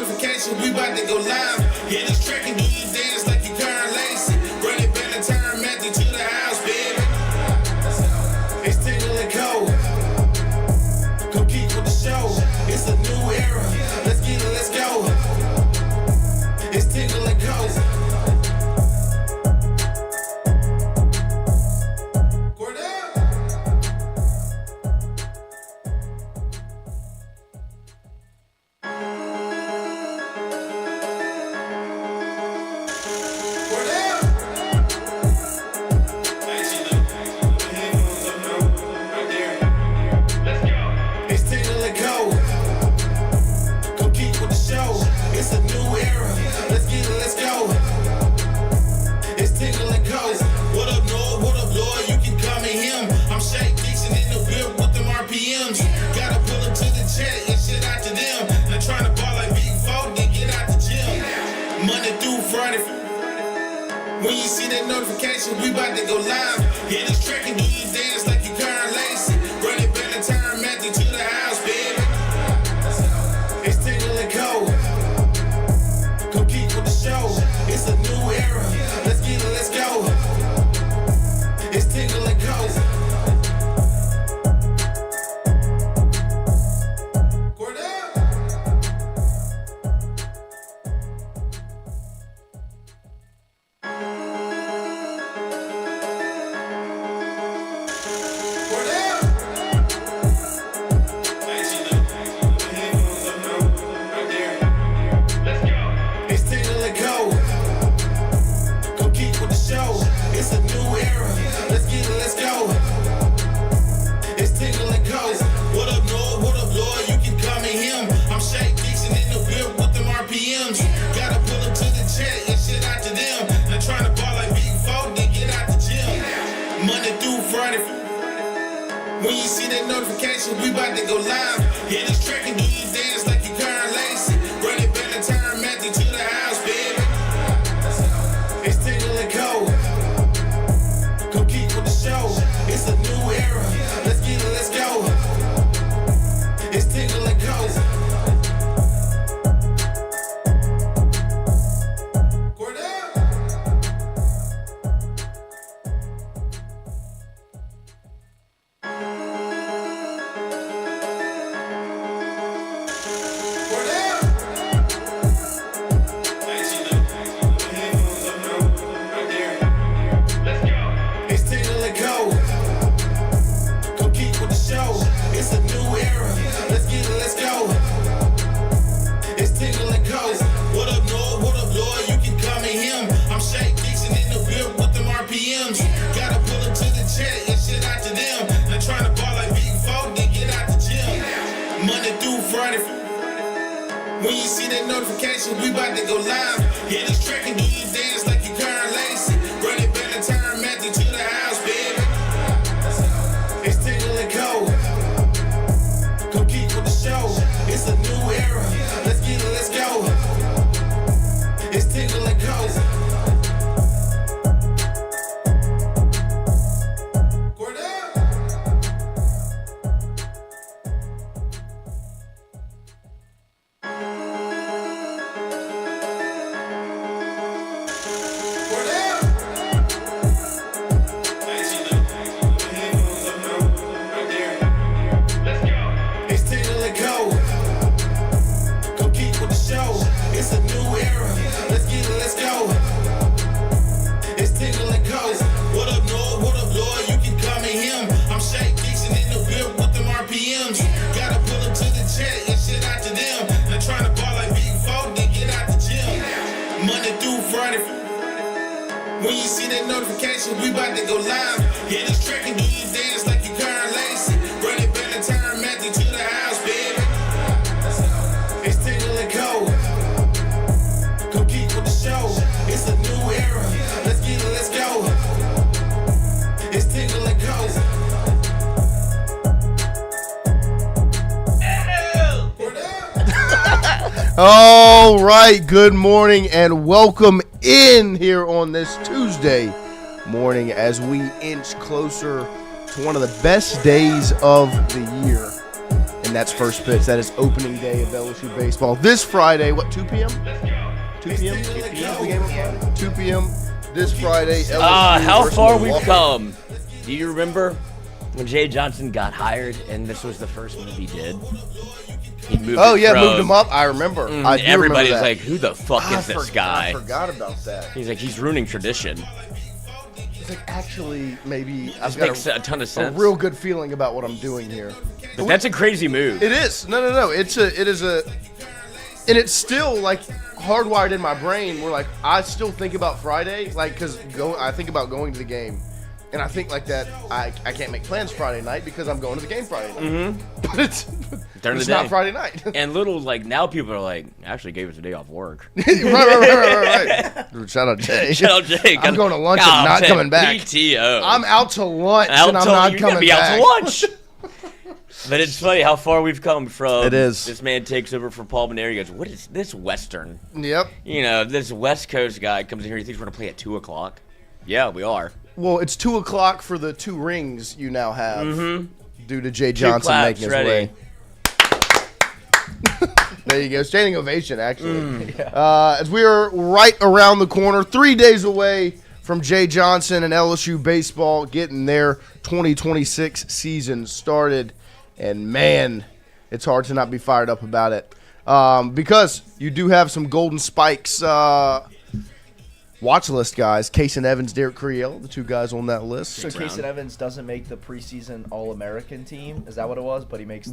notification, we about to go live. Hit this track and do you dance like you Karen Lacey. Run it back and turn Matthew to the house, baby. It's Tingle and Co. Come keep with the show. It's a new era. Let's get it, let's go. It's Tingle and Co. When you see that notification, we about to go live. Hit this track and do you dance like you Karen Lacey. Run it back and turn Matthew to the house, baby. It's Tingle and Co. Come keep with the show. It's a new era. Let's get it, let's go. It's Tingle and Co. When you see that notification, we about to go live. Hit this track and do you dance like you Karen Lacey. Run it back and turn Matthew to the house, baby. It's Tingle and Co. Come keep with the show. It's a new era. Let's get it, let's go. It's Tingle and Co. When you see that notification, we about to go live. Hit this track and do you dance like you Karen Lacey. Run it back and turn Matthew to the house, baby. It's Tingle and Co. Come keep with the show. It's a new era. Let's get it, let's go. It's Tingle and Co. When you see that notification, we about to go live. Hit this track and do you dance like you Karen Lacey. Run it back and turn Matthew to the house, baby. It's Tingle and Co. Come keep with the show. It's a new era. Let's get it, let's go. It's Tingle and Co. All right, good morning and welcome in here on this Tuesday morning as we inch closer to one of the best days of the year. And and that's first pitch. That is opening day of LSU Baseball. This Friday, 2 p.m.? 2 p.m.? Is the game on Friday? 2 p.m. this Friday. LSU How versus far Milwaukee. we've come. Do you remember when Jay Johnson got hired and this was the first move he did? He moved moved him up. I remember. I do everybody's remember that. like, who the fuck is this guy? I forgot about that. He's like, he's ruining tradition. It's like, actually, maybe I've This got makes a ton of a sense. real good feeling about what I'm doing here. But that's a crazy move. It is. No. It is a, and it's still like hardwired in my brain. Where like I still think about Friday, like because I think about going to the game, and I think like that. I can't make plans Friday night because I'm going to the game Friday night. Mm-hmm. But it's not Friday night. And now people are like, actually gave us a day off work. right. Shout out Jay. Shout out Jay. I'm going to lunch and not coming back. PTO. I'm out to lunch and I'm not coming back. Be out to lunch. But it's funny how far we've come from. It is. This man takes over for Paul Maneri. He goes, what is this Western? Yep. This West Coast guy comes in here. He thinks we're going to play at 2 o'clock. Yeah, we are. Well, it's 2 o'clock for the 2 rings you now have due to Jay Johnson making his way. There you go. Standing ovation, actually. As we are right around the corner, 3 days away from Jay Johnson and LSU Baseball getting their 2026 season started. And, man, it's hard to not be fired up about it. Because you do have some Golden Spikes watch list guys. Case and Evans, Derek Curiel, the 2 guys on that list. So Case and Evans doesn't make the preseason All-American team? Is that what it was? But he makes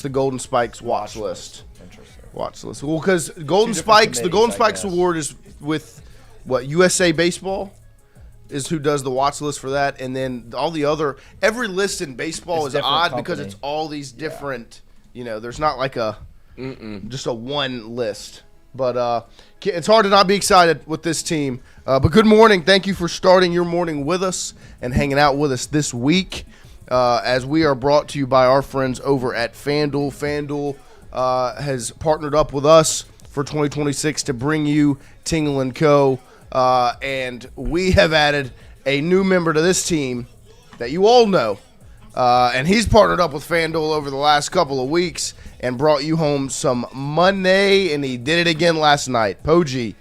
the Golden Spikes watch list. Interesting. Watch list. Well, because Golden Spikes, the Golden Spikes Award is with, USA Baseball is who does the watch list for that. And then all the other, every list in baseball is odd because it's all these different, there's not like just a one list. But it's hard to not be excited with this team. But good morning. Thank you for starting your morning with us and hanging out with us this week as we are brought to you by our friends over at FanDuel. FanDuel has partnered up with us for 2026 to bring you Tingle & Co. And we have added a new member to this team that you all know. And he's partnered up with FanDuel over the last couple of weeks and brought you home some money, and he did it again last night. Poggi,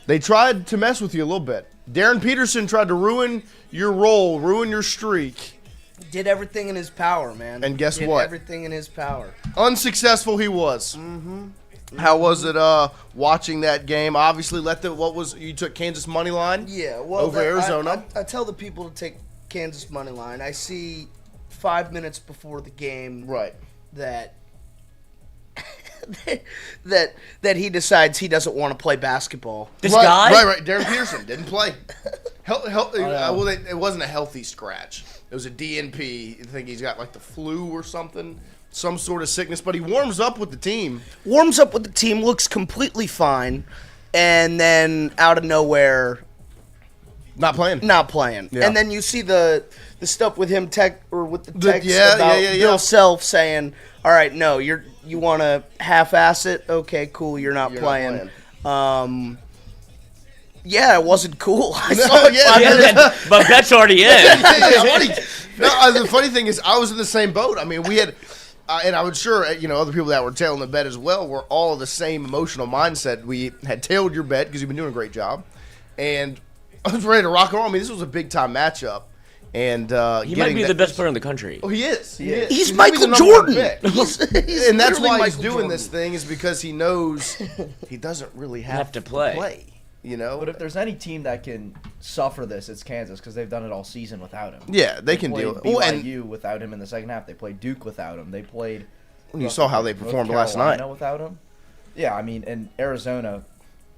they tried to mess with you a little bit. Darren Peterson tried to ruin your role, ruin your streak. Did everything in his power, man. And guess Did what? Everything in his power. Unsuccessful he was. How was it watching that game? Obviously, you took Kansas money line? Yeah, well, over Arizona. I tell the people to take Kansas money line. I see 5 minutes before the game, Right. that that he decides he doesn't want to play basketball. This guy? Right. Darren Peterson didn't play. It wasn't a healthy scratch. It was a DNP. I think he's got like the flu or something, some sort of sickness. But he warms up with the team. Looks completely fine, and then out of nowhere, Not playing. Yeah. And then you see the stuff with him with the text about yeah. Bill Self saying, "All right, no, you want to half-ass it? Okay, cool, you're not playing." Yeah, it wasn't cool. I saw it. But that's already in. The funny thing is, I was in the same boat. I mean, we had, and I'm sure other people that were tailing the bet as well were all of the same emotional mindset. We had tailed your bet because you've been doing a great job, and I was ready to rock and roll. I mean, this was a big time matchup, and he might be the best player in the country. Oh, he is. He's Michael Jordan. And that's why he's doing this thing is because he knows he doesn't really have to play. But if there's any team that can suffer this, it's Kansas because they've done it all season without him. Yeah, they can deal. BYU without him in the second half. They played Duke without him. They played. You saw how they performed last night without him. Yeah, I mean, and Arizona.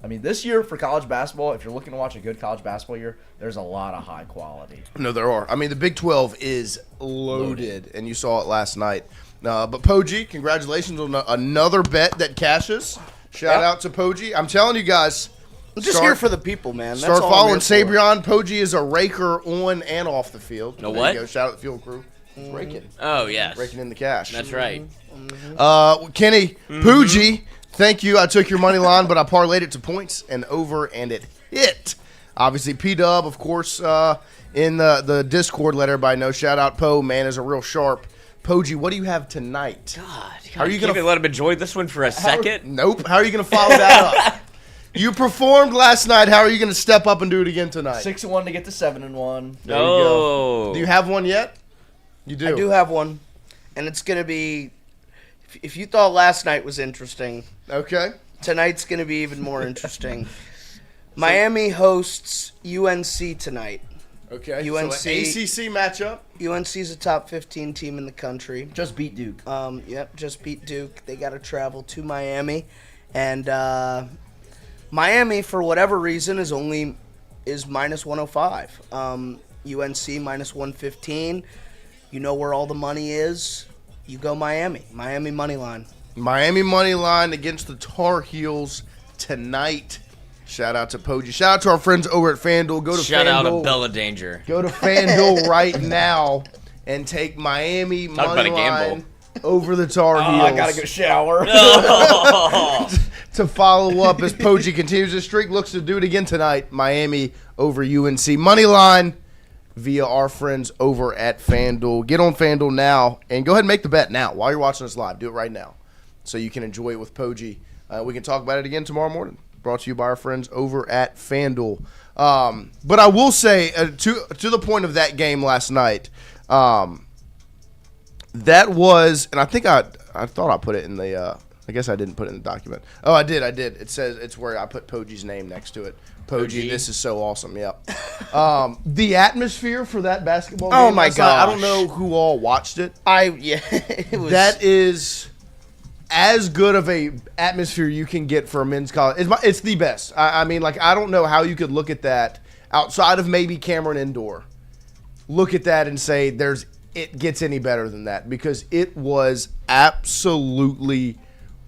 I mean, this year for college basketball, if you're looking to watch a good college basketball year, there's a lot of high quality. No, there are. I mean, the Big 12 is loaded, and you saw it last night. But Poggi, congratulations on another bet that cashes. Shout out to Poggi. I'm telling you guys. I'm just here for the people, man. That's Start all following I'm here for. Sabrion. Poggi is a raker on and off the field. No There what? you go. Shout out to the field crew. He's raking. Oh, yes. Raking in the cash. That's right. Kenny, Poggi, thank you. I took your money line, but I parlayed it to points and over, and it hit. Obviously, P-Dub, of course, in the Discord, let everybody know. Shout out Poe, man, is a real sharp Poggi, what do you have tonight? God, How are you going to let him enjoy this one for a second? Nope. How are you going to follow that up? You performed last night. How are you going to step up and do it again tonight? 6-1 to get to 7-1. There you go. Do you have one yet? You do. I do have one, and it's going to be. If you thought last night was interesting, Okay. tonight's going to be even more interesting. Miami hosts UNC tonight. Okay. UNC So an ACC matchup. UNC's a top 15 team in the country. Just beat Duke. Yep, just beat Duke. They got to travel to Miami, and Miami, for whatever reason, is minus 105. UNC minus 115. You know where all the money is. You go Miami. Miami money line. Miami money line against the Tar Heels tonight. Shout out to Poggi. Shout out to our friends over at FanDuel. Go to Shout FanDuel. out to Bella Danger. Go to FanDuel right now and take Miami Talk money about a gamble. line over the Tar Heels. I gotta go shower. To follow up as Poggi continues his streak, looks to do it again tonight. Miami over UNC money line via our friends over at FanDuel. Get on FanDuel now and go ahead and make the bet now while you're watching us live. Do it right now so you can enjoy it with Poggi. We can talk about it again tomorrow morning. Brought to you by our friends over at FanDuel. But I will say, to the point of that game last night, that was, and I think I thought I put it in the, I guess I didn't put it in the document. Oh, I did. It says, it's where I put Poggi's name next to it. Poggi, this is so awesome. Yep. The atmosphere for that basketball game. Oh my last night, I gosh. don't know who all watched it. It was. That is as good of a atmosphere you can get for a men's college. It's the best. I mean, like, I don't know how you could look at that outside of maybe Cameron Indoor. Look at that and say it gets any better than that, because it was absolutely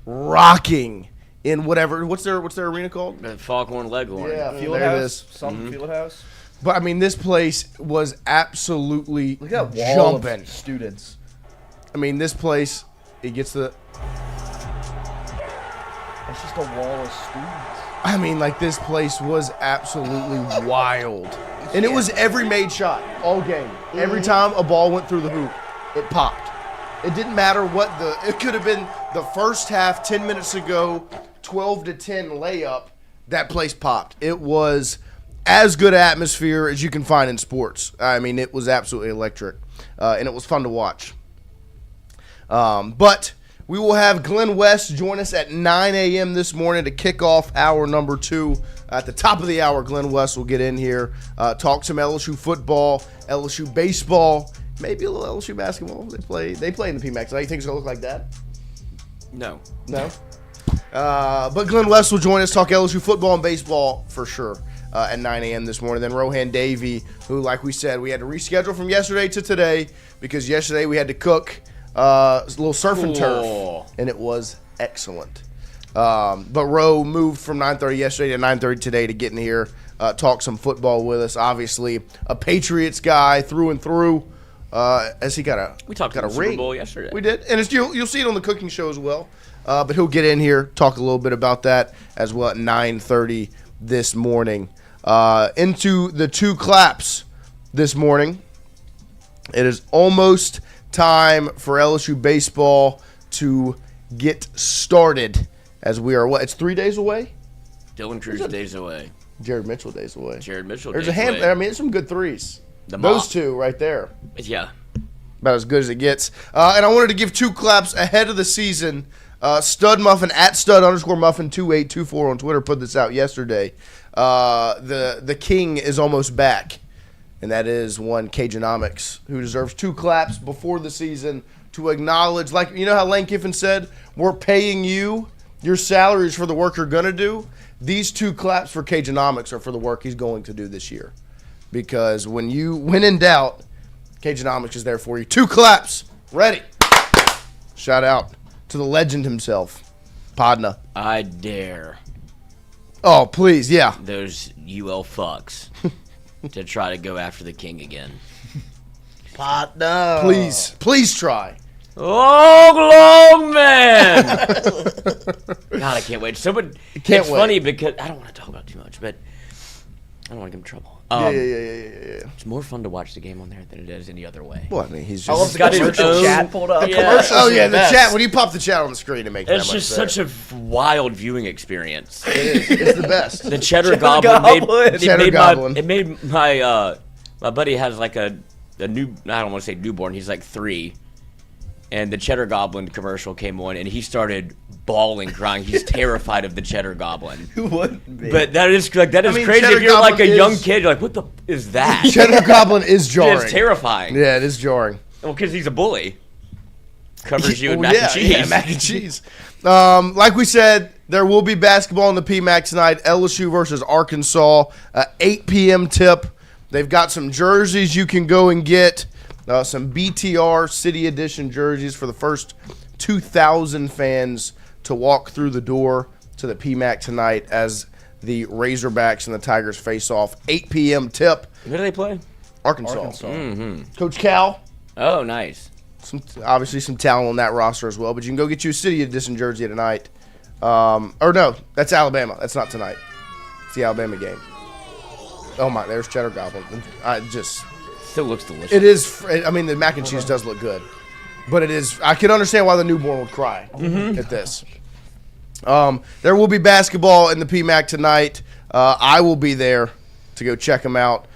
rocking in what's their arena called? Foghorn Leghorn. Yeah, Field there it house. is. Something Field house. But I mean, this place was absolutely Look at that wall jumping. of students. I mean, this place, it gets the. It's just a wall of students. I mean, like, this place was absolutely wild. And it was every made shot all game. Every time a ball went through the hoop, it popped. It didn't matter it could have been the first half, 10 minutes ago, 12-10 layup, that place popped. It was as good an atmosphere as you can find in sports. I mean, it was absolutely electric, and it was fun to watch. But we will have Glen West join us at 9 a.m. this morning to kick off hour number 2. At the top of the hour, Glen West will get in here, talk some LSU football, LSU baseball, maybe a little LSU basketball. They play in the PMAX. You think it's going to look like that? No. But Glen West will join us, talk LSU football and baseball for sure at 9 a.m. this morning. Then Rohan Davey, who, like we said, we had to reschedule from yesterday to today because yesterday we had to cook a little surf and turf, and it was excellent. But Ro moved from 9:30 yesterday to 9:30 today to get in here, talk some football with us. Obviously, a Patriots guy through and through. As he got a Super ring. Bowl yesterday. We did, and you'll see it on the cooking show as well. But he'll get in here, talk a little bit about that as well at 9:30 this morning. Into the 2 claps this morning. It is almost time for LSU baseball to get started, as we are it's 3 days away. Dylan Cruz days away. Jared Mitchell days away. There's a hand. I mean, there's some good threes. Those 2 right there. Yeah. About as good as it gets. And I wanted to give 2 claps ahead of the season. Stud Muffin at stud_muffin2824 on Twitter put this out yesterday. The king is almost back, and that is one Cajunomics, who deserves 2 claps before the season to acknowledge, like, you know how Lane Kiffin said, we're paying you your salaries for the work you're going to do. These 2 claps for Cajunomics are for the work he's going to do this year. Because when in doubt, Cajunomics is there for you. 2 claps. Ready. Shout out to the legend himself, Podna. I dare Oh, please, yeah. those UL fucks to try to go after the king again. Partner. Please try. Long man. God, I can't wait. It's Can't funny wait. because I don't want to talk about it too much, but I don't want to give him trouble. Yeah. It's more fun to watch the game on there than it is any other way. Well, I mean, he's I love just. the got his commercial own- chat pulled up. Yeah. Commercials Oh are yeah, the best. chat. When you pop the chat on the screen, it makes it It's that much just better. such a wild viewing experience. It is. It's the best. The cheddar goblin. Goblin. Cheddar goblin. It made my buddy has like a new. I don't want to say newborn. He's like 3, and the cheddar goblin commercial came on, and he started bawling, crying. He's terrified of the cheddar goblin. Who wouldn't be? But that is crazy. Cheddar If you're like a Goblin young is- kid, you're like, what the is that? Cheddar Goblin is jarring. It's terrifying. Yeah, it is jarring. Well, because he's a bully. Covers you in mac and cheese. Yeah, mac and cheese. Like we said, there will be basketball in the PMAC tonight. LSU versus Arkansas, 8 p.m. tip. They've got some jerseys you can go and get. Some BTR City Edition jerseys for the first 2,000 fans to walk through the door to the PMAC tonight as the Razorbacks and the Tigers face off. 8 p.m. tip. Who do they play? Arkansas. Coach Cal. Oh, nice. Obviously some talent on that roster as well, but you can go get you a City Edition jersey tonight. Or no, that's Alabama. That's not tonight. It's the Alabama game. Oh my, there's Cheddar Goblin. Still looks delicious. It is. I mean, the mac and cheese does look good, but it is. I can understand why the newborn would cry at this. There will be basketball in the PMAC tonight. I will be there to go check them out.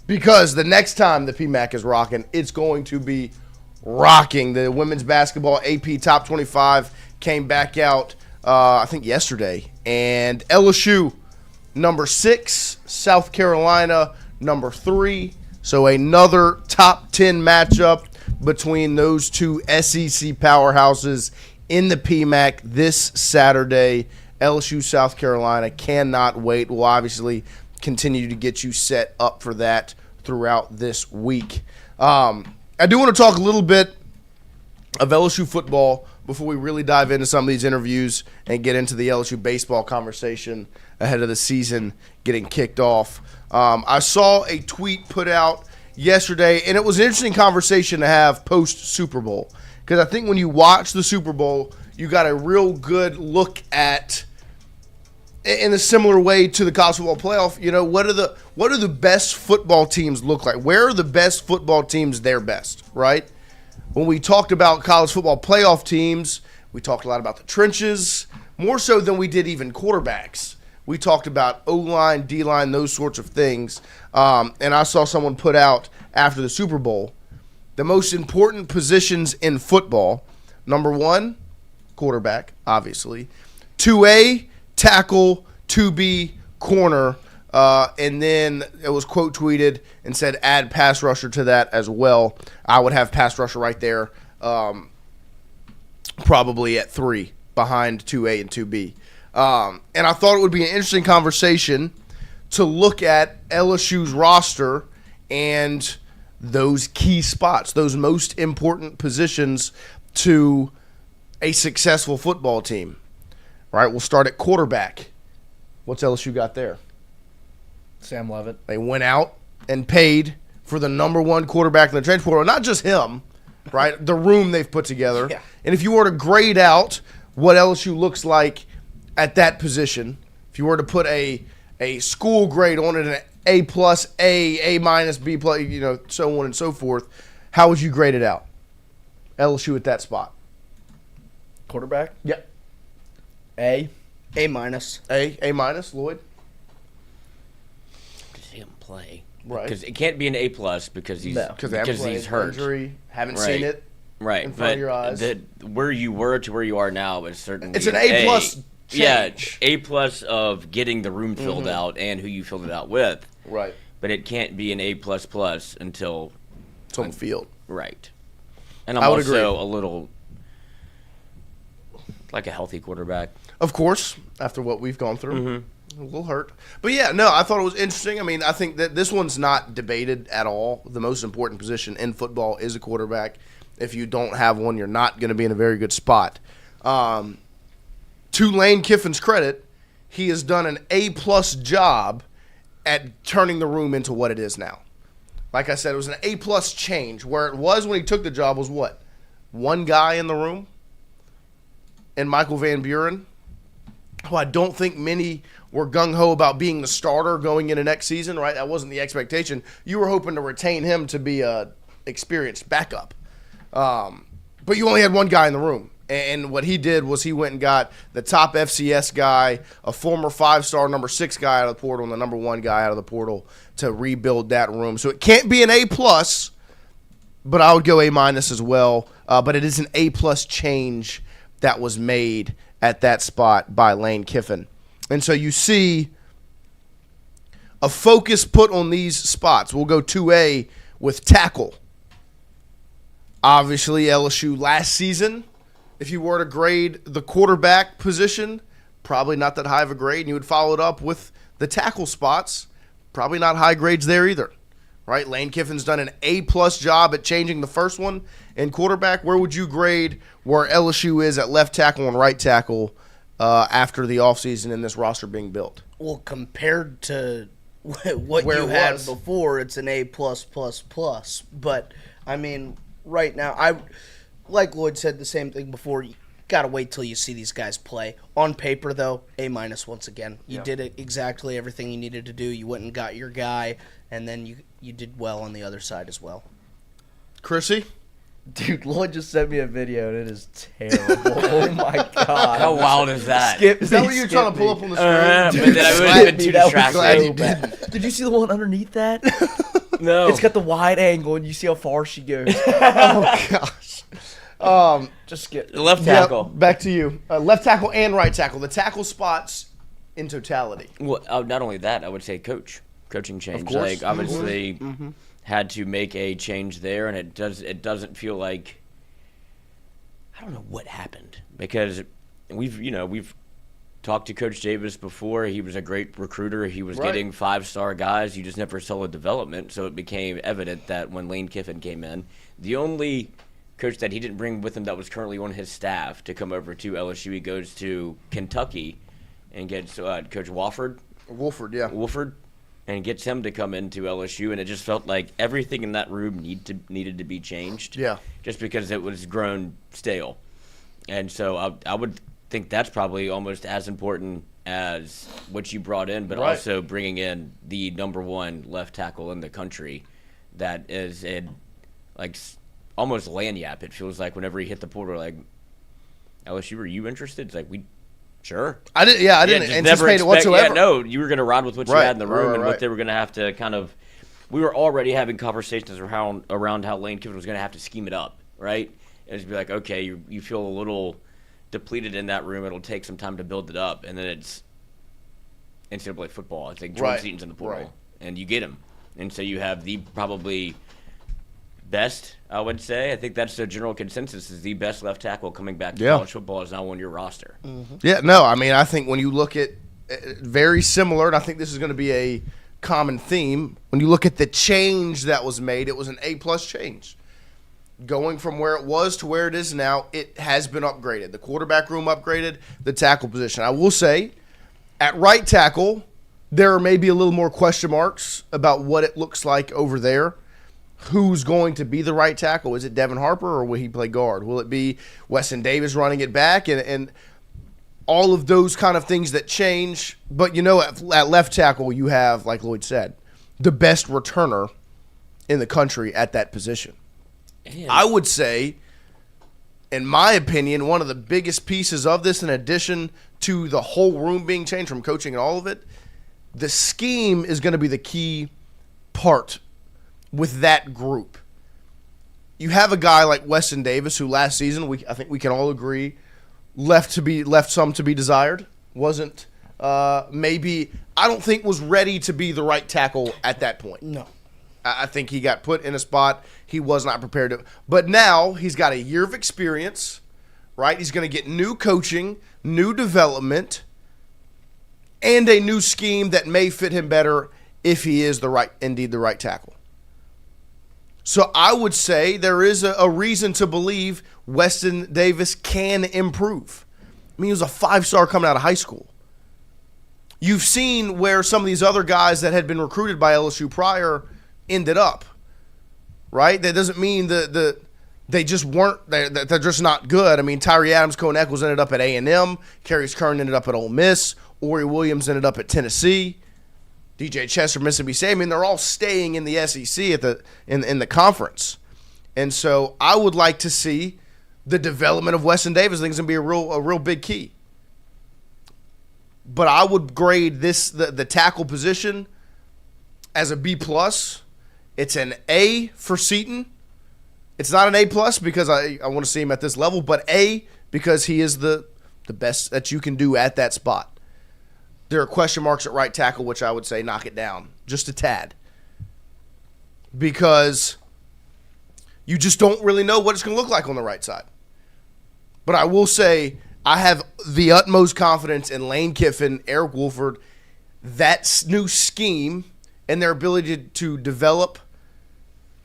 Because the next time the PMAC is rocking, it's going to be rocking. The women's basketball AP Top 25 came back out, I think, yesterday. And LSU, number 6, South Carolina, number 3. So another top 10 matchup between those two SEC powerhouses in the PMAC this Saturday. LSU, South Carolina, cannot wait. We'll obviously continue to get you set up for that throughout this week. I do want to talk a little bit of LSU football before we really dive into some of these interviews and get into the LSU baseball conversation ahead of the season getting kicked off. I saw a tweet put out yesterday, and it was an interesting conversation to have post-Super Bowl, because I think when you watch the Super Bowl, you got a real good look at, in a similar way to the college football playoff, you know, what do the best football teams look like? Where are the best football teams their best, right? When we talked about college football playoff teams, we talked a lot about the trenches, more so than we did even quarterbacks. We talked about O-line, D-line, those sorts of things. And I saw someone put out after the Super Bowl, the most important positions in football, number 1, quarterback, obviously. 2A, tackle, 2B, corner, and then it was quote tweeted and said add pass rusher to that as well. I would have pass rusher right there, probably at 3 behind 2A and 2B. And I thought it would be an interesting conversation to look at LSU's roster and those key spots, those most important positions to a successful football team. Right, we'll start at quarterback. What's LSU got there? Sam Levitt. They went out and paid for the number 1 quarterback in the transfer portal. Not just him, right? The room they've put together. Yeah. And if you were to grade out what LSU looks like at that position, if you were to put a school grade on it, an A+, A-, B+, you know, so on and so forth, how would you grade it out? LSU at that spot. Quarterback? Yep. A. A minus. A Lloyd? To see him play. Right. Because it can't be an A+ because he's No. Because he's hurt. Injury, haven't Right. seen it. Right. in front of your eyes. Where you were to where you are now is certainly It's an A+ Yeah, change. A+ of getting the room filled out and who you filled it out with. Right. But it can't be an A++ until It's on the field. right. And I I'm would also agree. a little like a healthy quarterback. Of course, after what we've gone through. A little hurt. But yeah, no, I thought it was interesting. I mean, I think that this one's not debated at all. The most important position in football is a quarterback. If you don't have one, you're not going to be in a very good spot. To Lane Kiffin's credit, he has done an A+ job at turning the room into what it is now. Like I said, it was an A+ change. Where it was when he took the job was what? One guy in the room? And Michael Van Buren? who I don't think many were gung-ho about being the starter going into next season, right? That wasn't the expectation. You were hoping to retain him to be a experienced backup. But you only had one guy in the room. And what he did was he went and got the top FCS guy, a former 5-star number 6 guy out of the portal, and the number 1 guy out of the portal to rebuild that room. So it can't be an A+, but I would go A- as well. But it is an A+ change that was made at that spot by Lane Kiffin. And so you see a focus put on these spots. We'll go 2A with tackle. Obviously, LSU last season, if you were to grade the quarterback position, probably not that high of a grade. And you would follow it up with the tackle spots, probably not high grades there either. Right? Lane Kiffin's done an A+ job at changing the first one. And quarterback, where would you grade where LSU is at left tackle and right tackle after the offseason and this roster being built? Well, compared to what Where you it had was. before, it's an A+++. But, I mean, right now, like Lloyd said the same thing before, you got to wait till you see these guys play. On paper, though, A- once again. You did it exactly everything you needed to do. You went and got your guy, and then you did well on the other side as well. Chrissy? Dude, Lloyd just sent me a video, and it is terrible. Oh, my God. How wild is that? Is that what you were trying to pull up on the screen? But then I would have been too distracted. Did you see the one underneath that? No. It's got the wide angle, and you see how far she goes. Oh, gosh. Just skip. The left Yep, tackle. back to you. Left tackle and right tackle. The tackle spots in totality. Well, not only that, I would say coaching change. Of course. Like obviously had to make a change there, and it doesn't feel like, I don't know what happened, because we've talked to Coach Davis before. He was a great recruiter. He was getting 5-star guys. You just never saw the development. So it became evident that when Lane Kiffin came in, the only coach that he didn't bring with him that was currently on his staff to come over to LSU, he goes to Kentucky and gets Coach Wolford, yeah. Wolford, and gets him to come into LSU, and it just felt like everything in that room needed to be changed. Yeah. Just because it was grown stale. And so I would think that's probably almost as important as what you brought in, but also bringing in the number 1 left tackle in the country that is almost lanyap. It feels like whenever he hit the portal, like, LSU, are you interested? It's like, sure. I didn't just anticipate it whatsoever. Yeah, no, you were going to ride with what you had in the room and right. what they were going to have to kind of. We were already having conversations around how Lane Kiffin was going to have to scheme it up, right? And just be like, okay, you feel a little depleted in that room. It'll take some time to build it up, and then it's NCAA football. It's like Jordan Seaton's in the portal, and you get him, and so you have the probably best, I would say. I think that's the general consensus, is the best left tackle coming back to college football is now on your roster. Yeah, no, I mean, I think when you look at very similar, and I think this is going to be a common theme, when you look at the change that was made, it was an A+ change. Going from where it was to where it is now, it has been upgraded. The quarterback room upgraded, the tackle position. I will say, at right tackle, there are maybe a little more question marks about what it looks like over there. Who's going to be the right tackle? Is it Devin Harper, or will he play guard? Will it be Weston Davis running it back? And all of those kind of things that change. But, at left tackle, you have, like Lloyd said, the best returner in the country at that position. And I would say, in my opinion, one of the biggest pieces of this, in addition to the whole room being changed from coaching and all of it, the scheme is going to be the key part with that group. You have a guy like Weston Davis, who last season, I think we can all agree, left some to be desired. Wasn't maybe, I don't think was ready to be the right tackle at that point. No. I think he got put in a spot he was not prepared to. But now he's got a year of experience, right? He's going to get new coaching, new development, and a new scheme that may fit him better if he is indeed the right tackle. So I would say there is a reason to believe Weston Davis can improve. I mean, he was a 5-star coming out of high school. You've seen where some of these other guys that had been recruited by LSU prior ended up, right? That doesn't mean the They just weren't. They're just not good. I mean, Tyree Adams, Cohen Eccles ended up at A&M. Carius Kern ended up at Ole Miss. Ori Williams ended up at Tennessee. DJ Chester, Mississippi State. I mean, they're all staying in the SEC in the conference. And so I would like to see the development of Weston Davis. I think it's going to be a real big key. But I would grade the tackle position as a B+. It's an A for Seton. It's not an A+ because I want to see him at this level, but A because he is the best that you can do at that spot. There are question marks at right tackle, which I would say knock it down just a tad. Because you just don't really know what it's going to look like on the right side. But I will say I have the utmost confidence in Lane Kiffin, Eric Wolford, that new scheme, and their ability to develop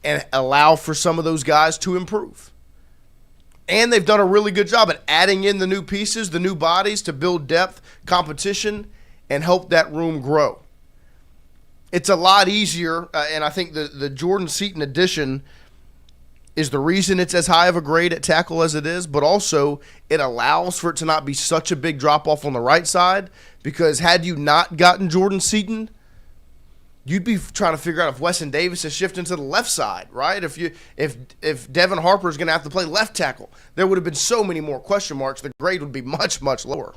and allow for some of those guys to improve. And they've done a really good job at adding in the new pieces, the new bodies to build depth, competition, and help that room grow. It's a lot easier, and I think the Jordan Seton addition is the reason it's as high of a grade at tackle as it is, but also it allows for it to not be such a big drop-off on the right side, because had you not gotten Jordan Seton, you'd be trying to figure out if Weston Davis is shifting to the left side, right? If Devin Harper is going to have to play left tackle, there would have been so many more question marks. The grade would be much, much lower.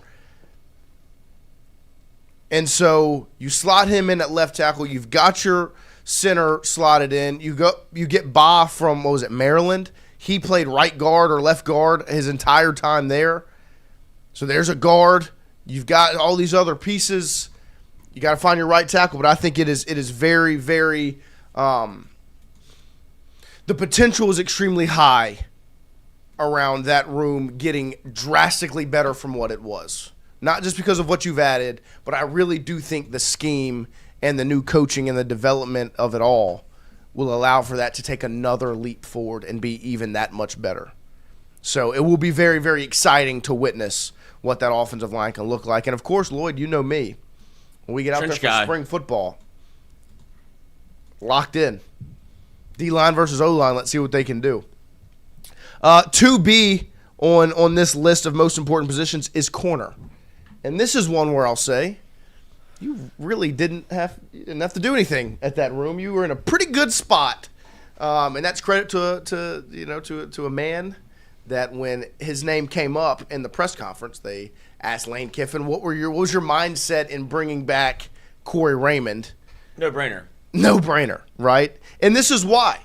And so you slot him in at left tackle. You've got your center slotted in. You get Ba from, what was it, Maryland? He played right guard or left guard his entire time there. So there's a guard. You've got all these other pieces. You got to find your right tackle, but I think it is very, very the potential is extremely high around that room getting drastically better from what it was. Not just because of what you've added, but I really do think the scheme and the new coaching and the development of it all will allow for that to take another leap forward and be even that much better. So it will be very, very exciting to witness what that offensive line can look like. And, of course, Lloyd, you know me. When we get out there for spring football, locked in. D-line versus O-line, let's see what they can do. 2B on this list of most important positions is corner. And this is one where I'll say you really didn't have to do anything at that room. You were in a pretty good spot. And that's credit to a man that when his name came up in the press conference, they asked Lane Kiffin, what was your mindset in bringing back Corey Raymond? No brainer, right? And this is why.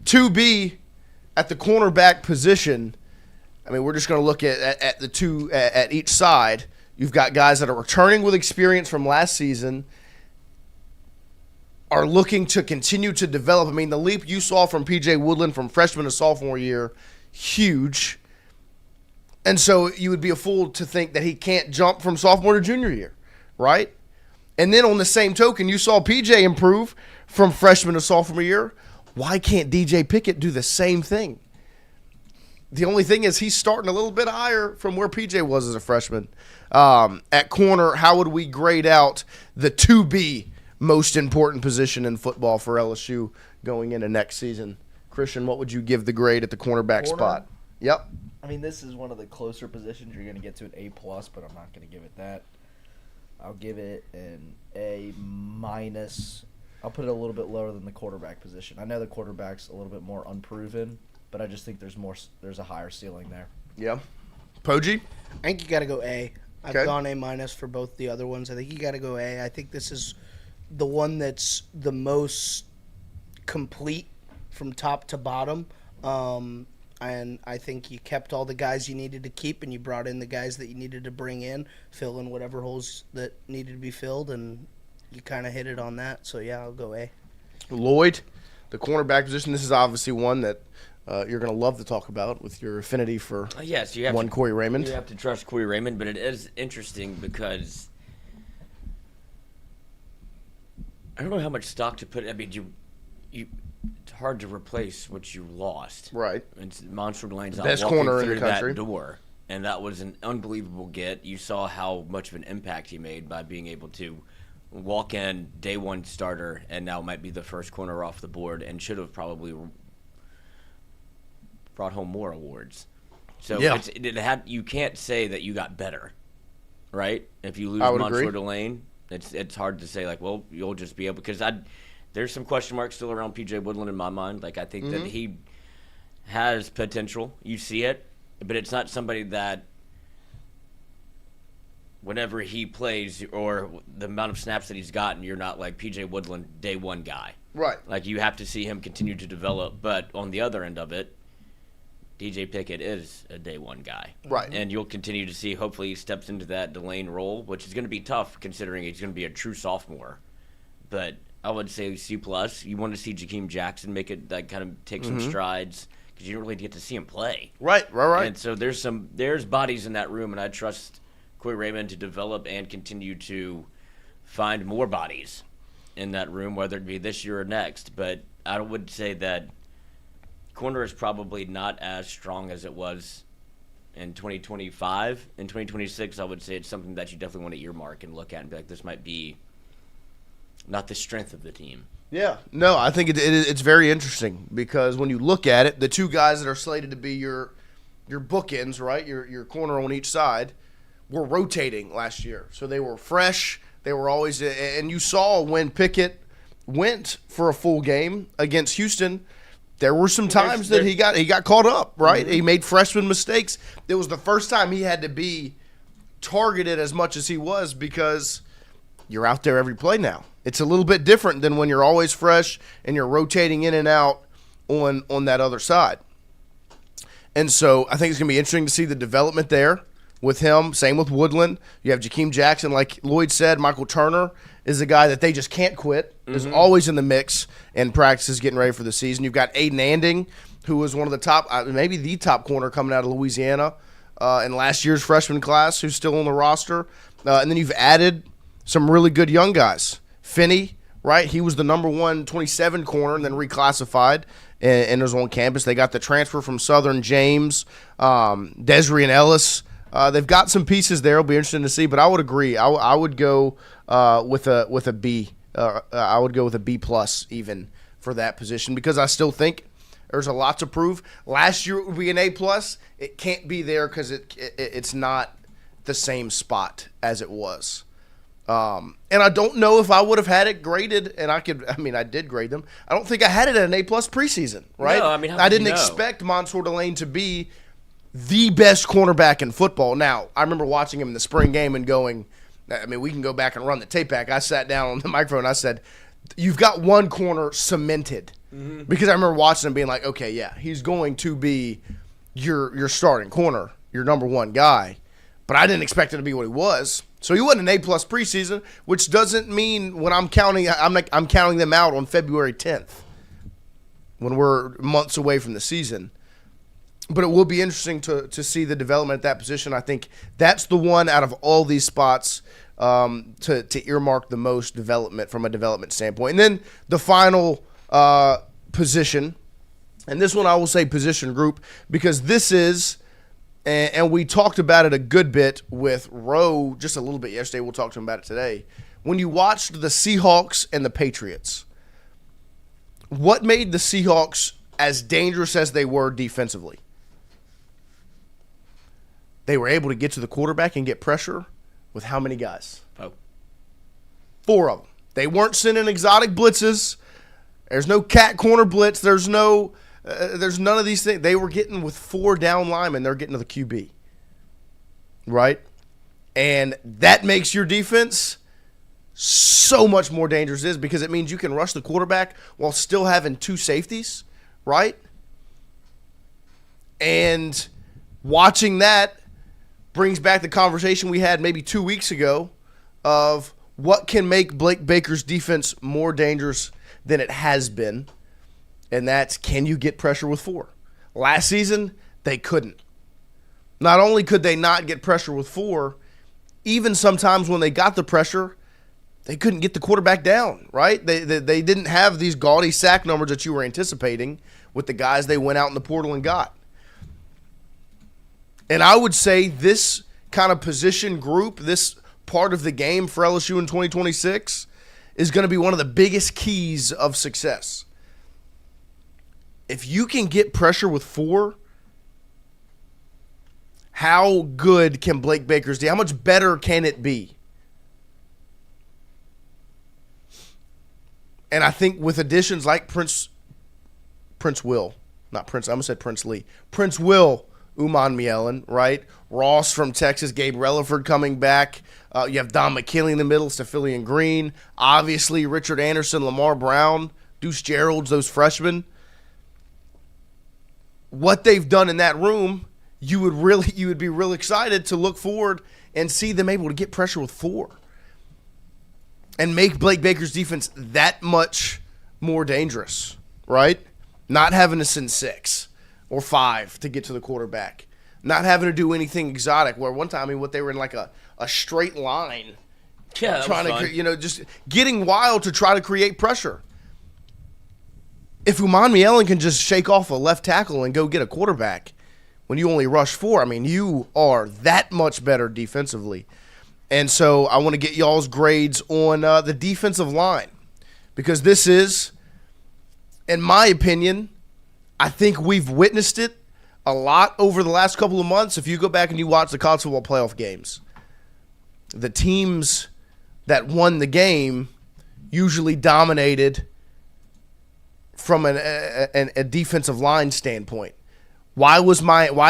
2B at the cornerback position, I mean, we're just going to look at the two at each side. You've got guys that are returning with experience from last season, are looking to continue to develop. I mean, the leap you saw from P.J. Woodland from freshman to sophomore year, huge. And so you would be a fool to think that he can't jump from sophomore to junior year, right? And then on the same token, you saw P.J. improve from freshman to sophomore year. Why can't DJ Pickett do the same thing? The only thing is he's starting a little bit higher from where P.J. was as a freshman. At corner, how would we grade out the 2B most important position in football for LSU going into next season? Christian, what would you give the grade at the cornerback spot? Yep. I mean, this is one of the closer positions. You're going to get to an A+, but I'm not going to give it that. I'll give it an A-. I'll put it a little bit lower than the quarterback position. I know the quarterback's a little bit more unproven, but I just think there's a higher ceiling there. Yeah. Poggi? I think you got to go A. I've Okay. gone A- for both the other ones. I think you got to go A. I think this is the one that's the most complete from top to bottom. And I think you kept all the guys you needed to keep, and you brought in the guys that you needed to bring in, fill in whatever holes that needed to be filled, and you kind of hit it on that. So, yeah, I'll go A. Lloyd, the cornerback position, this is obviously one that you're going to love to talk about with your affinity for Corey Raymond. You have to trust Corey Raymond, but it is interesting because I don't know how much stock to put. I mean, it's hard to replace what you lost. Right. It's Monster Lane's not Best walking corner in through the country. that door, and that was an unbelievable get. You saw how much of an impact he made by being able to walk in, day one starter, and now might be the first corner off the board, and should have probably brought home more awards. So Yeah. you can't say that you got better, right? If you lose I would Monsoor agree. to Lane, it's hard to say, like, well, you'll just be able, because there's some question marks still around P.J. Woodland in my mind. Like, I think that he has potential. You see it, but it's not somebody that whenever he plays or the amount of snaps that he's gotten, you're not like P.J. Woodland day one guy. Right. Like, you have to see him continue to develop. But on the other end of it, DJ Pickett is a day one guy. Right. And you'll continue to see, hopefully he steps into that Delane role, which is going to be tough considering he's going to be a true sophomore. But I would say C+. You want to see Jakeem Jackson make it, like, kind of take some strides, because you don't really get to see him play. Right. And so there's bodies in that room, and I trust Coy Raymond to develop and continue to find more bodies in that room, whether it be this year or next. But I would say that corner is probably not as strong as it was in 2025. In 2026, I would say it's something that you definitely want to earmark and look at and be like, this might be not the strength of the team. Yeah. No, I think it's very interesting because when you look at it, the two guys that are slated to be your bookends, right, your corner on each side, were rotating last year. So they were fresh. They were always – and you saw when Pickett went for a full game against Houston – there were some times that he got caught up, right? He made freshman mistakes. It was the first time he had to be targeted as much as he was because you're out there every play now. It's a little bit different than when you're always fresh and you're rotating in and out on that other side. And so I think it's going to be interesting to see the development there with him. Same with Woodland. You have Jakeem Jackson, like Lloyd said. Michael Turner is a guy that they just can't quit. Is always in the mix and practices getting ready for the season. You've got Aiden Anding, who was one of the top, maybe the top corner coming out of Louisiana in last year's freshman class, who's still on the roster. And then you've added some really good young guys. Finney, right? He was the number 127 corner and then reclassified and was on campus. They got the transfer from Southern, James, Desiree and Ellis. They've got some pieces there. It'll be interesting to see, but I would agree. I would go with a B. I would go with a B+ even for that position because I still think there's a lot to prove. Last year it would be an A+. It can't be there because it's not the same spot as it was. And I don't know if I would have had it graded, and I did grade them. I don't think I had it at an A+ preseason, right? No, I didn't expect Monsoor Delane to be the best cornerback in football. Now, I remember watching him in the spring game and going, we can go back and run the tape back. I sat down on the microphone and I said, you've got one corner cemented. Because I remember watching him being like, okay, yeah, he's going to be your starting corner, your number one guy. But I didn't expect him to be what he was. So he wasn't an A+ preseason, which doesn't mean when I'm counting them out on February 10th when we're months away from the season. But it will be interesting to see the development at that position. I think that's the one out of all these spots to earmark the most development from a development standpoint. And then the final position, and this one I will say position group, because this is, and we talked about it a good bit with Rowe just a little bit yesterday. We'll talk to him about it today. When you watched the Seahawks and the Patriots, what made the Seahawks as dangerous as they were defensively? They were able to get to the quarterback and get pressure with how many guys? 4 of them. They weren't sending exotic blitzes. There's no cat corner blitz. There's none of these things. They were getting with 4 down linemen. They're getting to the QB. Right? And that makes your defense so much more dangerous because it means you can rush the quarterback while still having 2 safeties. Right? And watching that brings back the conversation we had maybe 2 weeks ago of what can make Blake Baker's defense more dangerous than it has been, and that's can you get pressure with 4? Last season, they couldn't. Not only could they not get pressure with 4, even sometimes when they got the pressure, they couldn't get the quarterback down, right? They didn't have these gaudy sack numbers that you were anticipating with the guys they went out in the portal and got. And I would say this kind of position group, this part of the game for LSU in 2026 is going to be one of the biggest keys of success. If you can get pressure with 4 how good can Blake Baker's how much better can it be? And I think with additions like Prince Will, not Prince, I almost said Prince Lee. Prince Will, Uman Mielen, right? Ross from Texas, Gabe Relaford coming back. You have Don McKinley in the middle, Stephilian Green. Obviously, Richard Anderson, Lamar Brown, Deuce Gerald's, those freshmen. What they've done in that room, you would be real excited to look forward and see them able to get pressure with 4 and make Blake Baker's defense that much more dangerous, right? Not having to send 6 or 5 to get to the quarterback. Not having to do anything exotic. Where one time, they were in like a straight line. Yeah, trying to, just getting wild to try to create pressure. If Uman Mielen can just shake off a left tackle and go get a quarterback when you only rush 4, you are that much better defensively. And so I want to get y'all's grades on the defensive line, because this is, in my opinion, I think we've witnessed it a lot over the last couple of months. If you go back and you watch the college football playoff games, the teams that won the game usually dominated from a defensive line standpoint. Why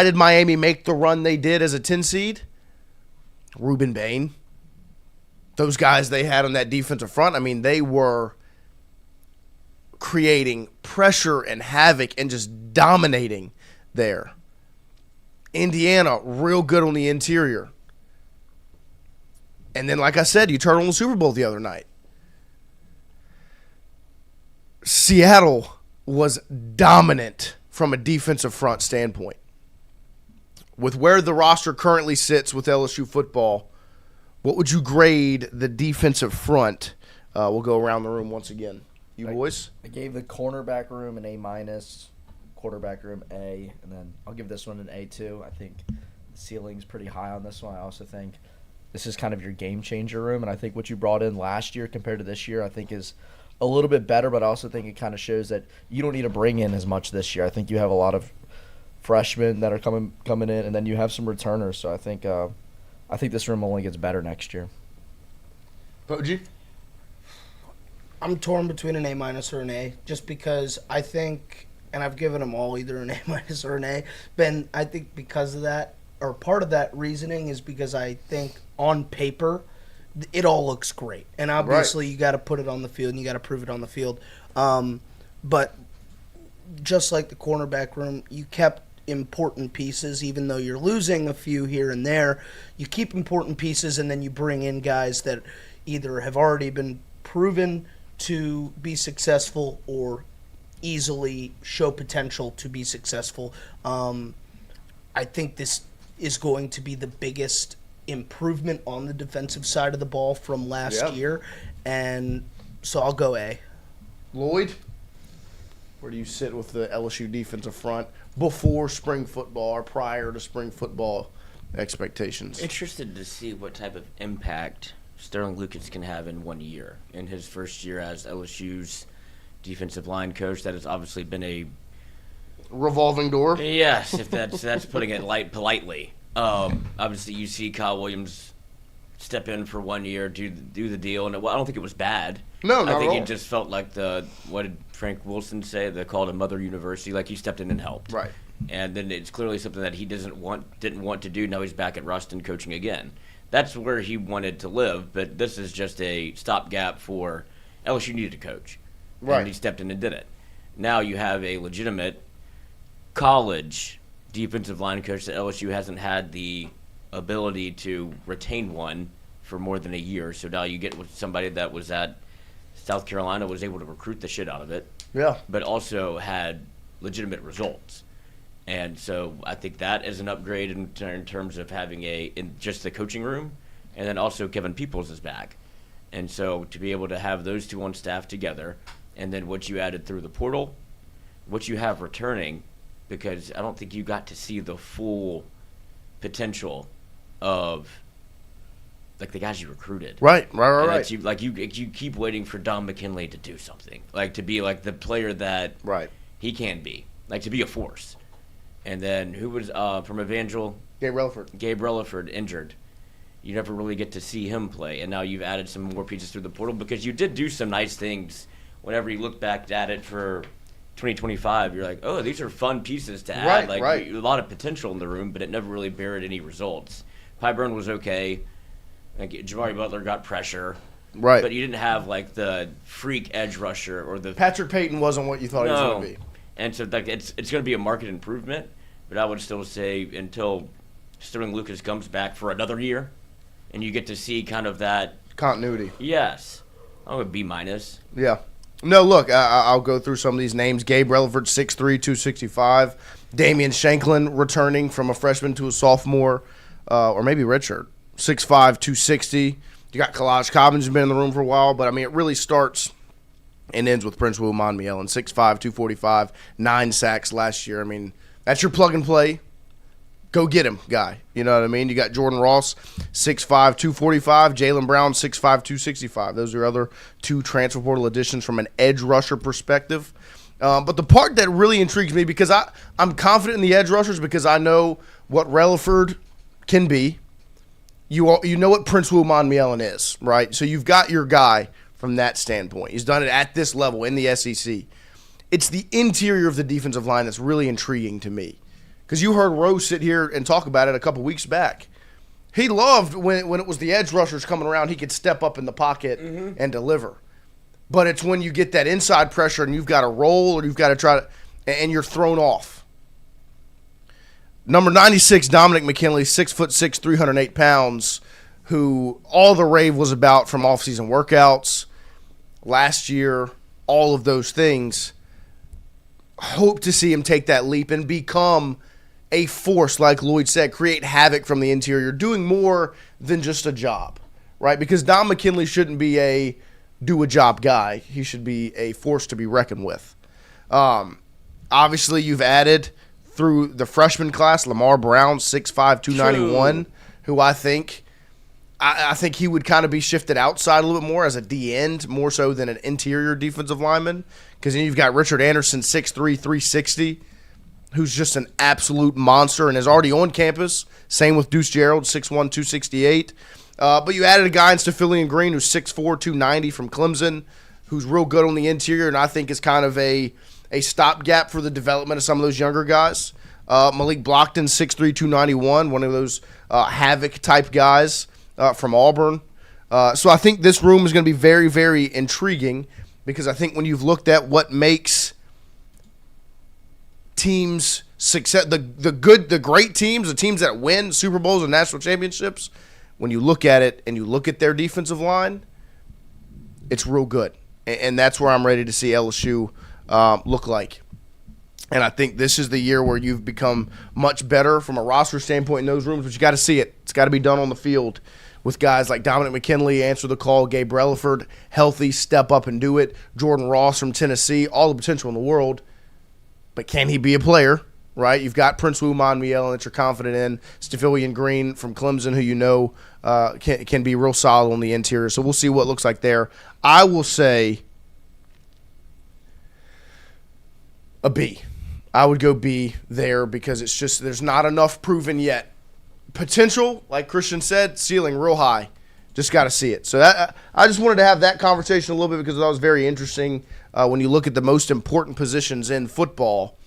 did Miami make the run they did as a 10 seed? Reuben Bain. Those guys they had on that defensive front, they were creating pressure and havoc and just dominating there. Indiana, real good on the interior. And then, like I said, you turn on the Super Bowl the other night. Seattle was dominant from a defensive front standpoint. With where the roster currently sits with LSU football, what would you grade the defensive front? We'll go around the room once again. You boys? I gave the cornerback room an A-, quarterback room A, and then I'll give this one an A2. I think the ceiling's pretty high on this one. I also think this is kind of your game-changer room, and I think what you brought in last year compared to this year I think is a little bit better, but I also think it kind of shows that you don't need to bring in as much this year. I think you have a lot of freshmen that are coming in, and then you have some returners. So I think this room only gets better next year. Poji? I'm torn between an A- or an A, just because I think, and I've given them all either an A- or an A, but I think because of that, or part of that reasoning is because I think on paper it all looks great. And obviously you got to put it on the field and you got to prove it on the field. But just like the cornerback room, you kept important pieces, even though you're losing a few here and there. You keep important pieces, and then you bring in guys that either have already been proven to be successful or easily show potential to be successful. I think this is going to be the biggest improvement on the defensive side of the ball from last year, and so I'll go A. Lloyd, where do you sit with the LSU defensive front before spring football or prior to spring football expectations? Interested to see what type of impact Sterling Lucas can have in 1 year. In his first year as LSU's defensive line coach, that has obviously been a revolving door. Yes, if that's putting it politely. Obviously, you see Kyle Williams step in for 1 year, do the deal, and I don't think it was bad. No, not I think at all. it just felt like what did Frank Wilson say? They called it Mother University. Like he stepped in and helped. Right. And then it's clearly something that he didn't want to do. Now he's back at Ruston coaching again. That's where he wanted to live, but this is just a stopgap for LSU needed a coach. Right. And he stepped in and did it. Now you have a legitimate college defensive line coach that LSU hasn't had the ability to retain one for more than a year. So now you get with somebody that was at South Carolina, was able to recruit the shit out of it. Yeah. But also had legitimate results. And so I think that is an upgrade in terms of having in just the coaching room. And then also Kevin Peoples is back. And so to be able to have those two on staff together, and then what you added through the portal, what you have returning, because I don't think you got to see the full potential of like the guys you recruited. Right. You keep waiting for Don McKinley to do something, like to be like the player that he can be, like to be a force. And then who was from Evangel? Gabe Relaford. Gabe Relaford injured. You never really get to see him play, and now you've added some more pieces through the portal because you did do some nice things. Whenever you look back at it for 2025, you're like, oh, these are fun pieces to add. Right. A lot of potential in the room, but it never really bared any results. Pyburn was okay. Like Jabari Butler got pressure. Right. But you didn't have like the freak edge rusher or the Patrick Payton wasn't what you thought he was going to be. And so like it's going to be a market improvement, but I would still say until Sterling Lucas comes back for another year, and you get to see kind of that continuity. Yes, I would B-. Yeah. No, look, I'll go through some of these names. Gabe Relaford, 6'3", 265. Damian Shanklin returning from a freshman to a sophomore, or maybe redshirt, 6'5", 260. You got Kalaj Cobbins, who's been in the room for a while, but, I mean, it really starts and ends with Prince William Ellen, 6'5", 245, 9 sacks last year. I mean, that's your plug-and-play. Go get him, guy. You know what I mean? You got Jordan Ross, 6'5", 245. Jaylen Brown, 6'5", 265. Those are other two transfer portal additions from an edge rusher perspective. But the part that really intrigues me, because I'm confident in the edge rushers because I know what Relaford can be. You know what Prince William is, right? So you've got your guy from that standpoint. He's done it at this level in the SEC. It's the interior of the defensive line that's really intriguing to me. Because you heard Rose sit here and talk about it a couple weeks back. He loved when it was the edge rushers coming around, he could step up in the pocket and deliver. But it's when you get that inside pressure and you've got to roll or you've got to try to – and you're thrown off. Number 96, Dominic McKinley, 6'6", 308 pounds, who all the rave was about from offseason workouts last year, all of those things. Hope to see him take that leap and become – a force, like Lloyd said, create havoc from the interior, doing more than just a job, right? Because Dom McKinley shouldn't be a do-a-job guy. He should be a force to be reckoned with. Obviously, you've added through the freshman class, Lamar Brown, 6'5", 291, who I think he would kind of be shifted outside a little bit more as a D-end, more so than an interior defensive lineman. Because then you've got Richard Anderson, 6'3", 360, who's just an absolute monster and is already on campus. Same with Deuce Gerald, 6'1", 268. But you added a guy in Stefilian Green who's 6'4", 290 from Clemson, who's real good on the interior and I think is kind of a stopgap for the development of some of those younger guys. Malik Blockton, 6'3", 291, one of those havoc-type guys from Auburn. So I think this room is going to be very, very intriguing because I think when you've looked at what makes teams success, the great teams, the teams that win Super Bowls and national championships, when you look at it and you look at their defensive line, it's real good. And that's where I'm ready to see LSU look like. And I think this is the year where you've become much better from a roster standpoint in those rooms, but you got to see it. It's got to be done on the field with guys like Dominic McKinley, answer the call, Gabe Relaford, healthy, step up and do it, Jordan Ross from Tennessee, all the potential in the world. But can he be a player, right? You've got Prince William that you're confident in, Stefilian Green from Clemson, who you know can be real solid on the interior. So we'll see what it looks like there. I will say a B. I would go B there because it's just there's not enough proven yet. Potential, like Christian said, ceiling real high. Just got to see it. So that I just wanted to have that conversation a little bit because that was very interesting when you look at the most important positions in football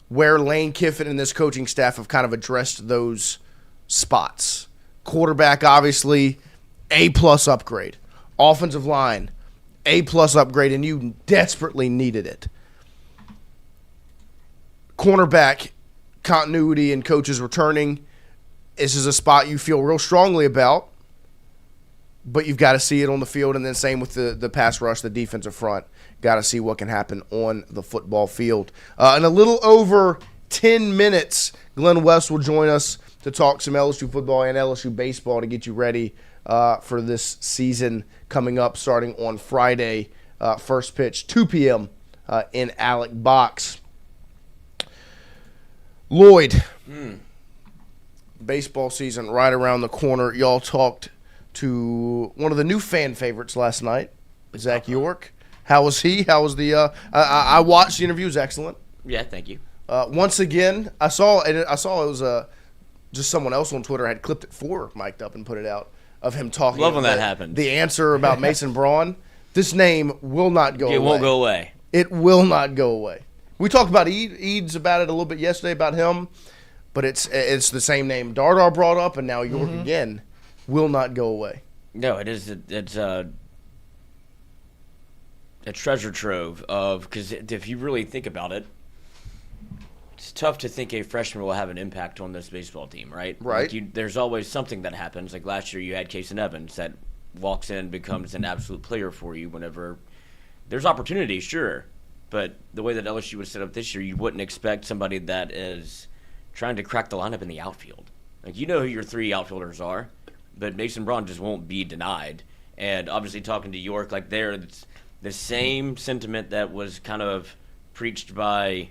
where Lane Kiffin and this coaching staff have kind of addressed those spots. Quarterback, obviously, A-plus upgrade. Offensive line, A-plus upgrade, and you desperately needed it. Cornerback, continuity and coaches returning. This is a spot you feel real strongly about, but you've got to see it on the field, and then same with the pass rush, the defensive front. Got to see what can happen on the football field. In a little over 10 minutes, Glen West will join us to talk some LSU football and LSU baseball to get you ready for this season coming up starting on Friday. First pitch, 2 p.m. In Alec Box. Lloyd, baseball season right around the corner. Y'all talked to one of the new fan favorites last night, Zach York. How was he? How was the I watched the interview. It was excellent. Yeah, thank you. Once again, I saw it was just someone else on Twitter had clipped it for mic'd up and put it out of him talking. Love when that happens. The answer about Mason Braun, this name will not go away. It won't go away. It will not go away. We talked about Eads about it a little bit yesterday about him, but it's the same name Dardar brought up, and now York again will not go away. No, it is. It's a treasure trove of, because if you really think about it, it's tough to think a freshman will have an impact on this baseball team, right? Right. Like there's always something that happens. Like last year, you had Cason Evans that walks in, becomes an absolute player for you whenever there's opportunity, sure. But the way that LSU was set up this year, you wouldn't expect somebody that is trying to crack the lineup in the outfield. Like, you know who your three outfielders are, but Mason Braun just won't be denied. And obviously talking to York, like it's the same sentiment that was kind of preached by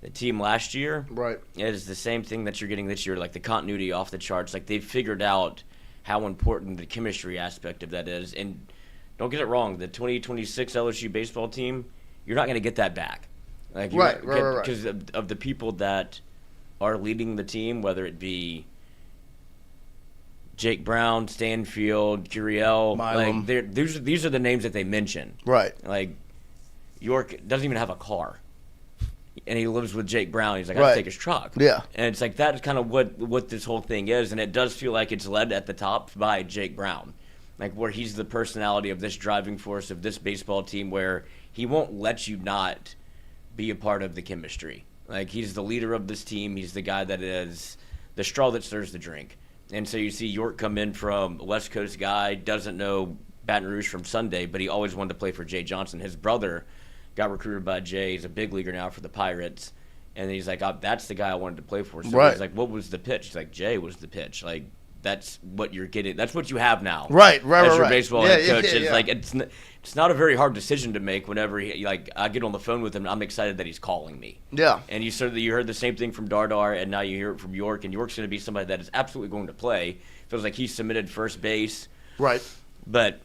the team last year. Right. It is the same thing that you're getting this year, like the continuity off the charts. Like they've figured out how important the chemistry aspect of that is. And don't get it wrong, the 2026 LSU baseball team, you're not going to get that back. Like right. Because of the people that are leading the team, whether it be Jake Brown, Stanfield, Curiel, like these are the names that they mention. Right. Like York doesn't even have a car, and he lives with Jake Brown. He's like, I Right. take his truck. Yeah. And it's like that's kind of what this whole thing is, and it does feel like it's led at the top by Jake Brown, like where he's the personality of this driving force of this baseball team, where he won't let you not be a part of the chemistry. Like he's the leader of this team. He's the guy that is the straw that stirs the drink. And so you see York come in from a West Coast guy, doesn't know Baton Rouge from Sunday, but he always wanted to play for Jay Johnson. His brother got recruited by Jay. He's a big leaguer now for the Pirates. And he's like, that's the guy I wanted to play for. So Right. he's like, what was the pitch? He's like, Jay was the pitch. Like, that's what you're getting. That's what you have now. Right. As your baseball head coach. Yeah. It's like it's not a very hard decision to make whenever I get on the phone with him. I'm excited that he's calling me. Yeah. And you heard the same thing from Dardar, and now you hear it from York. And York's going to be somebody that is absolutely going to play. Feels like he's submitted first base. Right. But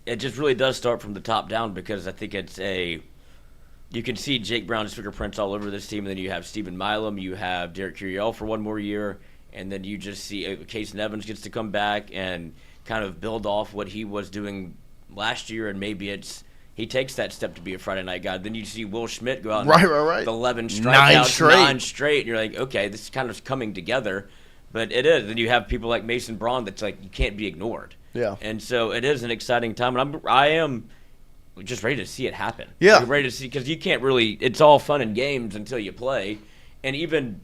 it just really does start from the top down, because I think you can see Jake Brown's fingerprints all over this team. And then you have Stephen Milam, you have Derek Curiel for one more year. And then you just see Cason Evans gets to come back and kind of build off what he was doing last year, and maybe he takes that step to be a Friday night guy. Then you see Will Schmidt go out right. 11 strikeouts, 9 straight, and you're like, okay, this is kind of coming together. But it is. Then you have people like Mason Braun that's like, you can't be ignored. Yeah. And so it is an exciting time, and I am just ready to see it happen. Yeah. I'm ready to see, because you can't really, it's all fun and games until you play. And even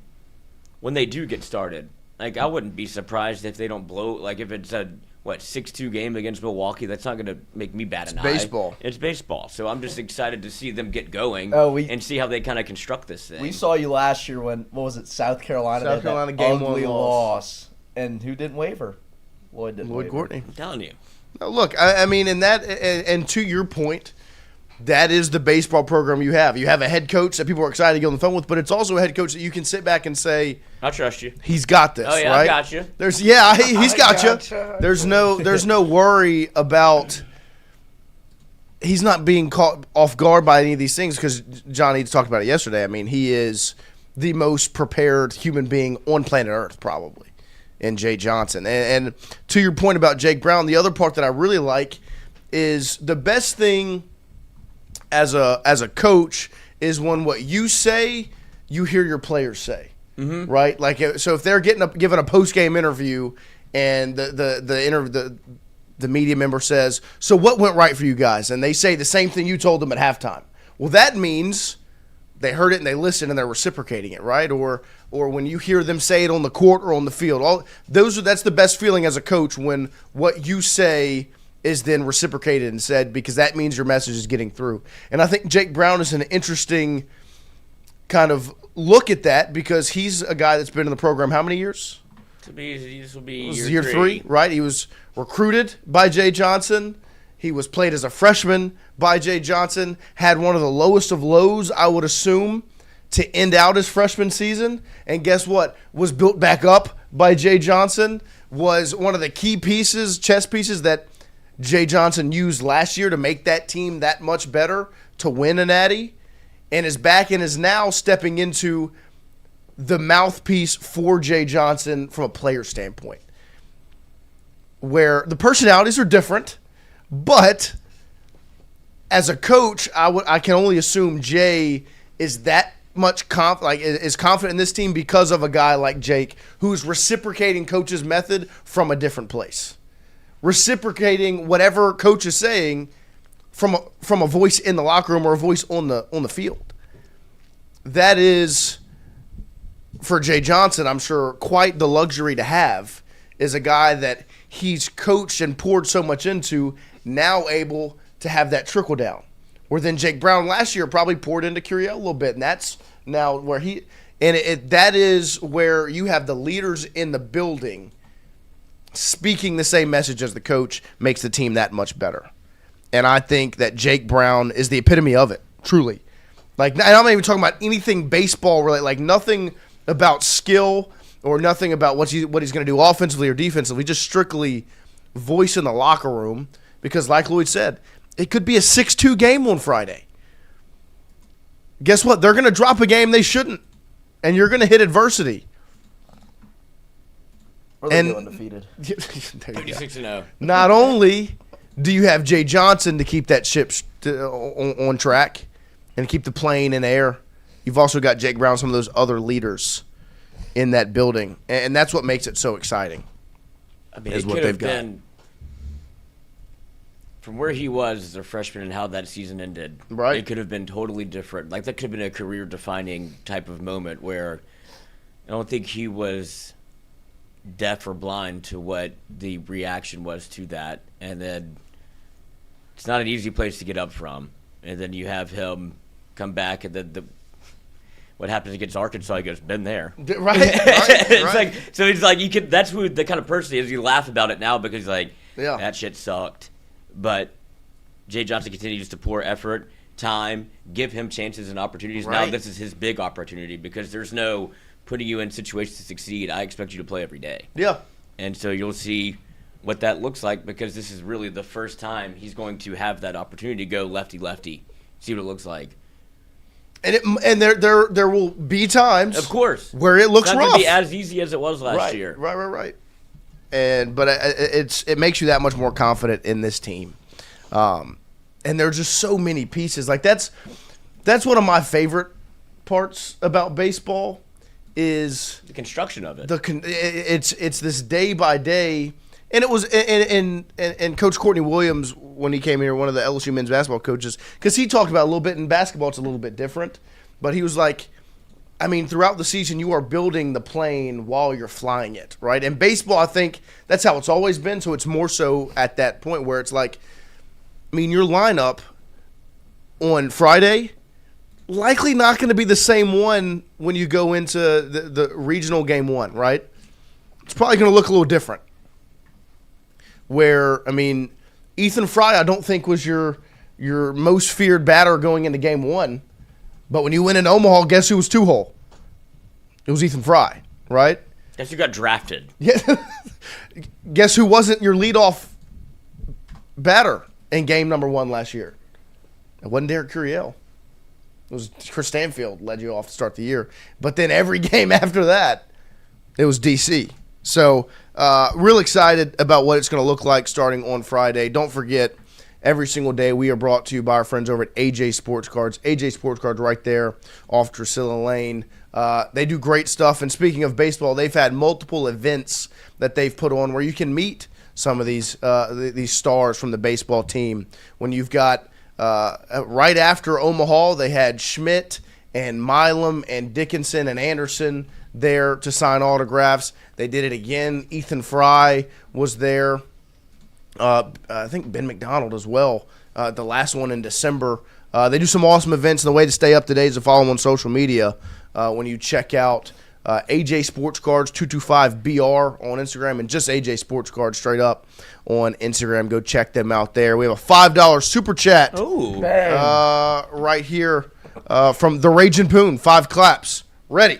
when they do get started, like, I wouldn't be surprised if they don't blow. Like, if it's a 6-2 game against Milwaukee, that's not going to make me bat an eye. Baseball. It's baseball. So I'm just excited to see them get going and see how they kind of construct this thing. We saw you last year when, what was it, South Carolina? South Carolina game ugly 1 loss. And who didn't waver? Lloyd didn't waver. Courtney. I'm telling you. Now, look, I mean, and to your point, that is the baseball program you have. You have a head coach that people are excited to get on the phone with, but it's also a head coach that you can sit back and say, I trust you. he's got this. Oh, yeah, right? I got you. He's got you. There's no worry about he's not being caught off guard by any of these things, because John Eads talked about it yesterday. I mean, he is the most prepared human being on planet Earth, probably, in Jay Johnson. And to your point about Jake Brown, the other part that I really like is the best thing as a coach is when what you say, you hear your players say, right? Like, so if they're given a post game interview, and the media member says, "So what went right for you guys?" and they say the same thing you told them at halftime. Well, that means they heard it and they listened and they're reciprocating it, right? Or when you hear them say it on the court or on the field, that's the best feeling as a coach, when what you say is then reciprocated and said, because that means your message is getting through. And I think Jake Brown is an interesting kind of look at that, because he's a guy that's been in the program how many years? This will be year three, right? He was recruited by Jay Johnson. He was played as a freshman by Jay Johnson, had one of the lowest of lows, I would assume, to end out his freshman season. And guess what? Was built back up by Jay Johnson, was one of the key pieces, chess pieces, that Jay Johnson used last year to make that team that much better, to win a natty, and is back and is now stepping into the mouthpiece for Jay Johnson from a player standpoint, where the personalities are different, but as a coach, I can only assume Jay is that much is confident in this team because of a guy like Jake who's reciprocating coach's method from a different place, reciprocating whatever coach is saying from a voice in the locker room or a voice on the field. That is, for Jay Johnson, I'm sure, quite the luxury to have, is a guy that he's coached and poured so much into, now able to have that trickle down. Where then Jake Brown last year probably poured into Curiel a little bit, and that's now where that is where you have the leaders in the building speaking the same message as the coach makes the team that much better. And I think that Jake Brown is the epitome of it, truly. Like, and I'm not even talking about anything baseball related, like nothing about skill or nothing about what he's going to do offensively or defensively, just strictly voice in the locker room. Because like Lloyd said, it could be a 6-2 game on Friday. Guess what? They're going to drop a game they shouldn't, and you're going to hit adversity. Or they go undefeated. 36-0. Not only do you have Jay Johnson to keep that ship on track and keep the plane in the air, you've also got Jake Brown, some of those other leaders in that building, and that's what makes it so exciting. I mean, is it what could they've have got. been from where he was as a freshman and how that season ended. Right. It could have been totally different. Like, that could have been a career-defining type of moment where I don't think he was deaf or blind to what the reaction was to that. And then it's not an easy place to get up from. And then you have him come back, and then what happens against Arkansas, he goes, been there. Right. It's like, so he's like, that's who the kind of person he is. You laugh about it now because he's like, Yeah. that shit sucked. But Jay Johnson continues to pour effort, time, give him chances and opportunities. Right. Now this is his big opportunity because there's no putting you in situations to succeed. I expect you to play every day. Yeah. And so you'll see what that looks like because this is really the first time he's going to have that opportunity to go lefty-lefty, see what it looks like. And there will be times, Of course, where it looks it's not rough. going to be as easy as it was last year. Right. But it makes you that much more confident in this team. And there's just so many pieces. Like that's one of my favorite parts about baseball is The construction of it. it's this day by day. And it was and Coach Courtney Williams, when he came here, one of the LSU men's basketball coaches, because he talked about a little bit in basketball, it's a little bit different. But he was like, I mean, throughout the season, you are building the plane while you're flying it, right? And baseball, I think that's how it's always been. So it's more so at that point where it's like, I mean, your lineup on Friday, likely not going to be the same one when you go into the regional game one, right? It's probably going to look a little different. Where, I mean, Ethan Fry, I don't think was your most feared batter going into game one. But when you went in Omaha, guess who was 2-hole? It was Ethan Fry, right? Guess who got drafted? Yeah. Guess who wasn't your leadoff batter in game number one last year? It wasn't Derek Curiel. It was Chris Stanfield led you off to start the year. But then every game after that, it was DC. So real excited about what it's going to look like starting on Friday. Don't forget, every single day we are brought to you by our friends over at AJ Sports Cards. AJ Sports Cards right there off Drusilla Lane. They do great stuff. And speaking of baseball, they've had multiple events that they've put on where you can meet some of these stars from the baseball team. When you've got right after Omaha, they had Schmidt and Milam and Dickinson and Anderson there to sign autographs. They did it again. Ethan Fry was there. I think Ben McDonald as well. The last one in December. They do some awesome events, and the way to stay up to date is to follow them on social media. When you check out AJ Sports Cards 225BR on Instagram and just AJ Sports Cards straight up on Instagram. Go check them out there. We have a $5 super chat right here from the Raging Poon. 5 claps. Ready.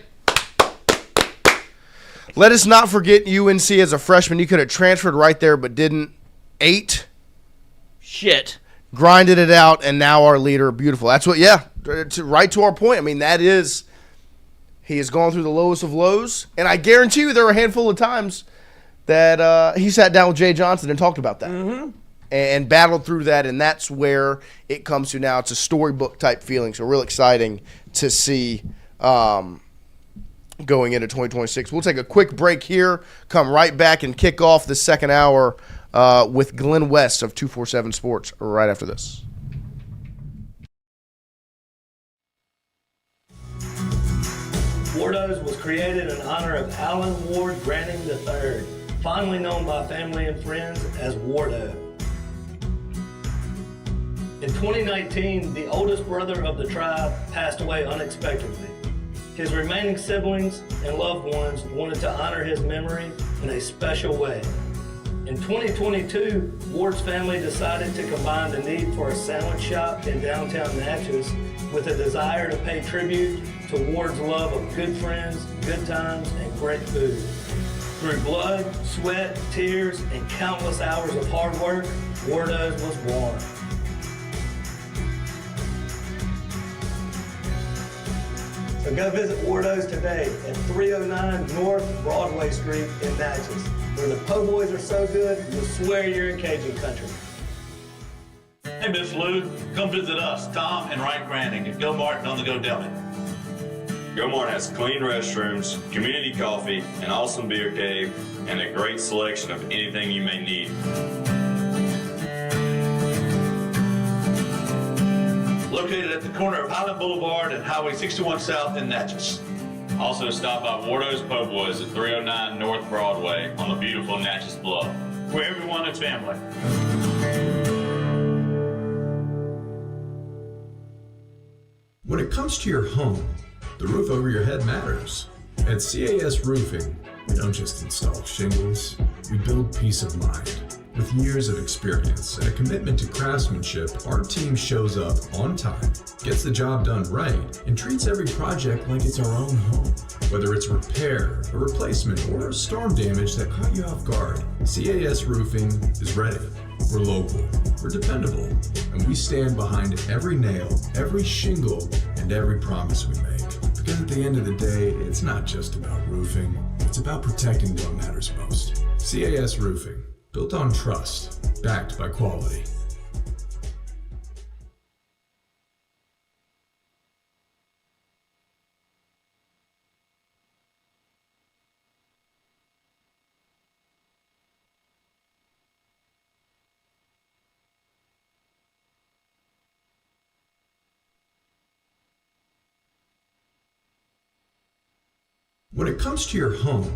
Let us not forget UNC as a freshman. You could have transferred right there but didn't. 8. Shit. Grinded it out, and now our leader. Beautiful. That's what, yeah, right to our point. I mean, that is He has gone through the lowest of lows, and I guarantee you there were a handful of times that he sat down with Jay Johnson and talked about that and battled through that, and that's where it comes to now. It's a storybook type feeling, so real exciting to see going into 2026. We'll take a quick break here, come right back and kick off the second hour with Glen West of 247 Sports right after this. Wardos was created in honor of Alan Ward Granning III, fondly known by family and friends as Wardo. In 2019, the oldest brother of the tribe passed away unexpectedly. His remaining siblings and loved ones wanted to honor his memory in a special way. In 2022, Ward's family decided to combine the need for a sandwich shop in downtown Natchez with a desire to pay tribute to Ward's love of good friends, good times, and great food. Through blood, sweat, tears, and countless hours of hard work, Wardo's was born. So go visit Wardo's today at 309 North Broadway Street in Natchez, where the po' boys are so good, you'll swear you're in Cajun country. Hey, Miss Lou, come visit us, Tom and Wright Granning at Go Martin on the Go Deli. Go Mart has clean restrooms, community coffee, an awesome beer cave, and a great selection of anything you may need. Located at the corner of Highland Boulevard and Highway 61 South in Natchez. Also stop by Wardo's Po' Boys at 309 North Broadway on the beautiful Natchez Bluff, where everyone is family. When it comes to your home, the roof over your head matters. At CAS Roofing, we don't just install shingles, we build peace of mind. With years of experience and a commitment to craftsmanship, our team shows up on time, gets the job done right, and treats every project like it's our own home. Whether it's repair, a replacement, or storm damage that caught you off guard, CAS Roofing is ready. We're local, we're dependable, and we stand behind every nail, every shingle, and every promise we make. Because at the end of the day, it's not just about roofing, it's about protecting what matters most. CAS Roofing, built on trust, backed by quality. When it comes to your home,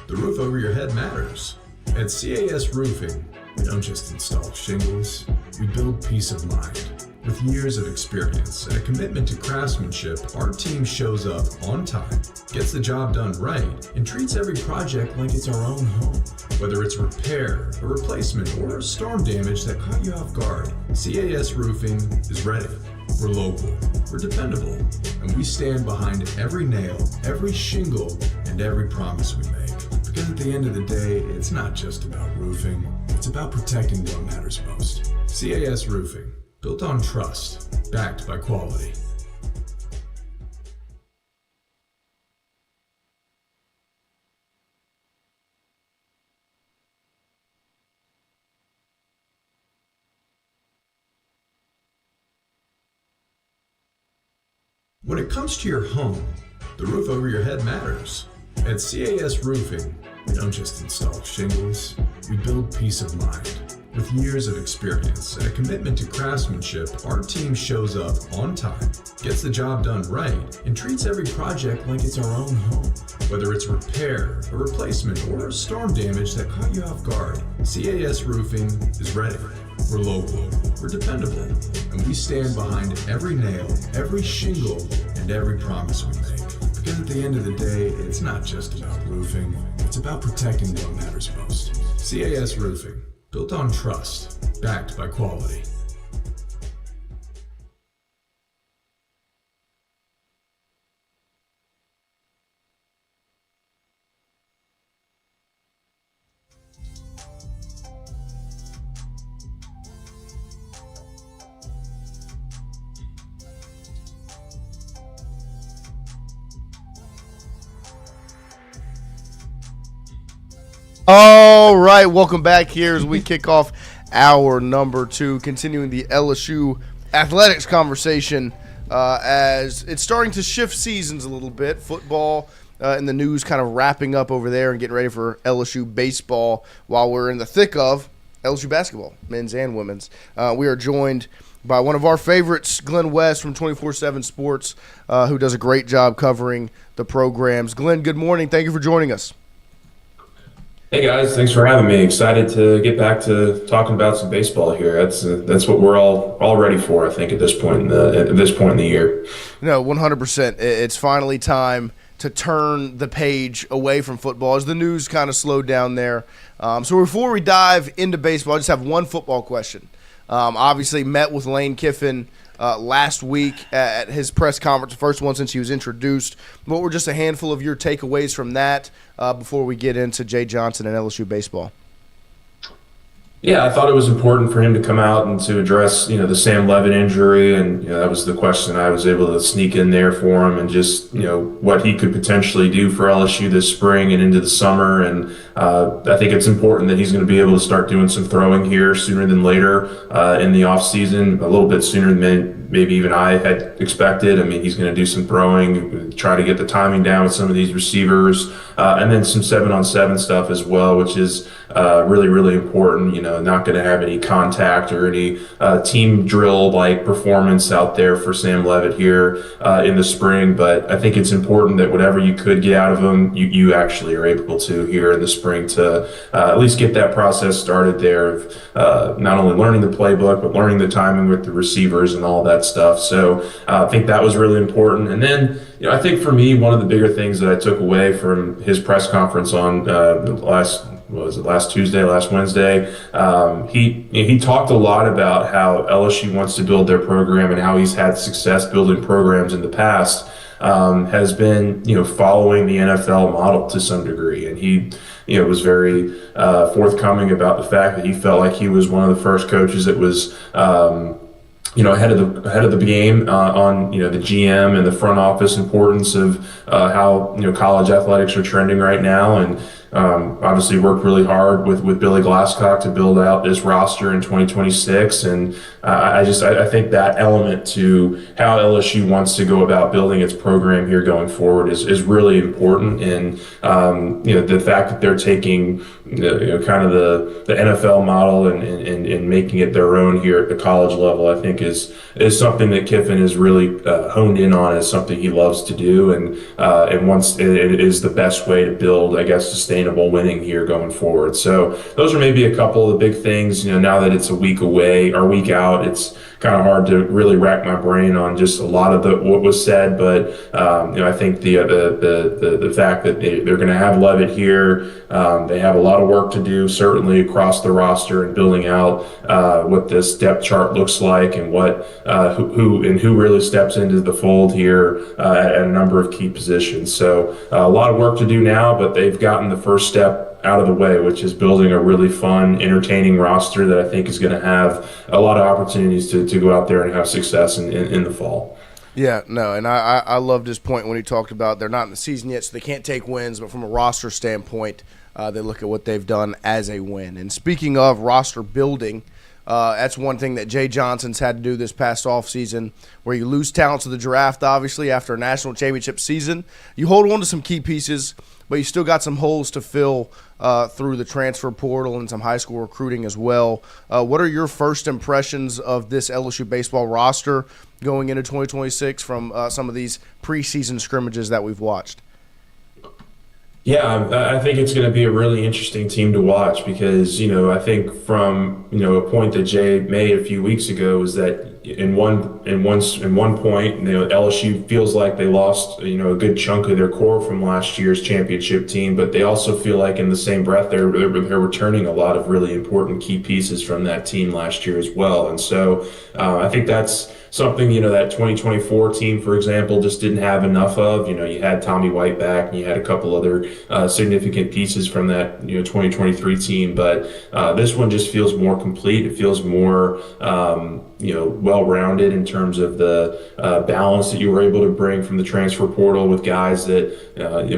the roof over your head matters. At CAS Roofing, we don't just install shingles, we build peace of mind. With years of experience and a commitment to craftsmanship, our team shows up on time, gets the job done right, and treats every project like it's our own home. Whether it's repair, a replacement, or storm damage that caught you off guard, CAS Roofing is ready. We're local, we're dependable, and we stand behind every nail, every shingle, and every promise we make. Because at the end of the day, it's not just about roofing, it's about protecting what matters most. CAS Roofing, built on trust, backed by quality. When it comes to your home, the roof over your head matters. At CAS Roofing, we don't just install shingles, we build peace of mind. With years of experience and a commitment to craftsmanship, our team shows up on time, gets the job done right, and treats every project like it's our own home. Whether it's repair, a replacement, or storm damage that caught you off guard, CAS Roofing is ready. We're local, we're dependable, and we stand behind every nail, every shingle, and every promise we make. Because at the end of the day, it's not just about roofing, it's about protecting what matters most. CAS Roofing, built on trust, backed by quality. All right, welcome back here as we kick off hour number 2, continuing the LSU Athletics conversation as it's starting to shift seasons a little bit. Football and the news kind of wrapping up over there and getting ready for LSU baseball while we're in the thick of LSU basketball, men's and women's. We are joined by one of our favorites, Glen West from 247Sports, who does a great job covering the programs. Glen, good morning. Thank you for joining us. Hey guys, thanks for having me. Excited to get back to talking about some baseball here. That's what we're all ready for, I think, at this point in the year. No, 100%. It's finally time to turn the page away from football as the news kind of slowed down there. So before we dive into baseball, I just have one football question. Obviously met with Lane Kiffin last week at his press conference, the first one since he was introduced. What were just a handful of your takeaways from that before we get into Jay Johnson and LSU baseball? Yeah, I thought it was important for him to come out and to address, the Sam Levitt injury, and that was the question I was able to sneak in there for him, and just what he could potentially do for LSU this spring and into the summer. And I think it's important that he's going to be able to start doing some throwing here sooner than later in the off season, a little bit sooner than maybe even I had expected. I mean, he's going to do some throwing, try to get the timing down with some of these receivers, and then some 7-on-7 stuff as well, which is really, really important. Not going to have any contact or any team drill like performance out there for Sam Levitt here in the spring. But I think it's important that whatever you could get out of him, you actually are able to here in the spring to at least get that process started there of not only learning the playbook, but learning the timing with the receivers and all that stuff. So I think that was really important. And then, I think for me, one of the bigger things that I took away from his press conference on last Wednesday, he talked a lot about how LSU wants to build their program and how he's had success building programs in the past, has been, following the NFL model to some degree. And he, was very forthcoming about the fact that he felt like he was one of the first coaches that was, ahead of the game on the GM and the front office importance of how college athletics are trending right now, and obviously worked really hard with Billy Glasscock to build out this roster in 2026. And I think that element to how LSU wants to go about building its program here going forward is really important. And the fact that they're taking kind of the NFL model and making it their own here at the college level, I think is something that Kiffin is really honed in on as something he loves to do, and wants it is the best way to build, I guess, sustainable winning here going forward. So those are maybe a couple of the big things. Now that it's a week away or week out, it's kind of hard to really rack my brain on just a lot of what was said. But I think the fact that they're going to have Levitt here, they have a lot of work to do, certainly across the roster and building out what this depth chart looks like, and what who really steps into the fold here at a number of key positions. So a lot of work to do now, but they've gotten the first step out of the way, which is building a really fun, entertaining roster that I think is going to have a lot of opportunities to go out there and have success in the fall. Yeah, no, and I loved his point when he talked about they're not in the season yet, so they can't take wins, but from a roster standpoint, they look at what they've done as a win. And speaking of roster building, that's one thing that Jay Johnson's had to do this past offseason, where you lose talent to the draft, obviously, after a national championship season. You hold on to some key pieces, but you still got some holes to fill through the transfer portal and some high school recruiting as well. What are your first impressions of this LSU baseball roster going into 2026 from some of these preseason scrimmages that we've watched? Yeah, I think it's going to be a really interesting team to watch because, I think from, a point that Jay made a few weeks ago was that in one point, LSU feels like they lost, a good chunk of their core from last year's championship team, but they also feel like in the same breath they're returning a lot of really important key pieces from that team last year as well. And so I think that's something, that 2024 team, for example, just didn't have enough of. You had Tommy White back, and you had a couple other significant pieces from that, 2023 team. But this one just feels more complete. It feels more, well-rounded in terms of the balance that you were able to bring from the transfer portal with guys that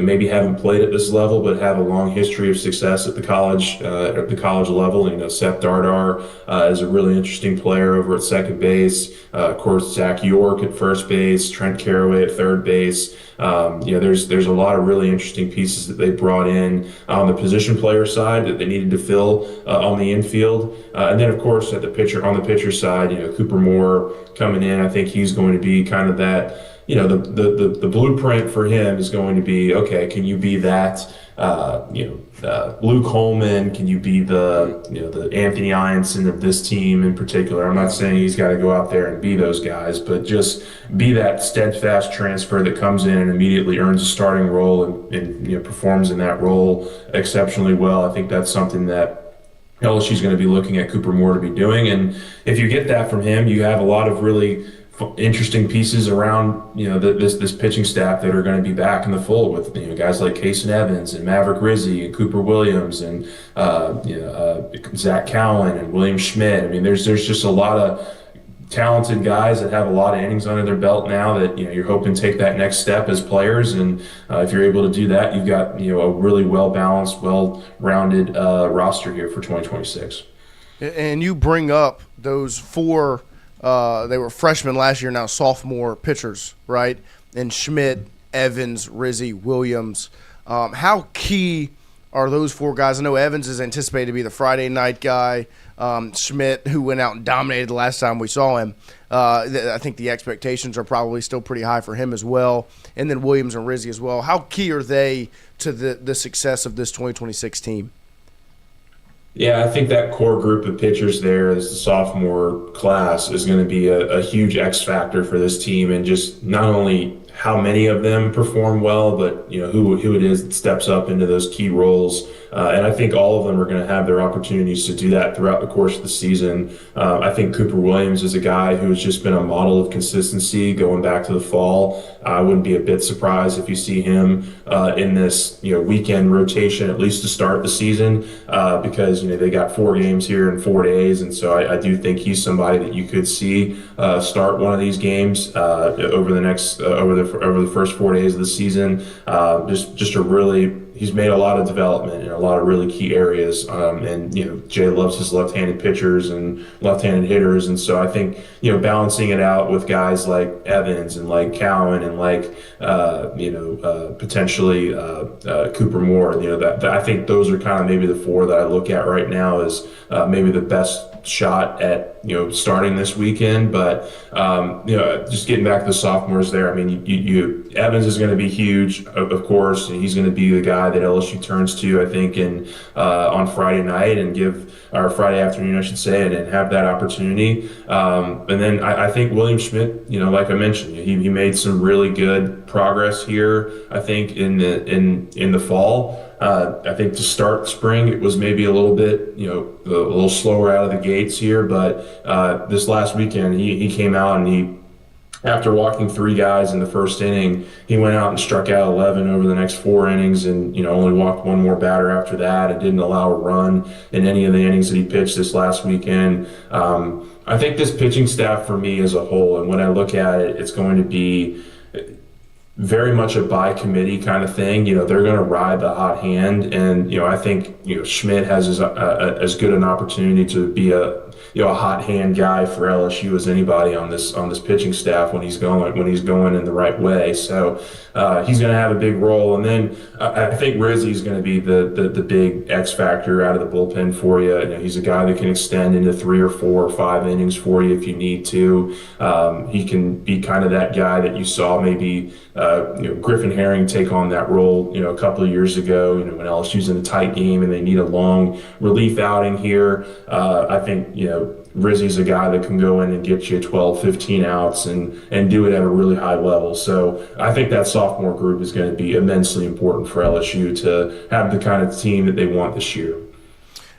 maybe haven't played at this level but have a long history of success at the college level. Seth Dardar is a really interesting player over at second base. Of course, Zach York at first base, Trent Caraway at third base. There's a lot of really interesting pieces that they brought in on the position player side that they needed to fill on the infield, and then of course on the pitcher side, Cooper Moore coming in. I think he's going to be kind of that. The blueprint for him is going to be, okay, can you be that? Luke Holman, can you be the Anthony Ianson of this team in particular? I'm not saying he's got to go out there and be those guys, but just be that steadfast transfer that comes in and immediately earns a starting role and performs in that role exceptionally well. I think that's something that LSU is going to be looking at Cooper Moore to be doing, and if you get that from him, you have a lot of really interesting pieces around this pitching staff that are going to be back in the fold with guys like Kason Evans and Maverick Rizzi and Cooper Williams and Zach Cowan and William Schmidt. I mean, there's just a lot of talented guys that have a lot of innings under their belt now that you're hoping to take that next step as players, and if you're able to do that, you've got a really well balanced, well rounded roster here for 2026. And you bring up those four. They were freshmen last year, now sophomore pitchers, right? And Schmidt, Evans, Rizzi, Williams. How key are those four guys? I know Evans is anticipated to be the Friday night guy. Schmidt, who went out and dominated the last time we saw him, I think the expectations are probably still pretty high for him as well. And then Williams and Rizzi as well. How key are they to the success of this 2026 team? Yeah, I think that core group of pitchers there as the sophomore class is going to be a huge X factor for this team, and just not only how many of them perform well, but who it is that steps up into those key roles. And I think all of them are going to have their opportunities to do that throughout the course of the season. I think Cooper Williams is a guy who has just been a model of consistency going back to the fall. I wouldn't be a bit surprised if you see him in this weekend rotation, at least to start the season, because they got 4 games here in 4 days, and so I do think he's somebody that you could see start one of these games over the first 4 days of the season. He's made a lot of development in a lot of really key areas, and Jay loves his left-handed pitchers and left-handed hitters, and so I think balancing it out with guys like Evans and like Cowan and like potentially Cooper Moore. That I think those are kind of maybe the 4 that I look at right now as maybe the best shot at starting this weekend. But just getting back to the sophomores there, I mean, Evans is going to be huge, of course, and he's going to be the guy that LSU turns to, I think, on Friday night or Friday afternoon, I should say, and have that opportunity. And then I think William Schmidt, like I mentioned, he made some really good progress here, I think, in the fall. I think to start spring, it was maybe a little bit, a little slower out of the gates here, but this last weekend, he came out and after walking 3 guys in the first inning, he went out and struck out 11 over the next 4 innings, and only walked 1 more batter after that, and didn't allow a run in any of the innings that he pitched this last weekend. I think this pitching staff for me as a whole, and when I look at it, it's going to be very much a by committee kind of thing. They're going to ride the hot hand, and I think Schmidt has as good an opportunity to be a hot hand guy for LSU as anybody on this pitching staff when he's going in the right way. So he's going to have a big role, and then I think Rizzi is going to be the big X factor out of the bullpen for you. He's a guy that can extend into 3 or 4 or 5 innings for you if you need to. He can be kind of that guy that you saw maybe Griffin Herring take on that role a couple of years ago. When LSU's in a tight game and they need a long relief outing here, I think Rizzi's a guy that can go in and get you 12, 15 outs and do it at a really high level. So I think that sophomore group is going to be immensely important for LSU to have the kind of team that they want this year.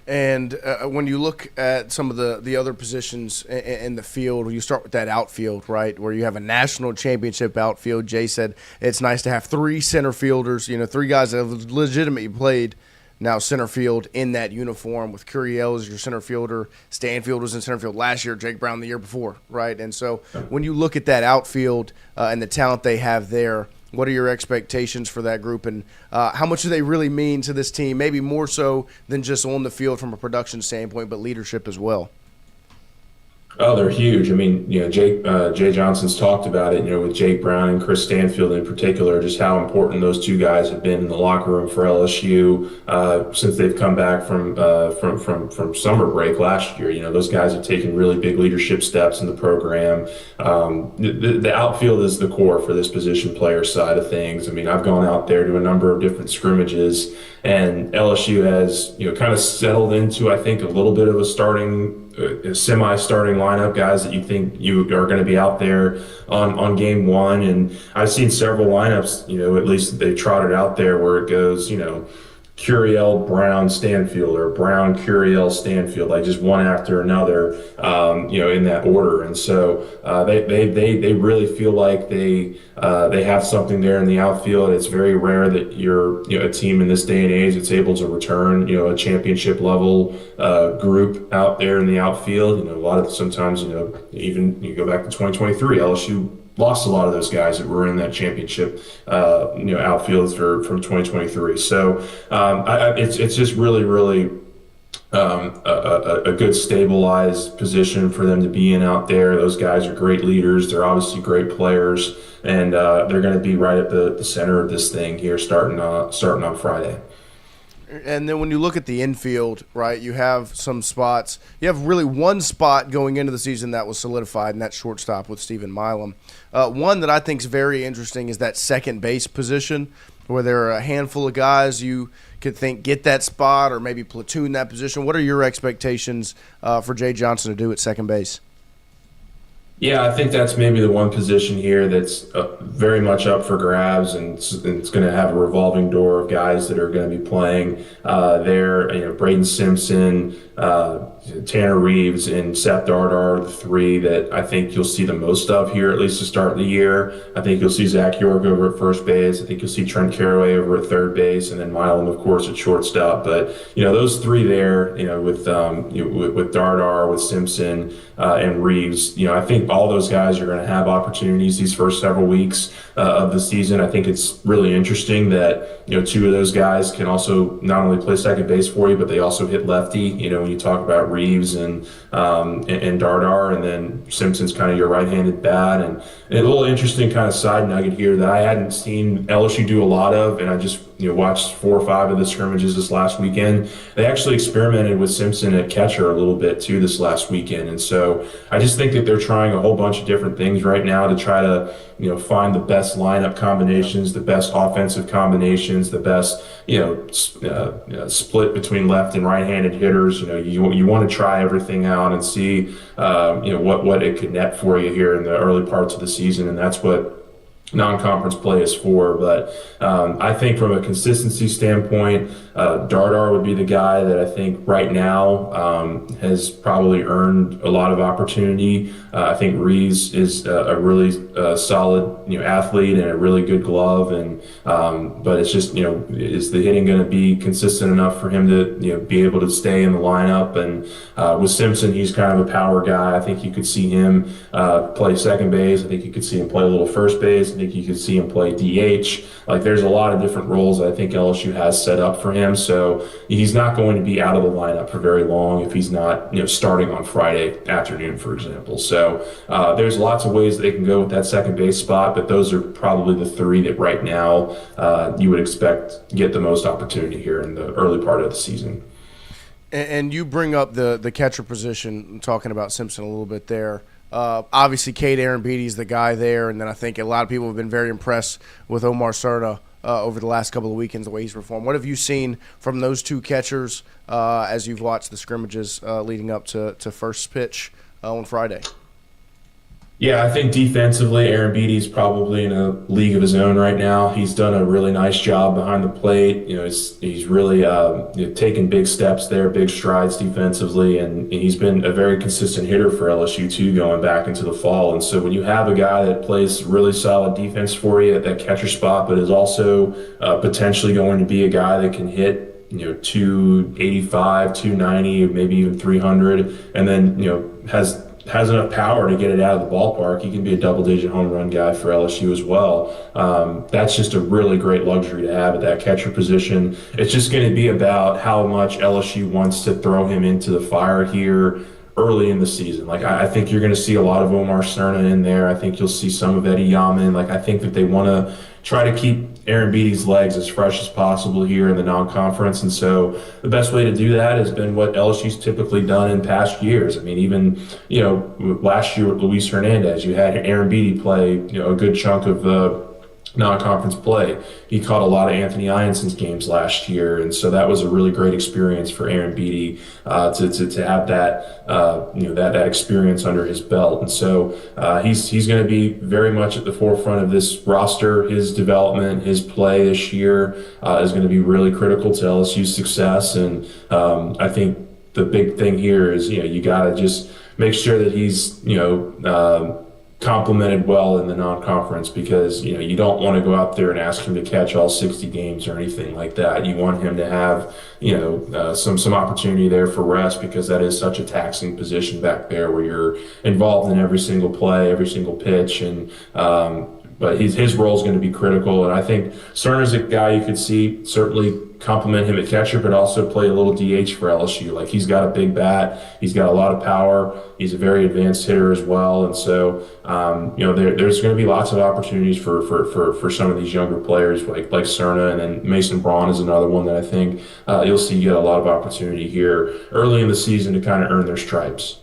And when you look at some of the other positions in the field, you start with that outfield, right, where you have a national championship outfield. Jay said it's nice to have 3 center fielders, 3 guys that have legitimately played now center field in that uniform with Curiel as your center fielder. Stanfield was in center field last year, Jake Brown the year before, right? And so when you look at that outfield and the talent they have there, what are your expectations for that group, and how much do they really mean to this team, maybe more so than just on the field from a production standpoint, but leadership as well? Oh, they're huge. I mean, Jay Johnson's talked about it, with Jake Brown and Chris Stanfield in particular, just how important those two guys have been in the locker room for LSU since they've come back from summer break last year. Those guys have taken really big leadership steps in the program. The outfield is the core for this position player side of things. I mean, I've gone out there to a number of different scrimmages, and LSU has, kind of settled into, I think, a little bit of a semi-starting lineup, guys that you think you are going to be out there on game one. And I've seen several lineups, at least that they trotted out there where it goes, Curiel, Brown, Stanfield, or Brown, Curiel, Stanfield, like just one after another, in that order. And so they really feel like they have something there in the outfield. It's very rare that you're a team in this day and age that's able to return a championship level group out there in the outfield. A lot of sometimes even you go back to 2023, LSU lost a lot of those guys that were in that championship, outfield from 2023. So it's just really, really a good stabilized position for them to be in out there. Those guys are great leaders. They're obviously great players, and they're going to be right at the center of this thing here starting on Friday. And then when you look at the infield, right, you have some spots. You have really one spot going into the season that was solidified, and that's shortstop with Stephen Milam. One that I think is very interesting is that second base position, where there are a handful of guys you could think get that spot or maybe platoon that position. What are your expectations for Jay Johnson to do at second base? Yeah, I think that's maybe the one position here that's very much up for grabs, and it's going to have a revolving door of guys that are going to be playing there. Braden Simpson, Tanner Reeves, and Seth Dardar, the three that I think you'll see the most of here, at least to start the year. I think you'll see Zach York over at first base. I think you'll see Trent Caraway over at third base, and then Milam, of course, at shortstop. But those three there, with Dardar, with Simpson, and Reeves, I think all those guys are going to have opportunities these first several weeks of the season. I think it's really interesting that two of those guys can also not only play second base for you, but they also hit lefty. When you talk about Reeves and Dardar, and then Simpson's kind of your right-handed bat. And a little interesting kind of side nugget here that I hadn't seen LSU do a lot of, and I just watched 4 or 5 of the scrimmages this last weekend. They actually experimented with Simpson at catcher a little bit too this last weekend, and so I just think that they're trying a whole bunch of different things right now to try to find the best lineup combinations, the best offensive combinations, the best split between left and right-handed hitters. You want to try everything out and see what it could net for you here in the early parts of the season, and that's what non-conference play is for. But I think from a consistency standpoint, Dardar would be the guy that I think right now has probably earned a lot of opportunity. I think Reeves is a really solid athlete and a really good glove, and but it's just is the hitting going to be consistent enough for him to be able to stay in the lineup? And with Simpson, he's kind of a power guy. I think you could see him play second base. I think you could see him play a little first base. I think you could see him play DH. Like, there's a lot of different roles that I think LSU has set up for him. So he's not going to be out of the lineup for very long if he's not starting on Friday afternoon, for example. So there's lots of ways that they can go with that second base spot, but those are probably the three that right now you would expect get the most opportunity here in the early part of the season. And you bring up the catcher position, talking about Simpson a little bit there. Obviously, Cade Arambidi is the guy there, and then I think a lot of people have been very impressed with Omar Serta over the last couple of weekends, the way he's performed. What have you seen from those two catchers as you've watched the scrimmages leading up to first pitch on Friday? Yeah, I think defensively, Arambidi's probably in a league of his own right now. He's done a really nice job behind the plate. He's really taken big steps there, big strides defensively, and he's been a very consistent hitter for LSU too, going back into the fall. And so when you have a guy that plays really solid defense for you at that catcher spot, but is also potentially going to be a guy that can hit 285, 290, maybe even 300, and then has enough power to get it out of the ballpark. He can be a double-digit home run guy for LSU as well. That's just a really great luxury to have at that catcher position. It's just going to be about how much LSU wants to throw him into the fire here early in the season. Like, I think you're going to see a lot of Omar Cerna in there. I think you'll see some of Eddie Yaman. Like, I think that they want to try to keep Aaron Beatty's legs as fresh as possible here in the non-conference. And so the best way to do that has been what LSU's typically done in past years. I mean, even, last year with Luis Hernandez, you had Aaron Beatty play, a good chunk of the non-conference play. He caught a lot of Anthony Ionson's games last year, and so that was a really great experience for Aaron Beatty to have that that experience under his belt. And so he's going to be very much at the forefront of this roster. His development, his play this year is going to be really critical to LSU's success. And I think the big thing here is you got to just make sure that he's complimented well in the non-conference, because you don't want to go out there and ask him to catch all 60 games or anything like that. You want him to have some opportunity there for rest, because that is such a taxing position back there where you're involved in every single play, every single pitch, and but his role is going to be critical. And I think Cerna's a guy you could see certainly compliment him at catcher, but also play a little DH for LSU. Like, he's got a big bat, he's got a lot of power, he's a very advanced hitter as well. And so there's going to be lots of opportunities for some of these younger players like Cerna, and then Mason Braun is another one that I think you'll see get a lot of opportunity here early in the season to kind of earn their stripes.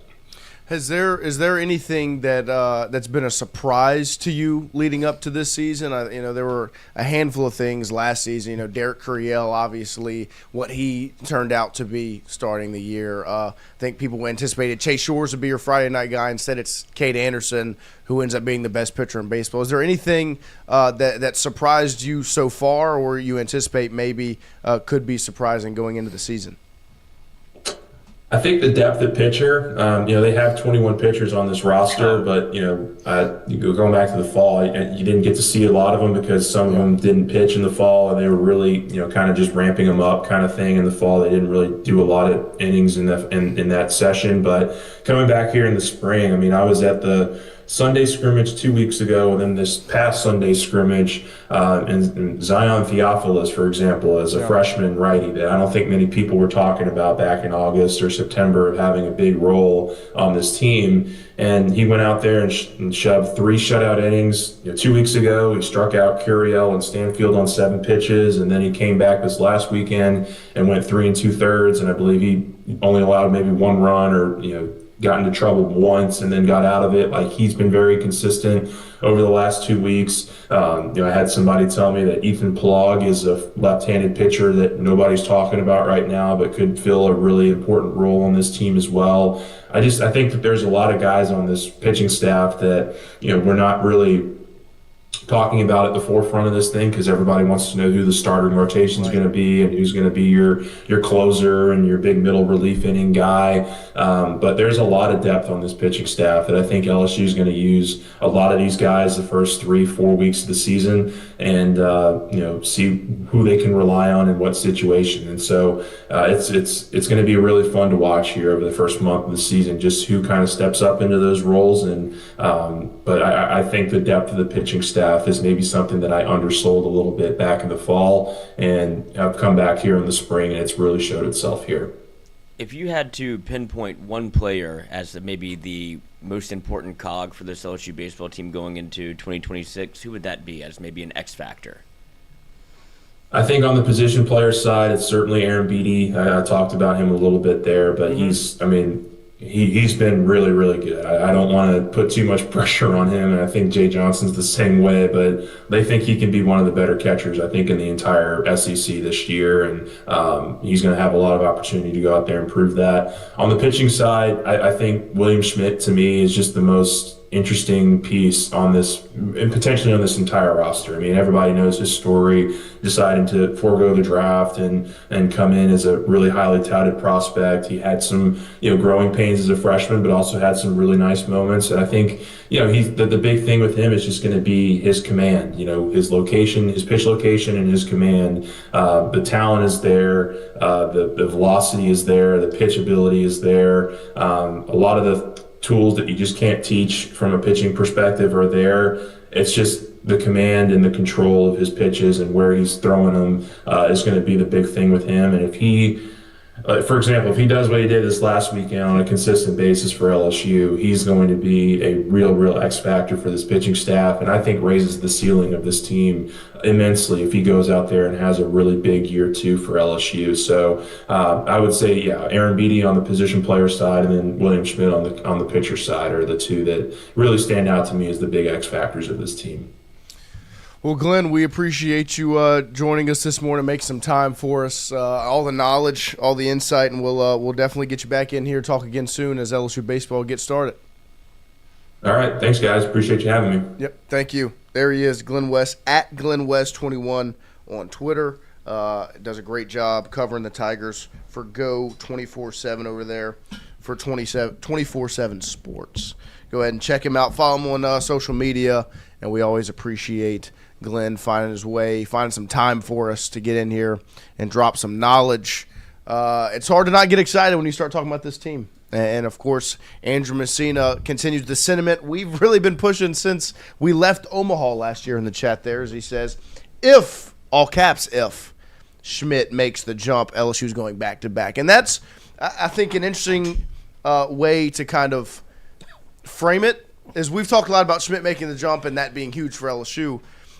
Is there anything that's been a surprise to you leading up to this season? There were a handful of things last season. Derek Curiel, obviously, what he turned out to be starting the year. I think people anticipated Chase Shores would be your Friday night guy. Instead, it's Cade Anderson, who ends up being the best pitcher in baseball. Is there anything that surprised you so far, or you anticipate maybe could be surprising going into the season? I think the depth at pitcher, they have 21 pitchers on this roster, but, going back to the fall, you didn't get to see a lot of them because some of them didn't pitch in the fall, and they were really, kind of just ramping them up kind of thing in the fall. They didn't really do a lot of innings in that session. But coming back here in the spring, I was at the Sunday scrimmage 2 weeks ago, and then this past Sunday scrimmage, and Zion Theophilus, for example, as a freshman righty that I don't think many people were talking about back in August or September of having a big role on this team. And he went out there and shoved 3 shutout innings. 2 weeks ago, he struck out Curiel and Stanfield on 7 pitches, and then he came back this last weekend and went 3 2/3, and I believe he only allowed maybe 1 run, or got into trouble once and then got out of it. Like, he's been very consistent over the last 2 weeks. I had somebody tell me that Ethan Plog is a left-handed pitcher that nobody's talking about right now, but could fill a really important role on this team as well. I think that there's a lot of guys on this pitching staff that, we're not really talking about at the forefront of this thing, because everybody wants to know who the starting rotation is going to be and who's going to be your closer and your big middle relief inning guy. But there's a lot of depth on this pitching staff that I think LSU is going to use a lot of these guys the first 3-4 weeks of the season, and see who they can rely on in what situation. And so it's going to be really fun to watch here over the first month of the season, just who kind of steps up into those roles. And but I think the depth of the pitching staff is maybe something that I undersold a little bit back in the fall, and I've come back here in the spring, and it's really showed itself here. If you had to pinpoint one player as maybe the most important cog for this LSU baseball team going into 2026, who would that be as maybe an X factor? I think on the position player side, it's certainly Aaron Beatty. I talked about him a little bit there, but he's been really, really good. I don't want to put too much pressure on him, and I think Jay Johnson's the same way, but they think he can be one of the better catchers, I think, in the entire SEC this year, and he's going to have a lot of opportunity to go out there and prove that. On the pitching side, I think William Schmidt, to me, is just the most interesting piece on this, and potentially on this entire roster. I mean, everybody knows his story, deciding to forego the draft and come in as a really highly touted prospect. He had some, growing pains as a freshman, but also had some really nice moments. And I think, the big thing with him is just going to be his command, his location, his pitch location and his command. The talent is there. The velocity is there. The pitch ability is there. A lot of the tools that you just can't teach from a pitching perspective are there. It's just the command and the control of his pitches and where he's throwing them is going to be the big thing with him. And if he, for example, if he does what he did this last weekend on a consistent basis for LSU, he's going to be a real X factor for this pitching staff, and I think raises the ceiling of this team immensely if he goes out there and has a really big year too for LSU. So I would say, Aaron Beatty on the position player side, and then William Schmidt on the pitcher side are the two that really stand out to me as the big X factors of this team. Well, Glenn, we appreciate you joining us this morning, make some time for us, all the knowledge, all the insight, and we'll definitely get you back in here, talk again soon as LSU Baseball gets started. All right. Thanks, guys. Appreciate you having me. Yep. Thank you. There he is, Glen West, at GlenWest21 on Twitter. Does a great job covering the Tigers for Go 24/7 over there for 247 Sports. Go ahead and check him out. Follow him on social media, and we always appreciate Glenn finding his way, finding some time for us to get in here and drop some knowledge. It's hard to not get excited when you start talking about this team. And, of course, Andrew Messina continues the sentiment we've really been pushing since we left Omaha last year in the chat there, as he says, if, all caps, if Schmidt makes the jump, LSU's going back-to-back. And that's, I think, an interesting way to kind of frame it, is we've talked a lot about Schmidt making the jump and that being huge for LSU.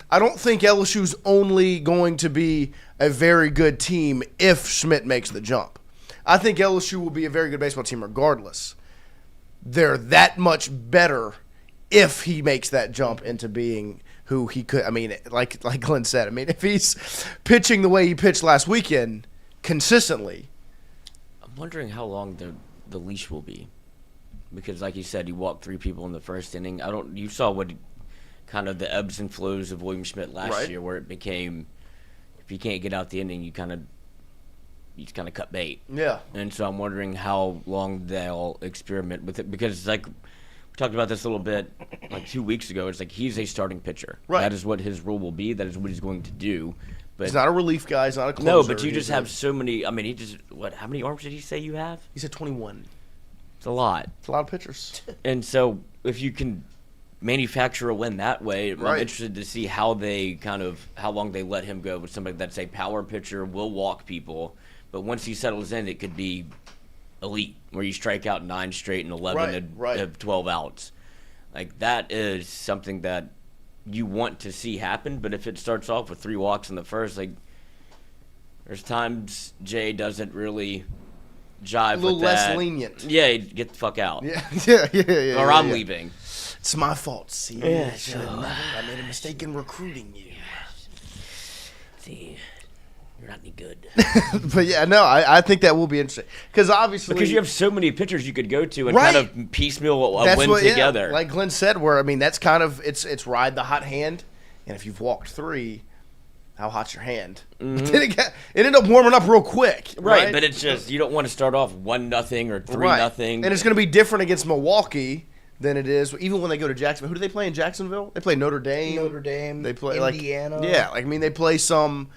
I don't think LSU's only going to be a very good team if Schmidt makes the jump. I think LSU will be a very good baseball team regardless. They're that much better if he makes that jump into being who he could. I mean, like Glenn said, I mean, if he's pitching the way he pitched last weekend consistently. I'm wondering how long the leash will be. Because, like you said, he walked 3 people in the first inning. You saw what kind of the ebbs and flows of William Schmidt last year, where it became, if you can't get out the inning, you kind of cut bait. Yeah. And so I'm wondering how long they'll experiment with it, because we talked about this a little bit like 2 weeks ago. It's like he's a starting pitcher. Right. That is what his role will be. That is what he's going to do. But he's not a relief guy. He's not a closer. No, but you just have so many. I mean, how many arms did he say you have? He said 21. It's a lot. It's a lot of pitchers. And so if you can manufacture a win that way, I'm interested to see how long they let him go with somebody that's a power pitcher, will walk people. But once he settles in, it could be elite, where you strike out 9 straight and 11 of 12 outs. Like, that is something that you want to see happen. But if it starts off with 3 walks in the first, like, there's times Jay doesn't really jive with that. A little less lenient. Yeah, get the fuck out. Yeah. Or I'm leaving. It's my fault. See, Yeah, I made a mistake in recruiting you. See, you're not any good. But yeah, no, I think that will be interesting because you have so many pitchers you could go to and kind of piecemeal a win together. Yeah, like Glenn said, that's kind of it's ride the hot hand, and if you've walked 3, how hot's your hand? Mm-hmm. Then it ended up warming up real quick, right? But it's just you don't want to start off 1-0 or 3-0, and it's going to be different against Milwaukee than it is even when they go to Jacksonville. Who do they play in Jacksonville? They play Notre Dame. They play Indiana. They play some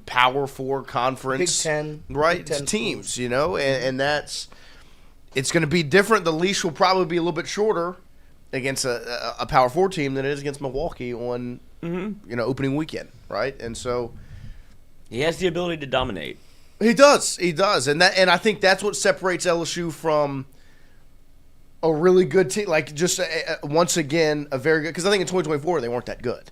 Power 4 conference, Big Ten, right? Big Ten teams, and it's going to be different. The leash will probably be a little bit shorter against a Power 4 team than it is against Milwaukee on opening weekend, right? And so he has the ability to dominate. He does, and I think that's what separates LSU from a really good team, like just once again a very good. Because I think in 2024 they weren't that good,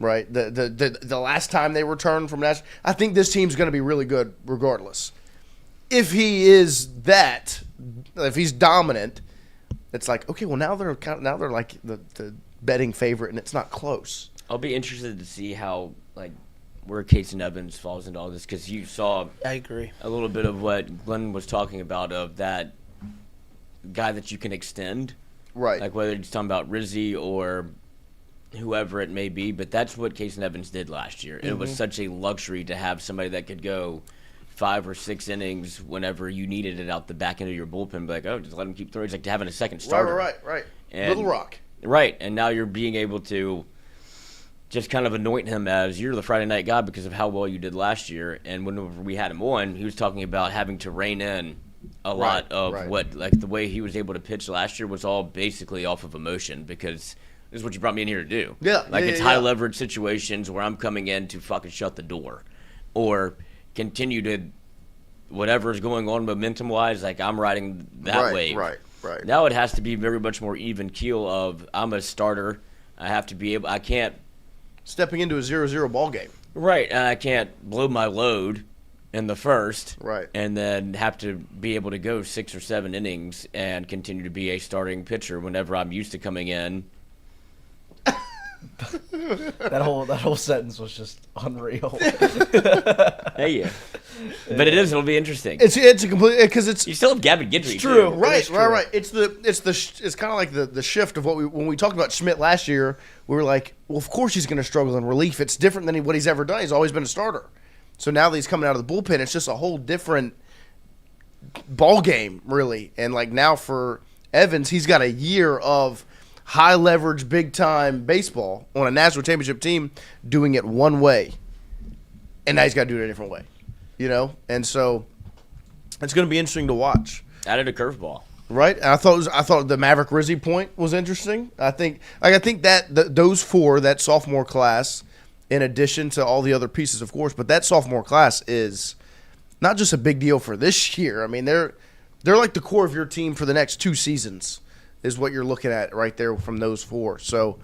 right? The last time they returned from that, I think this team's going to be really good regardless. If he is if he's dominant, it's like okay, well now they're like the betting favorite, and it's not close. I'll be interested to see how where Casey Evans falls into all this, because you saw I agree a little bit of what Glenn was talking about of that guy that you can extend. Right. Like whether it's talking about Rizzy or whoever it may be, but that's what Casey Evans did last year. It was such a luxury to have somebody that could go 5 or 6 innings whenever you needed it out the back end of your bullpen. Be like, oh, just let him keep throwing. It's like having a second starter. Right. And, Little Rock. Right, and now you're being able to just kind of anoint him as you're the Friday night guy because of how well you did last year. And whenever we had him on, he was talking about having to rein in a lot of what, like the way he was able to pitch last year was all basically off of emotion because this is what you brought me in here to do. Yeah. Like it's high leverage situations where I'm coming in to fucking shut the door or continue to whatever is going on momentum wise, like I'm riding that wave. Right. Now it has to be very much more even keel of I'm a starter. I have to be able, I can't. Stepping into a 0-0 ball game. Right, and I can't blow my load in the first. Right. And then have to be able to go 6 or 7 innings and continue to be a starting pitcher whenever I'm used to coming in. That whole sentence was just unreal. Hey, yeah. But it'll be interesting. It's a complete because it's you still have Gavin Guidry. It's true, too. right. It's kind of like the shift of what when we talked about Schmidt last year. We were like, well, of course he's going to struggle in relief. It's different than what he's ever done. He's always been a starter. So now that he's coming out of the bullpen, it's just a whole different ball game, really. And like now for Evans, he's got a year of high leverage, big time baseball on a national championship team, doing it one way, and now he's got to do it a different way, And so it's going to be interesting to watch. Added a curveball, right? And I thought the Maverick Rizzy point was interesting. I think that those 4, that sophomore class, in addition to all the other pieces, of course, but that sophomore class is not just a big deal for this year. I mean, they're like the core of your team for the next 2 seasons. Is what you're looking at right there from those 4. So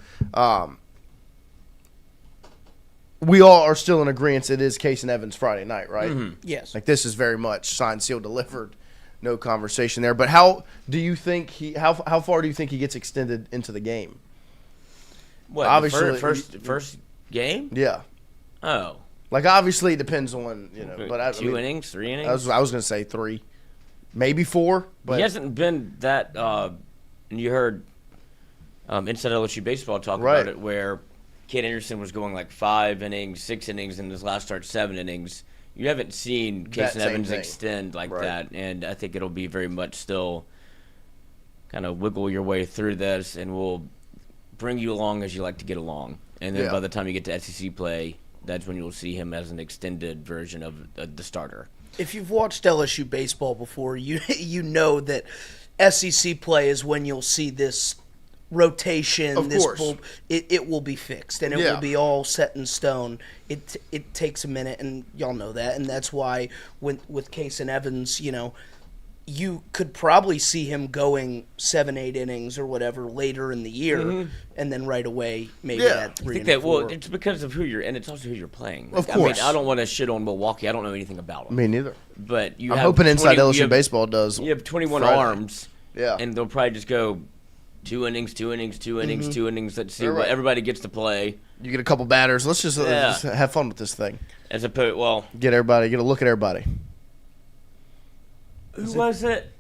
we all are still in agreement it is Case and Evans Friday night, right? Mm-hmm. Yes. Like this is very much signed, sealed, delivered. No conversation there. But how do you think how far do you think he gets extended into the game? What, obviously first game? Yeah. Oh. Like obviously it depends on, but 2 innings, 3 innings? I was going to say 3. Maybe 4, but he hasn't been that and you heard Inside LSU Baseball talk about it, where Kate Anderson was going like 5 innings, 6 innings, and his last start 7 innings. You haven't seen Case and Evans extend like that, and I think it'll be very much still kind of wiggle your way through this, and we'll bring you along as you like to get along. And then by the time you get to SEC play, that's when you'll see him as an extended version of the starter. If you've watched LSU baseball before, you know that SEC play is when you'll see this rotation. Of course. It will be fixed, and it will be all set in stone. It takes a minute, and y'all know that, and that's why with Case and Evans, you could probably see him going 7-8 innings or whatever later in the year, and then right away maybe at 3 and 4. Well, it's because of who you're, and it's also who you're playing. Of course. I don't want to shit on Milwaukee. I don't know anything about them. Me neither. But I'm hoping Inside LSU Baseball does. You have 21 Friday. arms, and they'll probably just go 2 innings, 2 innings, 2 innings, 2 innings. Let's see what everybody gets to play. You get a couple batters. Let's just have fun with this thing. As opposed, get a look at everybody. Who was it?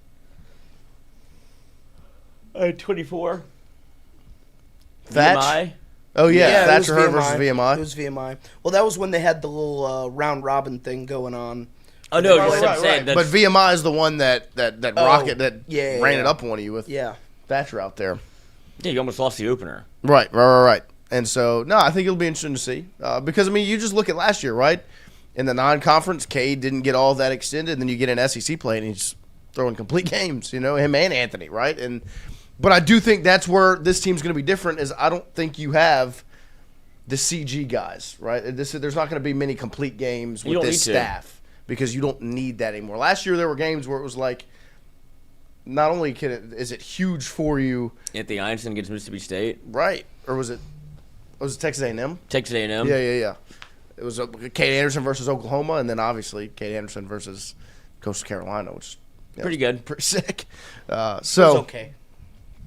24. Thatch? VMI? Oh, yeah. Thatcher Hurt versus VMI. It was VMI. Well, that was when they had the little round-robin thing going on. Oh, no, I'm saying. But VMI is the one that rocket that ran it up on you with Thatcher out there. Yeah, you almost lost the opener. Right. And so, no, I think it'll be interesting to see. Because, you just look at last year, right? In the non-conference, Cade didn't get all that extended. And then you get an SEC play, and he's throwing complete games, him and Anthony, right? But I do think that's where this team's going to be different is I don't think you have the CG guys, right? There's not going to be many complete games with this staff because you don't need that anymore. Last year there were games where it was like not only is it huge for you. Anthony Einstein gets Mississippi State. Right. Or was it Texas A&M? Texas A&M. Yeah. It was Kate Anderson versus Oklahoma, and then obviously Kate Anderson versus Coastal Carolina, which pretty good. Pretty sick. It was okay.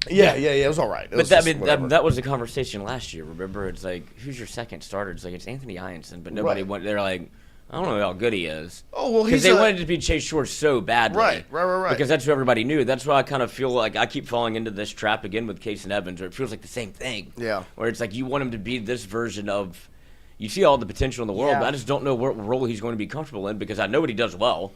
Yeah, it was all right. That was the conversation last year. Remember, it's like, who's your second starter? It's like it's Anthony Einstein, but nobody went. They're like, I don't know how good he is. Oh, well, because they wanted to be Chase Short so badly. Right. Because that's what everybody knew. That's why I kind of feel like I keep falling into this trap again with Case and Evans, where it feels like the same thing. Yeah. Where it's like you want him to be this version of. You see all the potential in the world, but I just don't know what role he's going to be comfortable in because I know what he does well.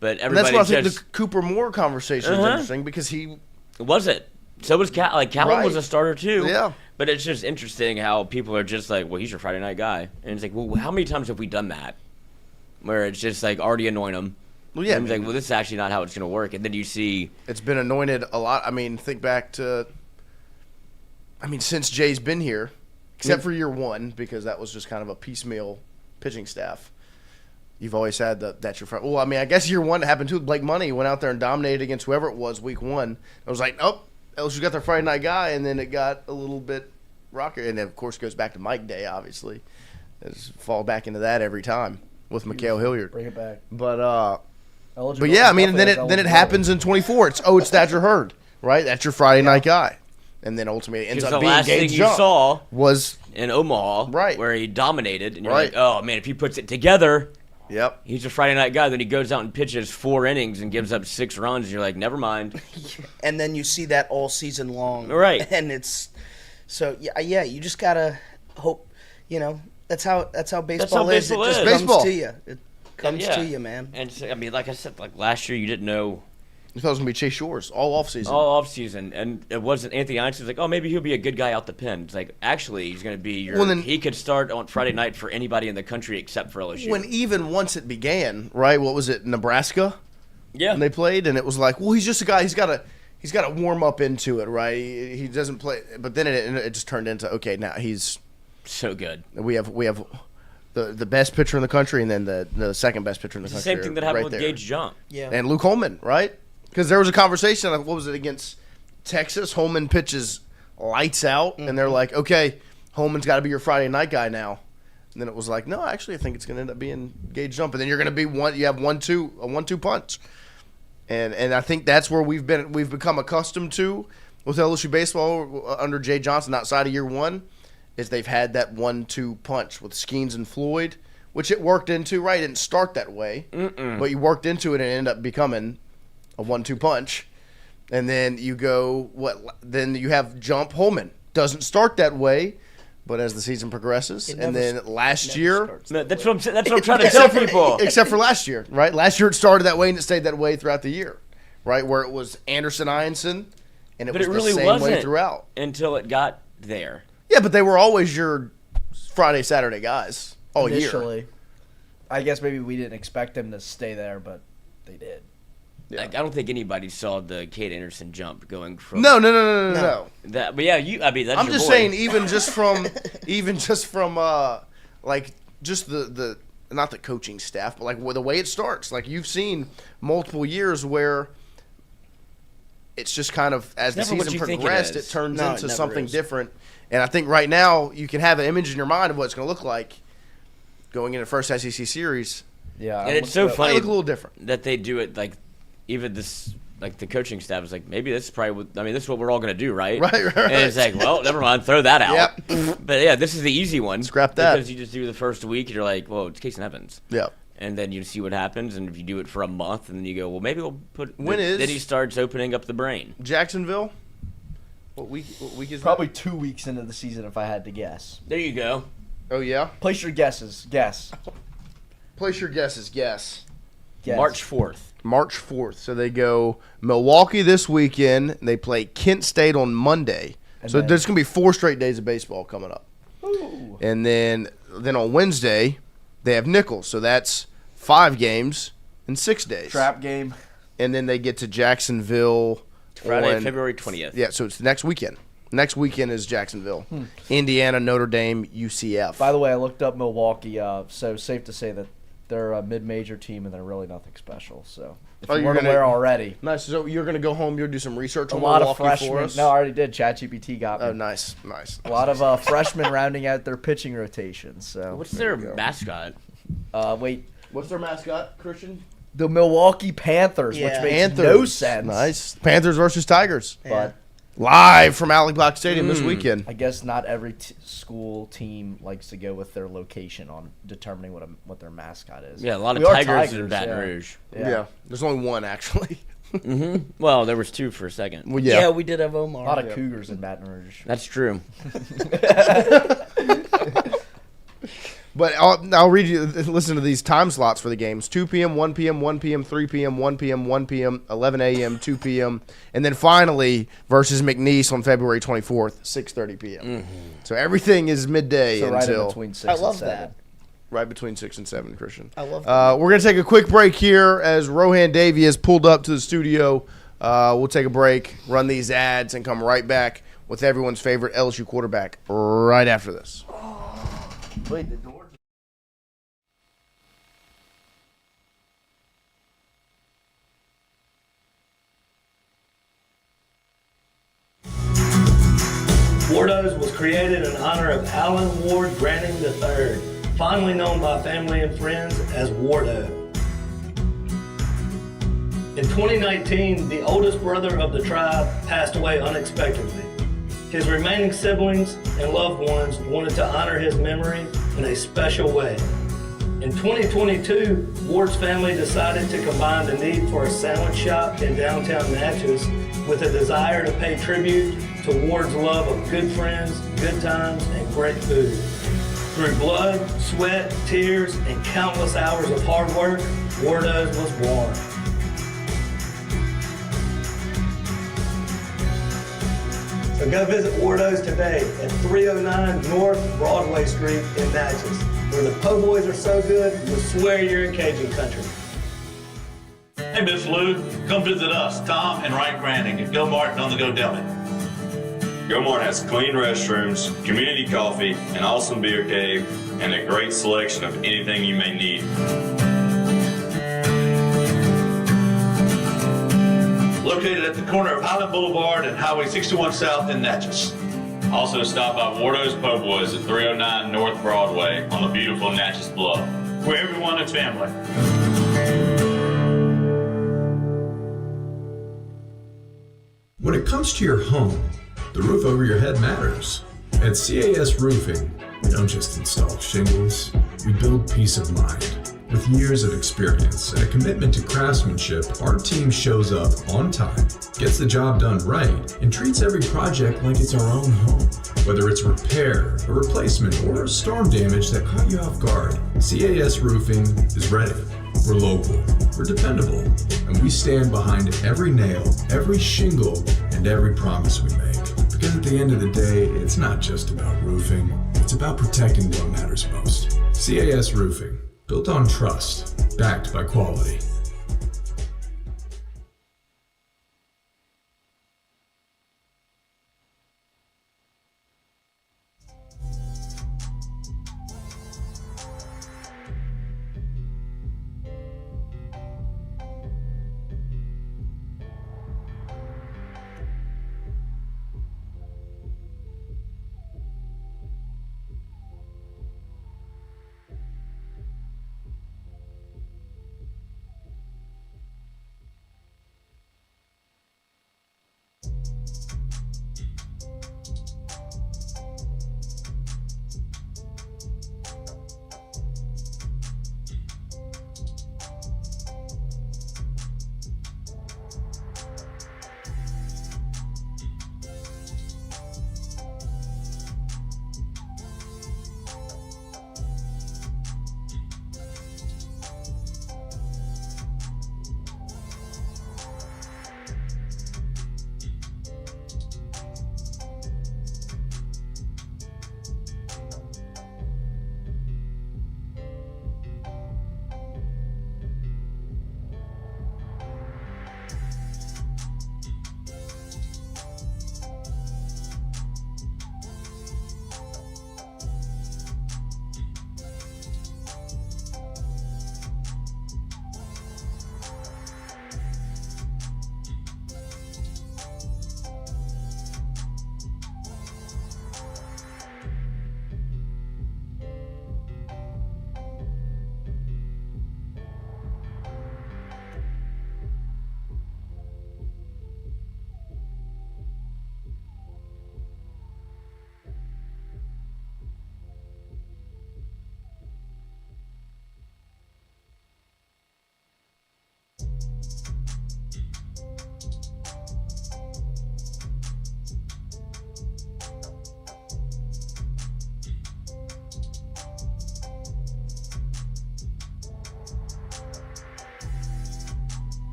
But everybody and that's why I think the Cooper Moore conversation is interesting because he was it. So was Callum was a starter too. Yeah. But it's just interesting how people are just like, well, he's your Friday night guy, and it's like, well, how many times have we done that? Where it's just like already anoint him. Well, yeah. And it's like, well, this is actually not how it's going to work, and then you see it's been anointed a lot. I mean, think back to. I mean, since Jay's been here, except for year one, because that was just kind of a piecemeal pitching staff. You've always had that's your front. Well, I mean, I guess year one happened too. Blake Money went out there and dominated against whoever it was week one. I was like, oh, LSU got their Friday night guy, and then it got a little bit rocker. And then, of course, goes back to Mike Day, obviously. Just fall back into that every time with Mikhail Hilliard. Bring it back. But yeah, I mean, then it happens in 24. It's Thatcher Hurd, right? That's your Friday night guy. And then ultimately it ends up being the last thing Gage you Jump saw was in Omaha, right, where he dominated, and you're like, oh man, if he puts it together, yep, he's a Friday night guy. Then he goes out and pitches 4 innings and gives up 6 runs. And you're like, never mind. And then you see that all season long, right? And it's so yeah, you just gotta hope. You know, that's how baseball is. It just comes to you. It comes to you, man. And so, I mean, like I said, like last year, you didn't know. You thought it was going to be Chase Shores all offseason. All offseason. And it wasn't Anthony Einstein's like, oh, maybe he'll be a good guy out the pen. It's like, actually, he's going to be he could start on Friday night for anybody in the country except for LSU. When even once it began, right, what was it, Nebraska? Yeah. And they played, and it was like, well, he's just a guy, he's got to warm up into it, right? He doesn't play. But then it just turned into, okay, now he's so good. We have the best pitcher in the country and then the second best pitcher in the country. The same thing that happened with Gage Jump. Yeah. And Luke Holman, right? Because there was a conversation, what was it, against Texas? Holman pitches lights out, and they're like, okay, Holman's got to be your Friday night guy now. And then it was like, no, actually, I think it's going to end up being Gage Jump. And then you're going to be you have a 1-2 punch. And I think that's where we've become accustomed to with LSU baseball under Jay Johnson outside of year one, is they've had that 1-2 punch with Skeens and Floyd, which it worked into, right? It didn't start that way, but you worked into it and it ended up becoming a 1-2 punch. And then you go, then you have Jump Holman. Doesn't start that way, but as the season progresses, and then last year, that's what I'm trying to tell people. Except for last year, right? Last year it started that way and it stayed that way throughout the year, right? Where it was Anderson Ianson, and it was really the same wasn't way throughout until it got there. Yeah, but they were always your Friday, Saturday guys all Initially. year. I guess maybe we didn't expect them to stay there, but they did. Yeah. Like, I don't think anybody saw the Kate Anderson jump going from. No. But yeah, that's I'm your just boy. saying, even just from like just the not the coaching staff, but like the way it starts. Like you've seen multiple years where it's just kind of as the season progressed, it turns into something different. And I think right now you can have an image in your mind of what it's going to look like going into the first SEC series. Yeah, and it's so funny. It look a little different that they do it like even this. Like the coaching staff is like, maybe this is probably this is what we're all going to do, right? Right. And it's like, well, never mind, throw that out. Yep. But yeah, this is the easy one. Scrap that. Because you just do the first week and you're like, well, it's Case and Evans. Yeah. And then you see what happens, and if you do it for a month, and then you go, well, maybe we'll put. Then he starts opening up the brain. Jacksonville. What week is probably that? 2 weeks into the season, if I had to guess. There you go. Oh yeah. Place your guesses. Guess. Place your guesses. Guess. March 4th. March 4th. So they go Milwaukee this weekend. They play Kent State on Monday. So there's going to be 4 straight days of baseball coming up. Ooh. And then on Wednesday, they have Nichols. So that's 5 games in 6 days. Trap game. And then they get to Jacksonville Friday, on February 20th. Yeah, so it's the next weekend. Next weekend is Jacksonville. Indiana, Notre Dame, UCF. By the way, I looked up Milwaukee, so safe to say that they're a mid-major team and they're really nothing special. So if you weren't aware already. Nice. So you're going to go home, you'll do some research on a lot Milwaukee of freshmen. for us? No, I already did. ChatGPT got me. Oh, nice. A lot of freshmen rounding out their pitching rotation. So what's their mascot? Wait. What's their mascot, Christian? The Milwaukee Panthers, which makes no sense. Nice. Panthers versus Tigers. But Live from Ally Black Stadium this weekend. I guess not every school team likes to go with their location on determining what their mascot is. Yeah, a lot of We are Tigers in Baton Rouge. Yeah. There's only one, actually. Well, there was two for a second. Well, Yeah, we did have Omar. A lot of Cougars in Baton Rouge. That's true. But I'll read you, listen to these time slots for the games. 2 p.m., 1 p.m., 1 p.m., 3 p.m., 1 p.m., 1 p.m., 11 a.m., 2 p.m., and then finally versus McNeese on February 24th, 6:30 p.m. So everything is midday So right in until between 6 I and love 7. that. right between 6 and 7, Christian. I love that. We're going to take a quick break here as Rohan Davey has pulled up to the studio. We'll take a break, run these ads, and come right back with everyone's favorite LSU quarterback right after this. Wait, the door. Wardos was created in honor of Alan Ward Granning III, fondly known by family and friends as Wardo. In 2019, the oldest brother of the tribe passed away unexpectedly. His remaining siblings and loved ones wanted to honor his memory in a special way. In 2022, Ward's family decided to combine the need for a sandwich shop in downtown Natchez with a desire to pay tribute to Ward's love of good friends, good times, and great food. Through blood, sweat, tears, and countless hours of hard work, Wardo's was born. So go visit Wardo's today at 309 North Broadway Street in Natchez, where the po' boys are so good, you'll swear you're in Cajun country. Hey, Miss Lou, come visit us, Tom and Wright Granning at Go Martin on the Go Deli. Gilmore has clean restrooms, community coffee, an awesome beer cave, and a great selection of anything you may need. Located at the corner of Highland Boulevard and Highway 61 South in Natchez. Also stop by Wardo's Po' Boys at 309 North Broadway on the beautiful Natchez Bluff. Where everyone is family. When it comes to your home, the roof over your head matters. At CAS Roofing, we don't just install shingles, we build peace of mind. With years of experience and a commitment to craftsmanship, our team shows up on time, gets the job done right, and treats every project like it's our own home. Whether it's repair, a replacement, or storm damage that caught you off guard, CAS Roofing is ready. We're local, we're dependable, and we stand behind every nail, every shingle, and every promise we make. Because at the end of the day, it's not just about roofing, it's about protecting what matters most. CAS Roofing, built on trust, backed by quality.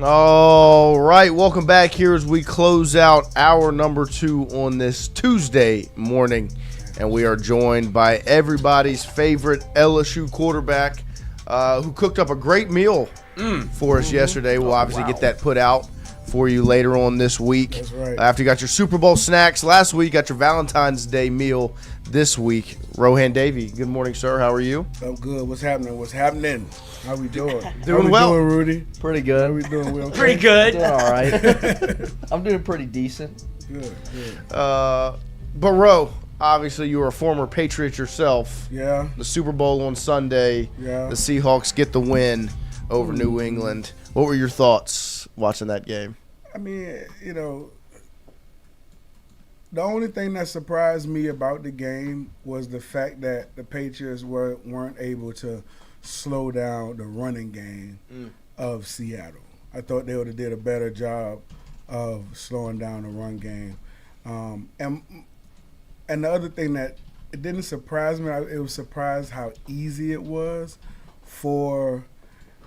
All right, welcome back here as we close out hour number 2 on this Tuesday morning. And we are joined by everybody's favorite LSU quarterback who cooked up a great meal for us yesterday. We'll obviously get that put out for you later on this week. That's right. After you got your Super Bowl snacks last week, got your Valentine's Day meal this week. Rohan Davey, good morning, sir. How are you? I'm good. What's happening? How we doing? Doing well. Doing, Rudy? Pretty good. How we doing? We okay? Pretty good. Doing all right. I'm doing pretty decent. Good. But Ro, obviously you were a former Patriot yourself. Yeah. The Super Bowl on Sunday. Yeah. The Seahawks get the win over New England. What were your thoughts watching that game? I mean, the only thing that surprised me about the game was the fact that the Patriots weren't able to slow down the running game of Seattle. I thought they would have did a better job of slowing down the run game. And the other thing that it didn't surprise me, it was surprised how easy it was for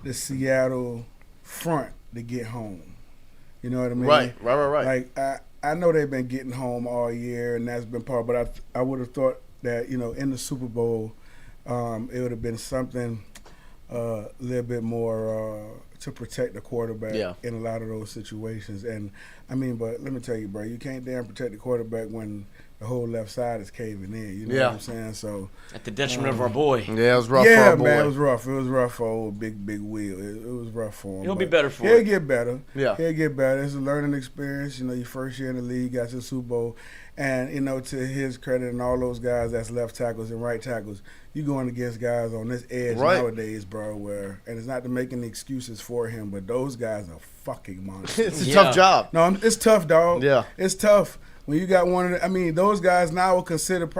the Seattle front to get home. You know what I mean? Right. Like I know they've been getting home all year, and that's been part. But I would have thought that in the Super Bowl, it would have been something a little bit more to protect the quarterback in a lot of those situations. And I mean, but let me tell you, bro, you can't damn protect the quarterback when the whole left side is caving in. You know what I'm saying? So at the detriment of our boy. Yeah, it was rough for our boy. Yeah, man, it was rough. It was rough for old big Wheel. It was rough for him. He'll be better for He'll it. get better. Yeah. He'll get better. It's a learning experience. Your first year in the league, got to the Super Bowl. And, to his credit and all those guys that's left tackles and right tackles, you going against guys on this edge nowadays, bro, and it's not to make any excuses for him, but those guys are fucking monsters. It's a tough job. No, it's tough, dog. Yeah. It's tough. When you got those guys now are considered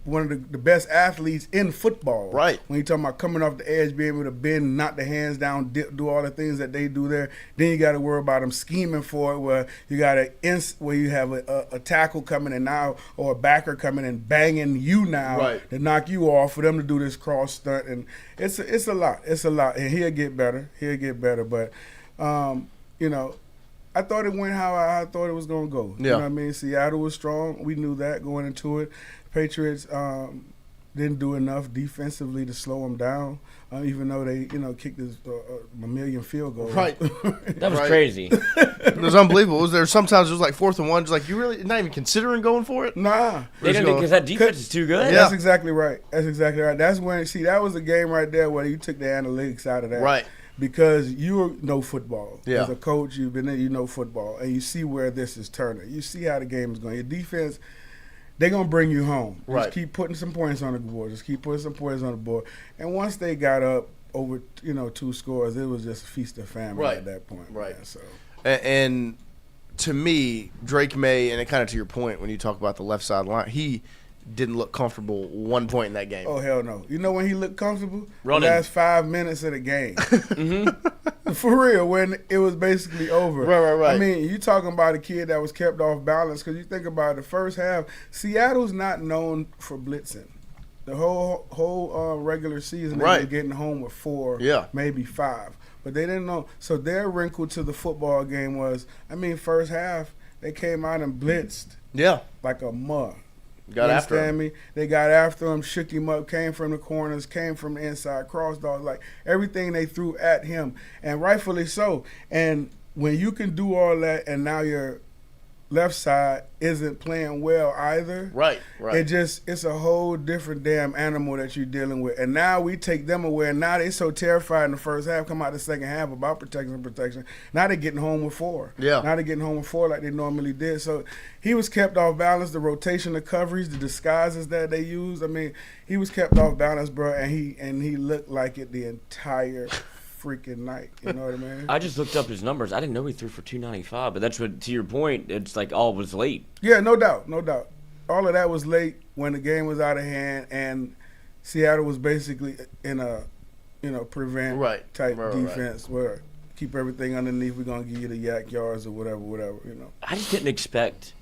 one of the best athletes in football. Right. When you're talking about coming off the edge, being able to bend, knock the hands down, dip, do all the things that they do there, then you got to worry about them scheming for it, where you got where you have a tackle coming in now or a backer coming and banging you now to knock you off for them to do this cross stunt, and it's a lot. It's a lot, and he'll get better. But I thought it went how I thought it was going to go. You know what I mean? Seattle was strong. We knew that going into it. Patriots didn't do enough defensively to slow them down, even though they, kicked a million field goals. Right. That was crazy. It was unbelievable. Sometimes it was like 4th and 1. Just like, you really not even considering going for it? Nah. They didn't, because that defense is too good. Yeah. That's exactly right. That's when, that was a game right there where you took the analytics out of that. Right. Because you know football. Yeah. As a coach, you've been there, you know football, and you see where this is turning. You see how the game is going. Your defense, they're going to bring you home. Right. Just keep putting some points on the board. And once they got up over, 2 scores, it was just a feast of famine at that point. Right. Man, so. And to me, Drake May, and kind of to your point when you talk about the left side line, he didn't look comfortable one point in that game. Oh, hell no. You know when he looked comfortable? Running. The last 5 minutes of the game. For real, when it was basically over. Right. I mean, you talking about a kid that was kept off balance, because you think about the first half, Seattle's not known for blitzing. The whole regular season, they were getting home with 4, maybe 5. But they didn't know. So their wrinkle to the football game was, first half, they came out and blitzed. Yeah. Like a mug. Got after him. Me? They got after him, shook him up, came from the corners, came from the inside, crossed off, like everything they threw at him, and rightfully so. And when you can do all that, and now your left side isn't playing well either. Right. It's a whole different damn animal that you're dealing with. And now we take them away, and now they so terrified in the first half, come out the second half about protection. Now they're getting home with 4. Yeah. Now they're getting home with 4 like they normally did. So he was kept off balance. The rotation of coverage, the disguises that they used. He was kept off balance, bro, and he looked like it the entire freaking night. You know what I mean? I just looked up his numbers. I didn't know he threw for 295, but that's what, to your point, it's like all was late. Yeah, no doubt. All of that was late when the game was out of hand, and Seattle was basically in a, prevent type defense where keep everything underneath. We're gonna give you the yak yards or whatever. I just didn't expect,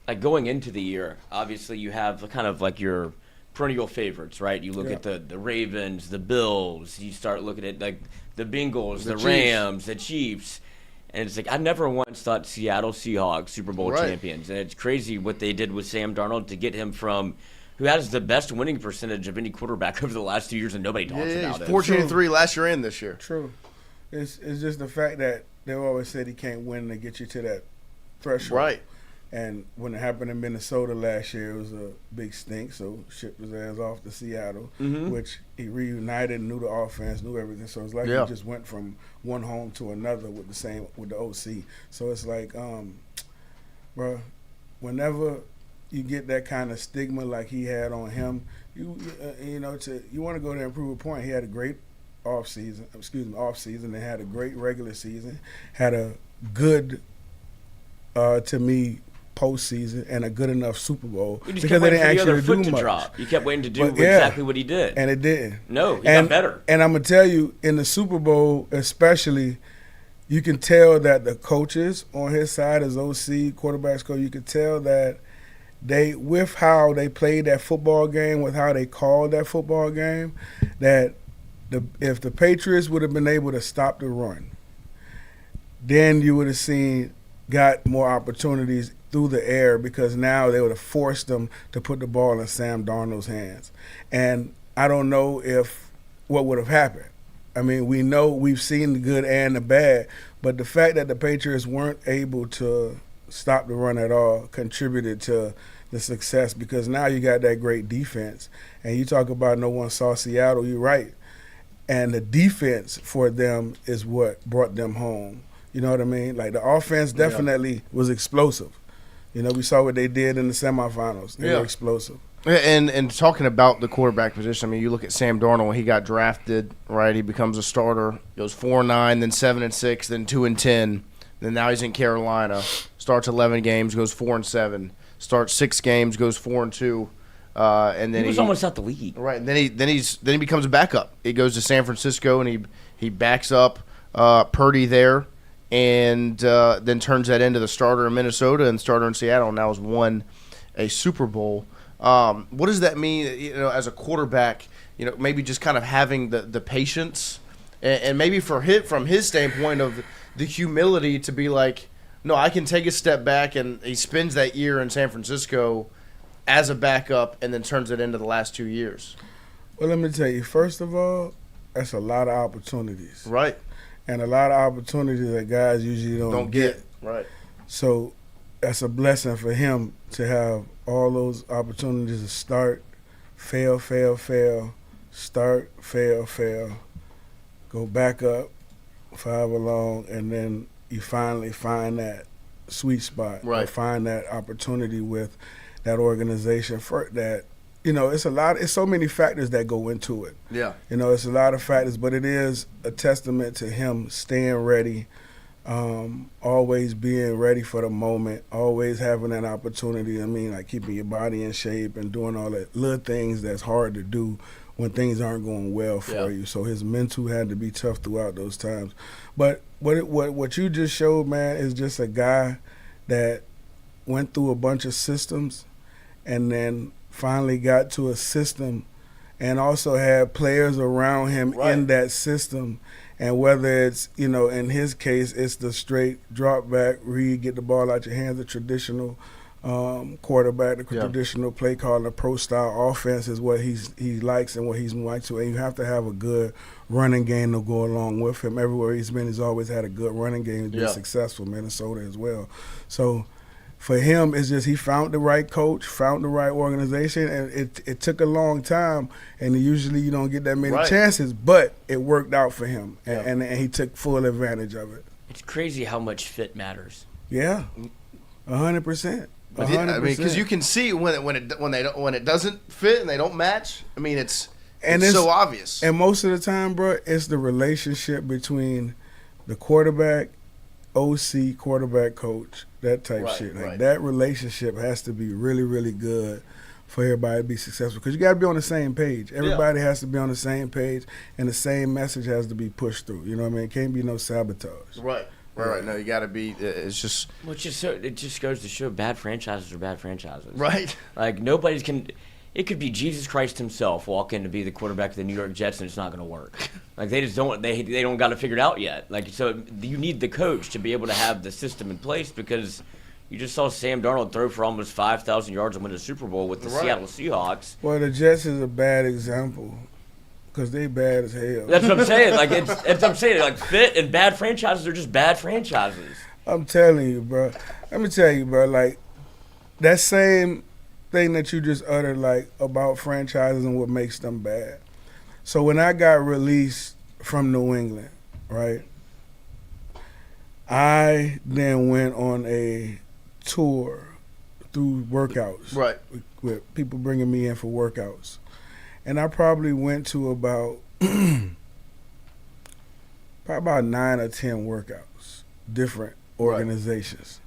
like, going into the year. Obviously, you have kind of like your perennial favorites, right? You look at the Ravens, the Bills. You start looking at like the Bengals, the Rams, the Chiefs. And it's like, I never once thought Seattle Seahawks Super Bowl champions. And it's crazy what they did with Sam Darnold to get him from who has the best winning percentage of any quarterback over the last 2 years, and nobody talks about it. 14-3 last year and this year. True. It's just the fact that they always said he can't win to get you to that threshold. Right. And when it happened in Minnesota last year, it was a big stink. So shipped his ass off to Seattle, which he reunited, knew the offense, knew everything. So it's like he just went from one home to another with the OC. So it's like, bro, whenever you get that kind of stigma like he had on him, you want to go there and prove a point. He had a great off season. They had a great regular season. Had a good, to me, postseason and a good enough Super Bowl because they didn't actually do much. Drop. You kept waiting to do exactly what he did, and it didn't. No, he got better. And I'm gonna tell you, in the Super Bowl, especially, you can tell that the coaches on his side, as OC quarterbacks coach, you could tell that they, with how they played that football game, with how they called that football game, that if the Patriots would have been able to stop the run, then you would have got more opportunities through the air, because now they would have forced them to put the ball in Sam Darnold's hands. And I don't know what would have happened. I mean, we've seen the good and the bad, but the fact that the Patriots weren't able to stop the run at all contributed to the success, because now you got that great defense. And you talk about no one saw Seattle, you're right. And the defense for them is what brought them home. You know what I mean? Like, the offense definitely was explosive. We saw what they did in the semifinals. They were explosive. And talking about the quarterback position, I mean, you look at Sam Darnold when he got drafted, right? He becomes a starter, goes 4-9, then 7-6, then 2-10. Then now he's in Carolina, starts 11 games, goes 4-7, starts 6 games, goes 4-2. And then he was almost out the league, right? And then he becomes a backup. He goes to San Francisco and he backs up Purdy there, and then turns that into the starter in Minnesota and starter in Seattle, and now has won a Super Bowl. What does that mean, as a quarterback? Maybe just kind of having the patience, and maybe from his standpoint of the humility to be like, no, I can take a step back, and he spends that year in San Francisco as a backup and then turns it into the last 2 years. Well, let me tell you, first of all, that's a lot of opportunities. Right. And a lot of opportunities that guys usually don't get. Right. So that's a blessing for him to have all those opportunities to start, fail, start, fail, go back up for however long, and then you finally find that sweet spot. Right. Or find that opportunity with that organization for that. It's so many factors that go into it. Yeah. It's a lot of factors, but it is a testament to him staying ready, always being ready for the moment, always having that opportunity. I mean, like keeping your body in shape and doing all that little things that's hard to do when things aren't going well for you. So his mental had to be tough throughout those times. But what you just showed, man, is just a guy that went through a bunch of systems and then finally got to a system and also had players around him in that system. And whether it's, in his case, it's the straight drop back, read, get the ball out your hands, the traditional quarterback, the traditional play calling, the pro-style offense is what he likes and what he's like to. And you have to have a good running game to go along with him. Everywhere he's been, he's always had a good running game. He's been successful, Minnesota as well. So for him, it's just he found the right coach, found the right organization, and it took a long time, and usually you don't get that many chances, but it worked out for him, and he took full advantage of it. It's crazy how much fit matters. Yeah, 100%. I mean, because you can see when it doesn't fit and they don't match. I mean, it's so obvious. And most of the time, bro, it's the relationship between the quarterback, OC, quarterback, coach, that type shit. Like that relationship has to be really, really good for everybody to be successful. Because you got to be on the same page. Everybody has to be on the same page, and the same message has to be pushed through. You know what I mean? It can't be no sabotage. Right. No, you got to be. It's just. Well, it just goes to show bad franchises are bad franchises. Right. Like nobody's can. It could be Jesus Christ himself walk in to be the quarterback of the New York Jets, and it's not going to work. Like they just don't got it figured out yet. Like so, you need the coach to be able to have the system in place because you just saw Sam Darnold throw for almost 5,000 yards and win a Super Bowl with the Seattle Seahawks. Well, the Jets is a bad example because they bad as hell. That's what I'm saying. Like it's what I'm saying. Like fit and bad franchises are just bad franchises. I'm telling you, bro. Let me tell you, bro. Like that same thing that you just uttered, like about franchises and what makes them bad. So when I got released from New England, right, I then went on a tour through workouts. Right. With people bringing me in for workouts. And I probably went to about 9 or 10 workouts, different organizations.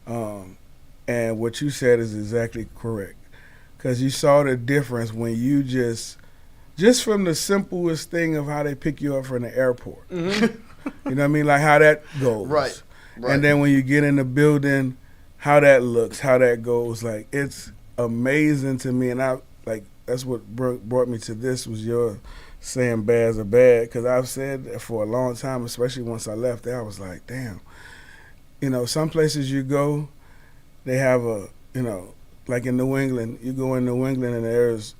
And what you said is exactly correct. Because you saw the difference when you just from the simplest thing of how they pick you up from the airport. Mm-hmm. You know what I mean? Like how that goes. Right. And then when you get in the building, how that looks, how that goes. Like it's amazing to me. And that's what brought me to this was your saying bads are bad. Because I've said that for a long time, especially once I left there, I was like, damn. You know, some places you go, they have like in New England, you go in New England and there's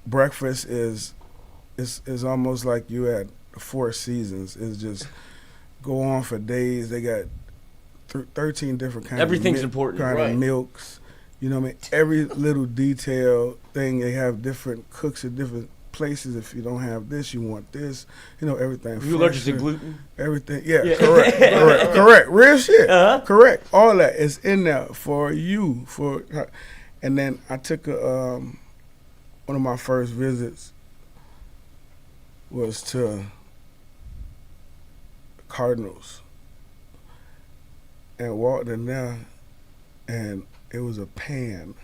breakfast is almost like you at the Four Seasons. It's just go on for days. They got 13 different kinds Everything's of important. of milks. You know what I mean? Every little detail thing, they have different cooks at different places. If you don't have this, you want this. You know, everything. You allergic to gluten? Everything. Yeah. Correct. Real shit. Uh-huh. Correct. All that is in there for you. And then I took one of my first visits was to Cardinals and walked in there and it was a pan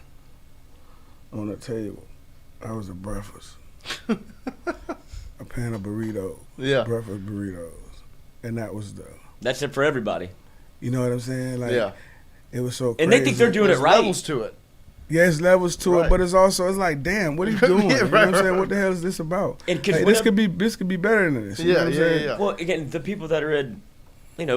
on the table. That was a breakfast. A pan of burritos. Yeah. Breakfast burritos. And that's it for everybody. You know what I'm saying? Like it was so crazy. And they think they're doing it right. Levels to it. Yeah, it's levels to it, but it's like, damn, what are you doing? You know what I'm saying? What the hell is this about? And this could be better than this. You know what I'm saying? Well, again, the people that are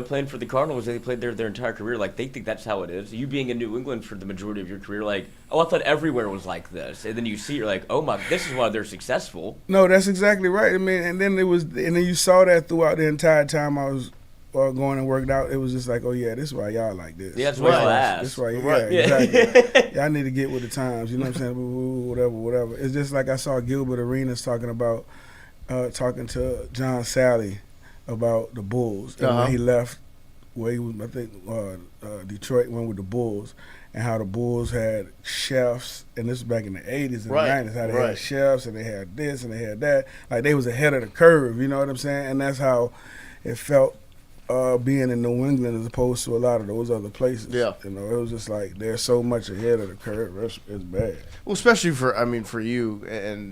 playing for the Cardinals, they played their entire career. Like they think that's how it is. You being in New England for the majority of your career, like, oh, I thought everywhere was like this. And then you see, you're like, oh my, this is why they're successful. No, that's exactly right. I mean, and then you saw that throughout the entire time I was going and worked out. It was just like, oh yeah, this is why y'all like this. Yeah, that's why y'all ask. This is why, exactly. Y'all need to get with the times. You know what I'm saying? Whatever. It's just like I saw Gilbert Arenas talking to John Sally about the Bulls and when he left, where he was, I think Detroit went with the Bulls, and how the Bulls had chefs, and this was back in the 80s and 90s, how they had chefs and they had this and they had that. Like they was ahead of the curve, you know what I'm saying? And that's how it felt being in New England as opposed to a lot of those other places. Yeah. You know, it was just like they're so much ahead of the curve. It's bad. Well, especially for you and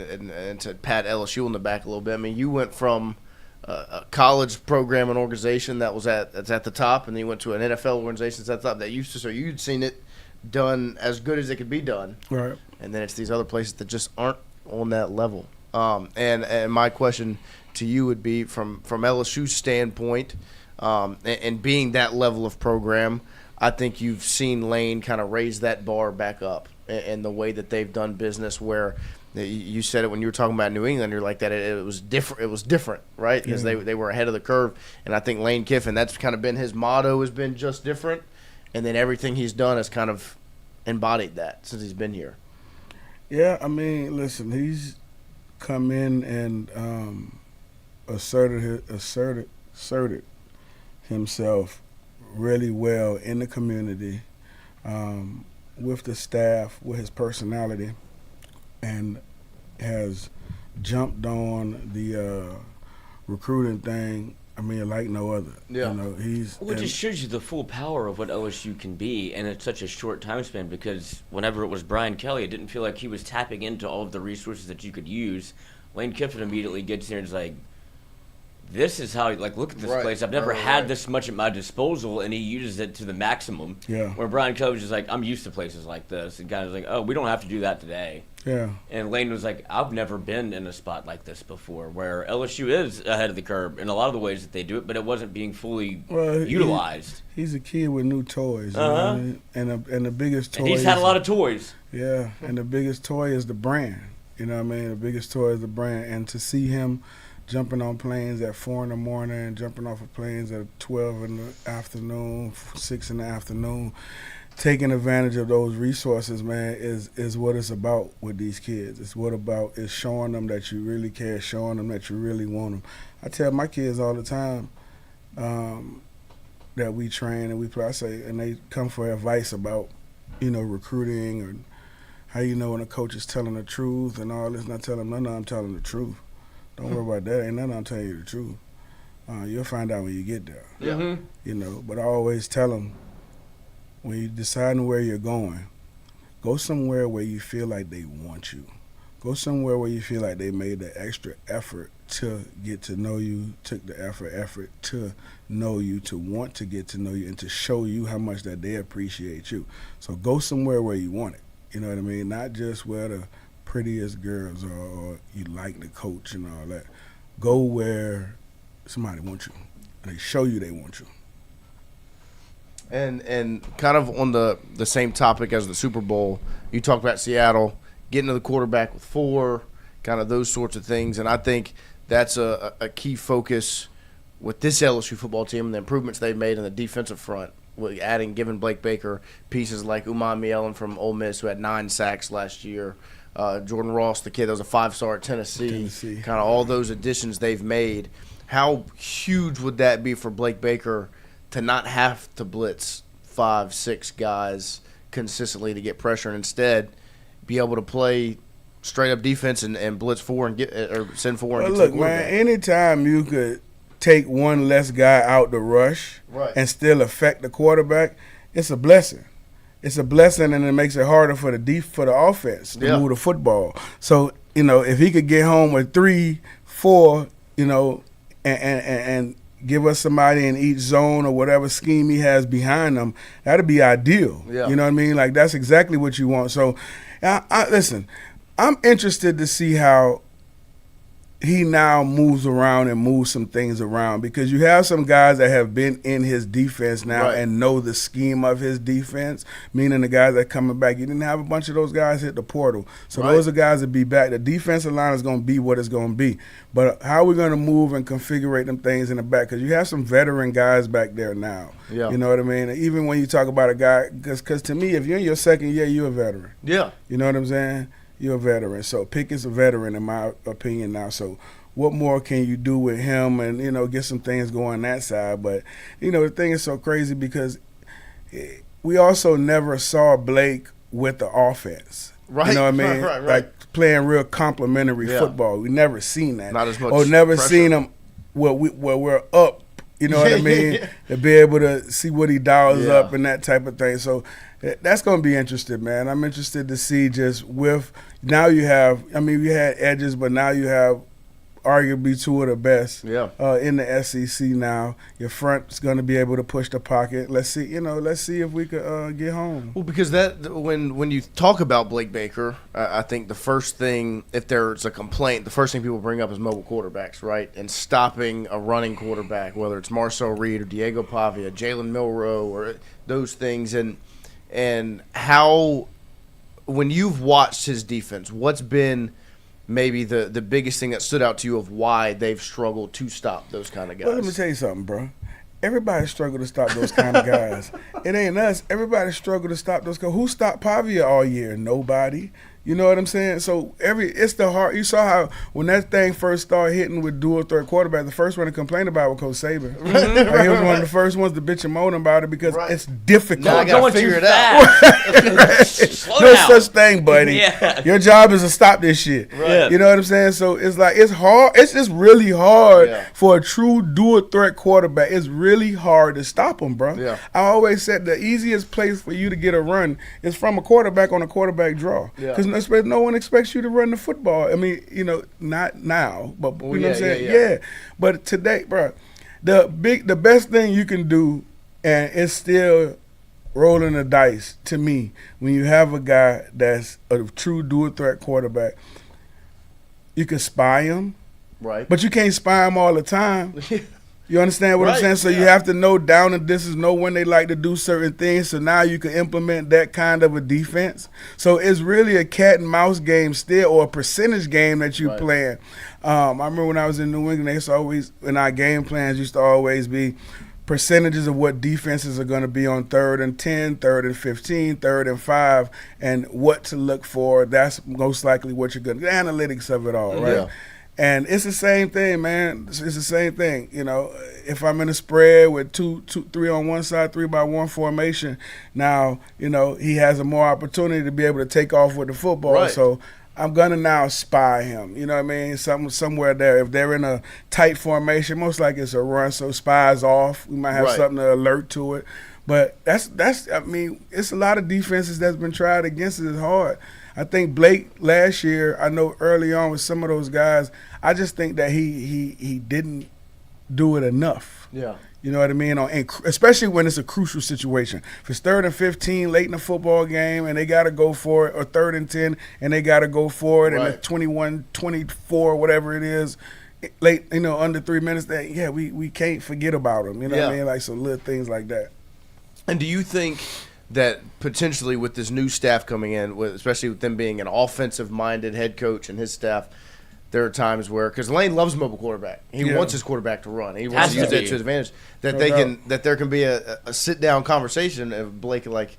to pat LSU on the back a little bit. I mean, you went from a college program and organization that's at the top, and then you went to an NFL organization that's at the top. So you'd seen it done as good as it could be done. Right. And then it's these other places that just aren't on that level. And my question to you would be from LSU's standpoint, and being that level of program, I think you've seen Lane kind of raise that bar back up in the way that they've done business. Where you said it when you were talking about New England, you're like that. It was different. It was different, right? Because they were ahead of the curve. And I think Lane Kiffin, that's kind of been his motto, has been just different. And then everything he's done has kind of embodied that since he's been here. Yeah, I mean, listen, he's come in and asserted himself really well in the community, with the staff, with his personality, and has jumped on the recruiting thing. I mean, like no other. Yeah. You know, it just shows you the full power of what LSU can be in such a short time span, because whenever it was Brian Kelly, it didn't feel like he was tapping into all of the resources that you could use. Lane Kiffin immediately gets there and is like, this is how, like, look at this place. I've never had this much at my disposal, and he uses it to the maximum. Yeah. Where Brian Kelly was just like, I'm used to places like this. And kind of like, oh, we don't have to do that today. Yeah. And Lane was like, I've never been in a spot like this before, where LSU is ahead of the curve in a lot of the ways that they do it, but it wasn't being fully utilized. He's a kid with new toys. You know what I mean? And the biggest toy. And he's had a lot of toys. Yeah, and the biggest toy is the brand. You know what I mean? The biggest toy is the brand. And to see him jumping on planes at 4 in the morning and jumping off of planes at 12 in the afternoon, 6 in the afternoon, taking advantage of those resources, man, is what it's about with these kids. It's showing them that you really care, showing them that you really want them. I tell my kids all the time that we train and we play, I say, and they come for advice about, recruiting or how you know when a coach is telling the truth and all this. And I tell them, no, I'm telling the truth. Don't worry about that. Ain't nothing, I'm telling you the truth. You'll find out when you get there. Yeah. But I always tell them, when you're deciding where you're going, go somewhere where you feel like they want you. Go somewhere where you feel like they made the extra effort to get to know you, took the effort to know you, to want to get to know you, and to show you how much that they appreciate you. So go somewhere where you want it. You know what I mean? Not just where the prettiest girls are or you like the coach and all that. Go where somebody wants you, and they show you they want you. And kind of on the same topic as the Super Bowl, you talked about Seattle getting to the quarterback with 4, kind of those sorts of things. And I think that's a key focus with this LSU football team and the improvements they've made on the defensive front, with giving Blake Baker pieces like Umami Ellen from Ole Miss, who had 9 sacks last year. Jordan Ross, the kid that was a 5-star at Tennessee. Kind of all those additions they've made. How huge would that be for Blake Baker to not have to blitz 5, 6 guys consistently to get pressure, and instead be able to play straight up defense and blitz 4 and send 4 and get look, to the quarterback? Man, anytime you could take one less guy out the rush and still affect the quarterback, it's a blessing. It's a blessing, and it makes it harder for the offense to move the football. So, if he could get home with 3, 4, and give us somebody in each zone or whatever scheme he has behind them, that'd be ideal. Yeah. You know what I mean? Like, that's exactly what you want. So, listen, I'm interested to see how he now moves around and moves some things around, because you have some guys that have been in his defense now and know the scheme of his defense, meaning the guys that are coming back. You didn't have a bunch of those guys hit the portal. So those are guys that be back. The defensive line is going to be what it's going to be. But how are we going to move and configure them things in the back? Because you have some veteran guys back there now. Yeah. You know what I mean? Even when you talk about a guy, because to me, if you're in your second year, you're a veteran. Yeah. You know what I'm saying? You're a veteran. So Pickett's a veteran in my opinion now. So what more can you do with him and, get some things going that side? But, the thing is so crazy because we also never saw Blake with the offense. Right. You know what I mean? Right. Like playing real complimentary football. We never seen that. Not as much or never pressure. seen him where we're up. You know what I mean? To be able to see what he dials up and that type of thing. So that's going to be interesting, man. I'm interested to see just with now you have, we had edges, but now you have arguably 2 of the best in the SEC now. Your front's going to be able to push the pocket. Let's see if we could get home. Well, because when you talk about Blake Baker, I think the first thing, if there's a complaint, the first thing people bring up is mobile quarterbacks, right? And stopping a running quarterback, whether it's Marcel Reed or Diego Pavia, Jalen Milroe, or those things. And how, when you've watched his defense, what's been maybe the biggest thing that stood out to you of why they've struggled to stop those kind of guys? Well, let me tell you something, bro. Everybody struggled to stop those kind of guys. It ain't us. Everybody struggled to stop those guys. Who stopped Pavia all year? Nobody. You know what I'm saying? So it's the hard. You saw how when that thing first started hitting with dual threat quarterback, the first one to complain about was Coach Saban. He was one of the first ones to bitch and moan about it because it's difficult. Now I gotta figure it out. No such thing, buddy. Your job is to stop this shit. Right. You know what I'm saying? So it's like it's hard. It's just really hard for a true dual threat quarterback. It's really hard to stop him, bro. Yeah. I always said the easiest place for you to get a run is from a quarterback on a quarterback draw. Because no one expects you to run the football. I mean, not now, but you know what I'm saying? Yeah. But today, bro, the best thing you can do, and it's still rolling the dice to me, when you have a guy that's a true dual threat quarterback, you can spy him, right? But you can't spy him all the time. You understand what I'm saying? So you have to know down and distance, know when they like to do certain things, so now you can implement that kind of a defense. So it's really a cat and mouse game still, or a percentage game that you playing. I remember when I was in New England, they used to always, in our game plans, used to always be percentages of what defenses are going to be on 3rd and 10, 3rd and 15, 3rd and 5, and what to look for. That's most likely what you're going to – the analytics of it all, right? Yeah. And it's the same thing, man. It's the same thing. If I'm in a spread with 3 on one side, 3-by-1 formation, now, he has a more opportunity to be able to take off with the football. Right. So I'm going to now spy him. You know what I mean? Somewhere there. If they're in a tight formation, most likely it's a run, so spy's off. We might have something to alert to it. But that's I mean, it's a lot of defenses that's been tried against it. It's hard. I think Blake last year, I know early on with some of those guys, I just think that he didn't do it enough. Yeah. You know what I mean? Especially when it's a crucial situation. If it's 3rd and 15 late in the football game and they got to go for it, or 3rd and 10 and they got to go for it, and it's 21-24, whatever it is, late, under 3 minutes, we can't forget about them. You know what I mean? Like some little things like that. And do you think that potentially with this new staff coming in, especially with them being an offensive-minded head coach and his staff, there are times where, because Lane loves mobile quarterback, he wants his quarterback to run, he wants to use that to his advantage. That there can be a sit-down conversation of Blake, like,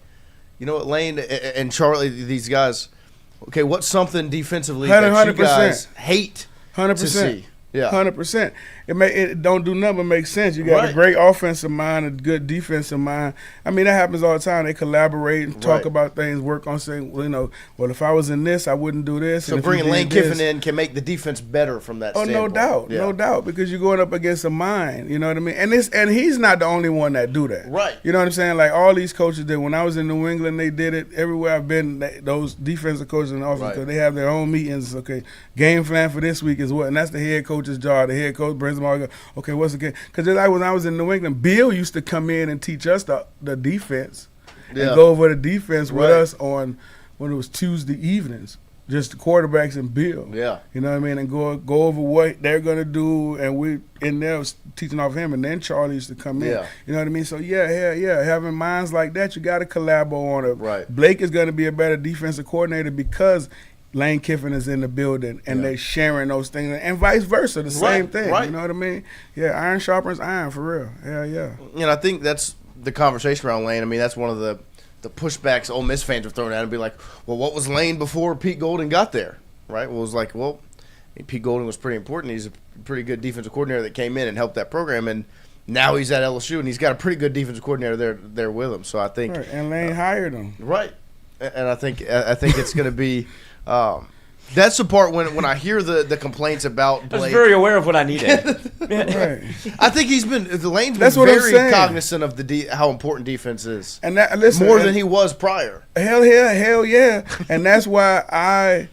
you know what, Lane and Charlie, these guys, okay, what's something defensively that you guys hate 100%. to see? Yeah, 100%. It don't do nothing but make sense. You got a great offensive mind, a good defensive mind. I mean, that happens all the time. They collaborate and talk about things, work on saying, well, if I was in this, I wouldn't do this. So bringing Lane Kiffin in can make the defense better from that standpoint. No doubt, because you're going up against a mind. You know what I mean? And he's not the only one that do that. Right. You know what I'm saying? Like all these coaches did. When I was in New England, they did it. Everywhere I've been, those defensive coaches in the office, they have their own meetings. Okay, game plan for this week is what, and that's the head coach's job. The head coach brings them all. Okay, what's the game? Because like when I was in New England, Bill used to come in and teach us the defense and go over the defense with us on when it was Tuesday evenings, just the quarterbacks and Bill. Yeah, you know what I mean, and go over what they're gonna do, and we in there was teaching off him, and then Charlie used to come in. You know what I mean? So having minds like that, you got to collabo on it. Right. Blake is going to be a better defensive coordinator because Lane Kiffin is in the building, and they're sharing those things, and vice versa, the same thing. You know what I mean? Yeah, iron sharpens iron, for real. Yeah. I think that's the conversation around Lane. I mean, that's one of the pushbacks Ole Miss fans have thrown at him, be like, well, what was Lane before Pete Golding got there? Right? Well, it was like, Pete Golding was pretty important. He's a pretty good defensive coordinator that came in and helped that program, and now he's at LSU, and he's got a pretty good defensive coordinator there with him. So I think, and Lane hired him. Right. And I think it's going to be. That's the part when I hear the complaints about Blake. I was very aware of what I needed. I think Lane's been very cognizant of how important defense is, and more than he was prior. Hell yeah, and that's why I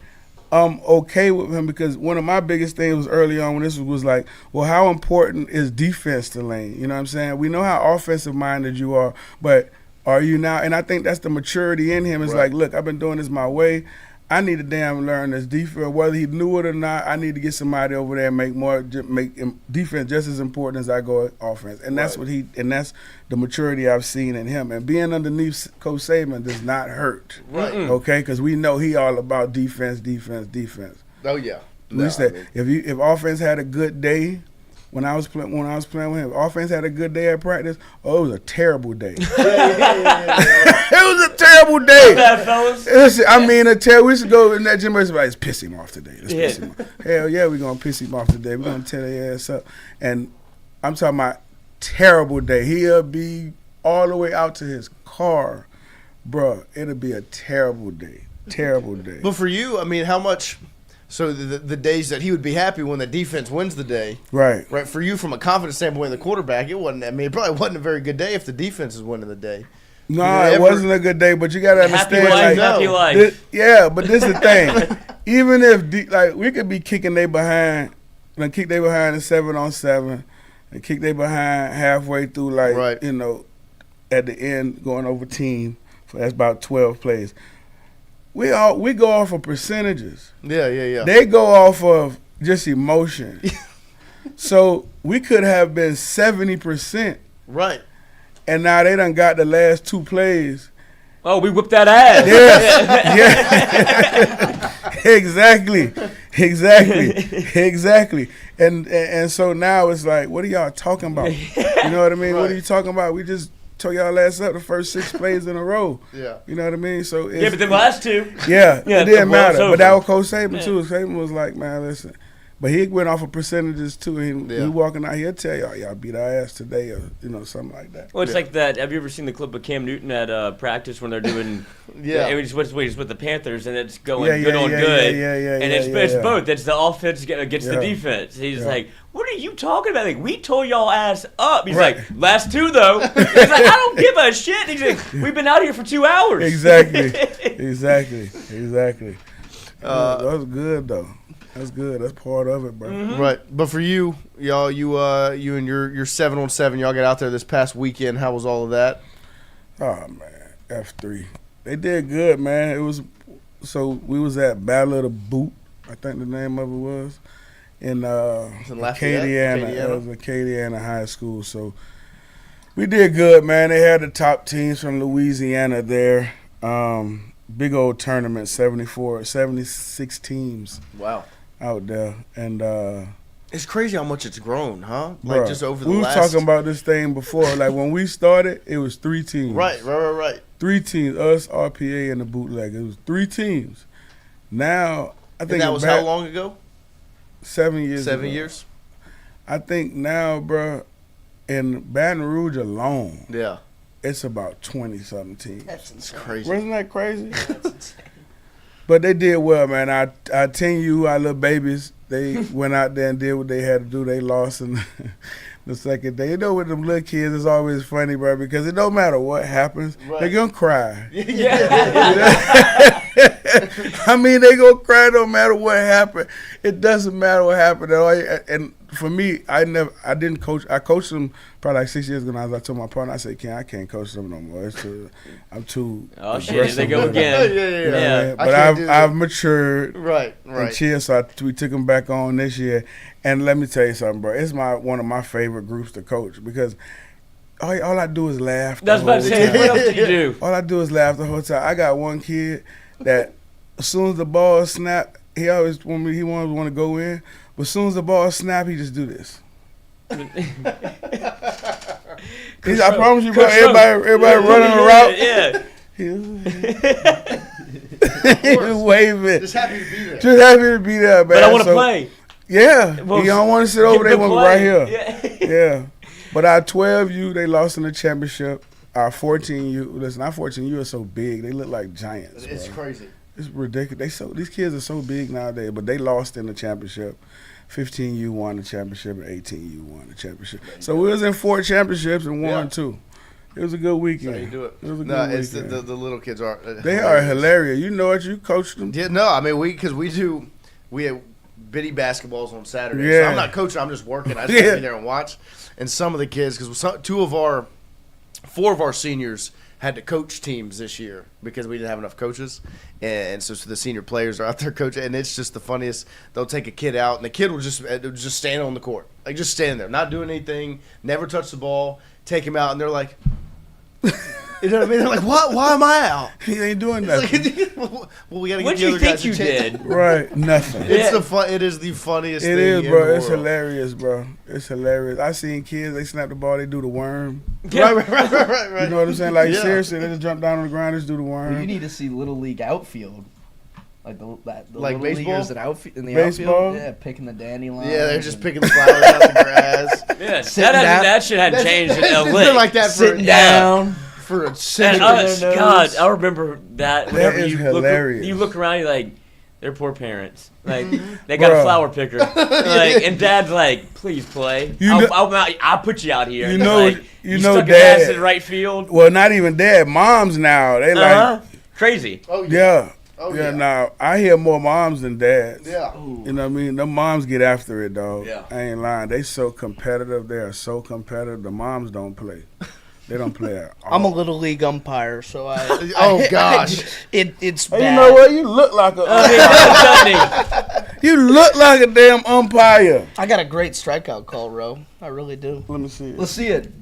am okay with him, because one of my biggest things was early on when this was like, well, how important is defense to Lane? You know what I'm saying? We know how offensive minded you are, but are you now? And I think that's the maturity in him. It's like, look, I've been doing this my way. I need to damn learn this defense. Whether he knew it or not, I need to get somebody over there and make defense just as important as I go offense. And that's that's the maturity I've seen in him. And being underneath Coach Saban does not hurt. Right. Okay, because we know he all about defense. Oh yeah. We said if offense had a good day. When I was playing with him, offense had a good day at practice. Oh, it was a terrible day. It was a terrible day. Bad fellas. We should go in that gym. Let's piss him off today. Piss him off. Hell yeah, we're gonna piss him off today. We're gonna tear their ass up. And I'm talking about terrible day. He'll be all the way out to his car, bruh. It'll be a terrible day. Terrible day. But for you, I mean, how much? So the days that he would be happy when the defense wins the day, right? For you, from a confidence standpoint, the quarterback, it wasn't. I mean, it probably wasn't a very good day if the defense is winning the day. No, it wasn't a good day, but you got to understand. Happy life. But this is the thing. Even if we could be kicking they behind, kick they behind in 7-on-7, and kick they behind halfway through, at the end going over team. That's about 12 plays. We go off of percentages. Yeah. They go off of just emotion. So we could have been 70%. Right. And now they done got the last 2 plays. Oh, we whipped that ass. Yeah. Exactly. And so now it's like, what are y'all talking about? You know what I mean? Right. What are you talking about? We just tore y'all ass up the first 6 plays in a row. Yeah. You know what I mean? So but the last 2. Yeah, it didn't matter. But that was Coach Saban too. Saban was like, man, listen. But he went off of percentages too. He walking out, he'll tell y'all beat our ass today, or something like that. Well, it's like that. Have you ever seen the clip of Cam Newton at practice when they're doing? He's with the Panthers, and it's going good on good. And it's both. It's the offense against the defense. He's like, "What are you talking about? Like, we tore y'all ass up." He's like, "Last 2 though." He's like, "I don't give a shit." He's like, "We've been out here for 2 hours." Exactly. That was good though. That's good. That's part of it, bro. Mm-hmm. Right. But for you, y'all, you and your 7-on-7, y'all got out there this past weekend. How was all of that? Oh man, F3. They did good, man. We was at Battle of the Boot, I think the name of it was, in Acadiana. It was Acadiana High School. So we did good, man. They had the top teams from Louisiana there. Big old tournament, 76 teams. Wow. Out there, and it's crazy how much it's grown, huh? Like just over the last. We was talking about this thing before. Like when we started, it was 3 teams. Right. 3 teams, us, RPA, and the bootleg. It was 3 teams. Now I think and that was how long ago? 7 years. 7 years. I think now, bro, in Baton Rouge alone, it's about 20-something teams. That's crazy. Wasn't that crazy? That's insane. But they did well, man. Our 10U, our little babies, they went out there and did what they had to do. They lost in the second day. You know, with them little kids, it's always funny, bro, because it don't matter what happens, they're going to cry. I mean, they going to cry no matter what happened. It doesn't matter what happened at all. And for me, I didn't coach. I coached them probably like 6 years ago. I told my partner, I said, I can't coach them no more. I'm too Oh, shit, here they go again. Yeah. But I've matured. Right. And chill, so we took them back on this year. And let me tell you something, bro. It's one of my favorite groups to coach because all I do is laugh. That's what I'm saying. What else do you do? All I do is laugh the whole time. I got one kid that as soon as the ball snap, he always want to go in. But as soon as the ball snap, he just do this. I promise you, bro. Everybody running a route. Yeah. He was waving. Just happy to be there. Man. But I want to play. Yeah. Well, he don't want to sit over there. He want to be right here. Yeah. But our 12U, they lost in the championship. Our 14U, listen, our 14U are so big. They look like giants. It's bro. crazy. It's ridiculous. These kids are so big nowadays, but they lost in the championship. 15U won the championship and 18U won the championship. So we was in 4 championships and won 2. It was a good weekend. So you do it. It was a good weekend. The little kids are. They are hilarious. You know what? You coached them. Yeah, no, I mean we have bitty basketballs on Saturdays. Yeah. So I'm not coaching. I'm just working. I just be there and watch. And some of the kids, because 4 of our seniors had to coach teams this year because we didn't have enough coaches, and so the senior players are out there coaching, and it's just the funniest. They'll take a kid out, and the kid will just stand on the court, like just standing there, not doing anything, never touch the ball. Take him out, and they're like, you know what I mean? They're like, what? Why am I out? He ain't doing nothing. Well, we gotta What get do the you other think guys you a chance. did? Right, nothing. It is the funniest thing. It is, in bro. the It's world. hilarious, bro. It's hilarious. I seen kids, they snap the ball, they do the worm. Yeah. Right. You know what I'm saying? Like, Yeah. seriously, they just jump down on the ground, just do the worm. You need to see Little League outfield. Like the Like Little baseball? Leaguers in the Baseball? outfield. Yeah, picking the dandelions. Yeah, they're just picking the flowers out the grass. Yeah, Sitting down. that shit hadn't changed in It's LA. been like that for Sitting down. for a And century. God, I remember that. Whenever is you hilarious. look around, you're like, Their poor parents. Like, they got a flower picker. Like, and Dad's like, please play. I'll put you out here. You know, like, you know, stuck Dad. his ass in right field. Well, not even Dad. Moms now. They like. Crazy. Oh, Yeah. Oh, yeah, now I hear more moms than dads. Yeah. You know what I mean? The moms get after it, dog. Yeah. I ain't lying. They so competitive. They are so competitive. The moms don't play. They don't play at all. I'm a little league umpire, so I. Oh, gosh. It's Hey, bad. you know what? You look like a. You look like a damn umpire. I got a great strikeout call, Ro. I really do. Let me see it. Let's see it.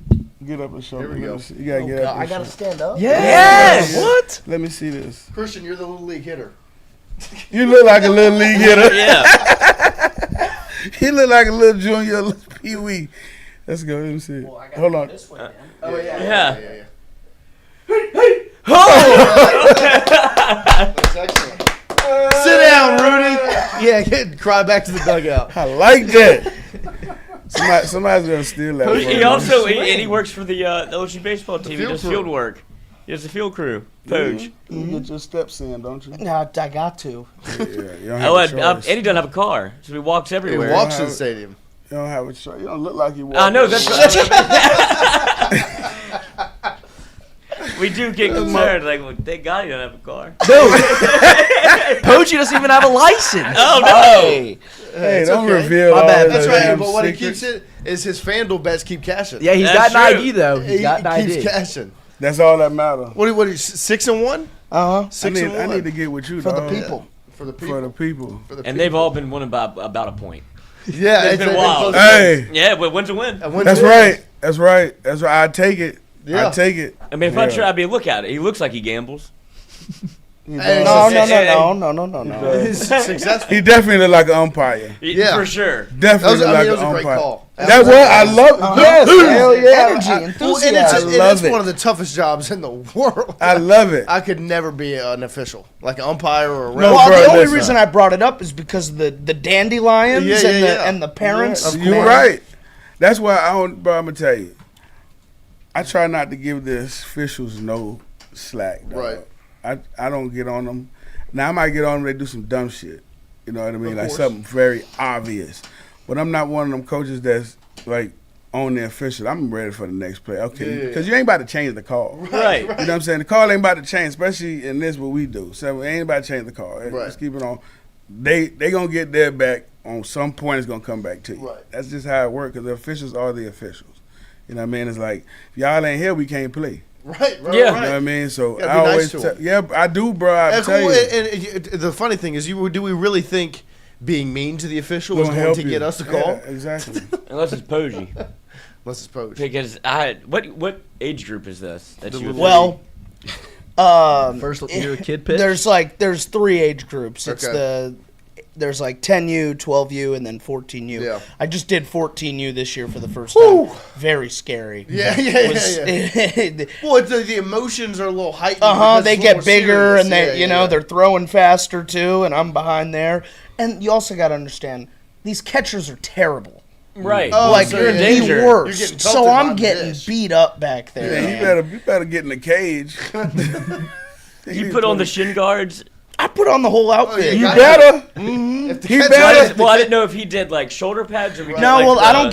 Get up and show Here we me. go. Let me see. You gotta get up. I and gotta show. stand up. Yes. What? Let me see this. Christian, you're the little league hitter. You look like a little league hitter. Yeah. He look like a little junior, little pee-wee. Let's go. Let me see it. Hold on. Oh Yeah. That's excellent. Sit down, Rudy. Yeah, cry back to the dugout. I like that. Somebody's gonna steal that. He from me. also he works for the LSU baseball team. He field does crew. field work. He has a field crew. Poach. You get your steps in, don't you? No, I got to. Yeah, you don't have a choice. And he doesn't have a car, so he walks He everywhere. walks to the stadium. You don't have a choice. You don't look like you walk. I know that's. We do get concerned. Like, well, thank God you don't have a car. Poachy doesn't even have a license. Oh no! Hey. Hey, It's don't okay. reveal My all bad. the That's right. damn But what he secrets. keeps it is his FanDuel bets keep cashing. Yeah, he's That's got an true. ID though. He's he got an keeps ID. cashing. That's all that matters. What? 6-1? Uh huh. 6-1. I need to get with you, For the dog. people. For the For people. the people. For the And people. they've all been winning by about a point. Yeah, It's been wild. close. Hey, Yeah, but win's a win. that's right. That's right. That's right. I take it. Yeah. I take it. I mean, if I Yeah. try, look at it. He looks like he gambles. Hey, No, so- no. He's successful. He definitely look like an umpire. Yeah. For sure. Definitely That like was an a great umpire. call. That was. I love. Yes. Hell yeah. Energy, Well, and enthusiasm. it's, I love it's it. one of the toughest jobs in the world. I love it. I could never be an official, like an umpire or a ref. No, Well, bro, the only listen. reason I brought it up is because of the dandelions Yeah, and, yeah. and the parents. You're right. That's why I don't. Bro, I'm gonna tell you. I try not to give the officials no slack. Dog. Right. I don't get on them. Now I might get on them. They do some dumb shit. You know what I mean? Of Like course. something very obvious. But I'm not one of them coaches that's like on the official. I'm ready for the next play. Okay, Yeah. because you ain't about to change the call. Right. You know what I'm saying? The call ain't about to change, especially in this what we do. So we ain't about to change the call. Right. Let's keep it on. They gonna get their back on some point. It's gonna come back to you. Right. That's just how it works. Because the officials are the officials. You know what I mean? It's like if y'all ain't here, we can't play. Right. Yeah. You know what I mean? So Gotta I be nice always to tell. 'em. Yeah, I do, bro. I And, tell you. the funny thing is, do we really think being mean to the official is Gonna going help to you. get us a call? Yeah, exactly. Unless it's Poggi. Let's suppose. Because what age group is this? That you would Well, First year kid pitch. there's 3 age groups. It's Okay. there's like 10U, 12U, and then 14U. Yeah. I just did 14U this year for the first time. Very scary. Yeah. Well, the emotions are a little heightened. because They it's a get little bigger, serious. and they, Yeah. they're throwing faster too, and I'm behind there. And you also got to understand, these catchers are terrible. Right. Oh, Like so you're in the danger. You're worst. getting So pelted I'm by getting this. beat up back there. Yeah, man. you better get in the cage. You put on the shin guards. I put on the whole outfit. You got better. If the He catcher- better. I didn't know if he did like shoulder pads or. No, well, I don't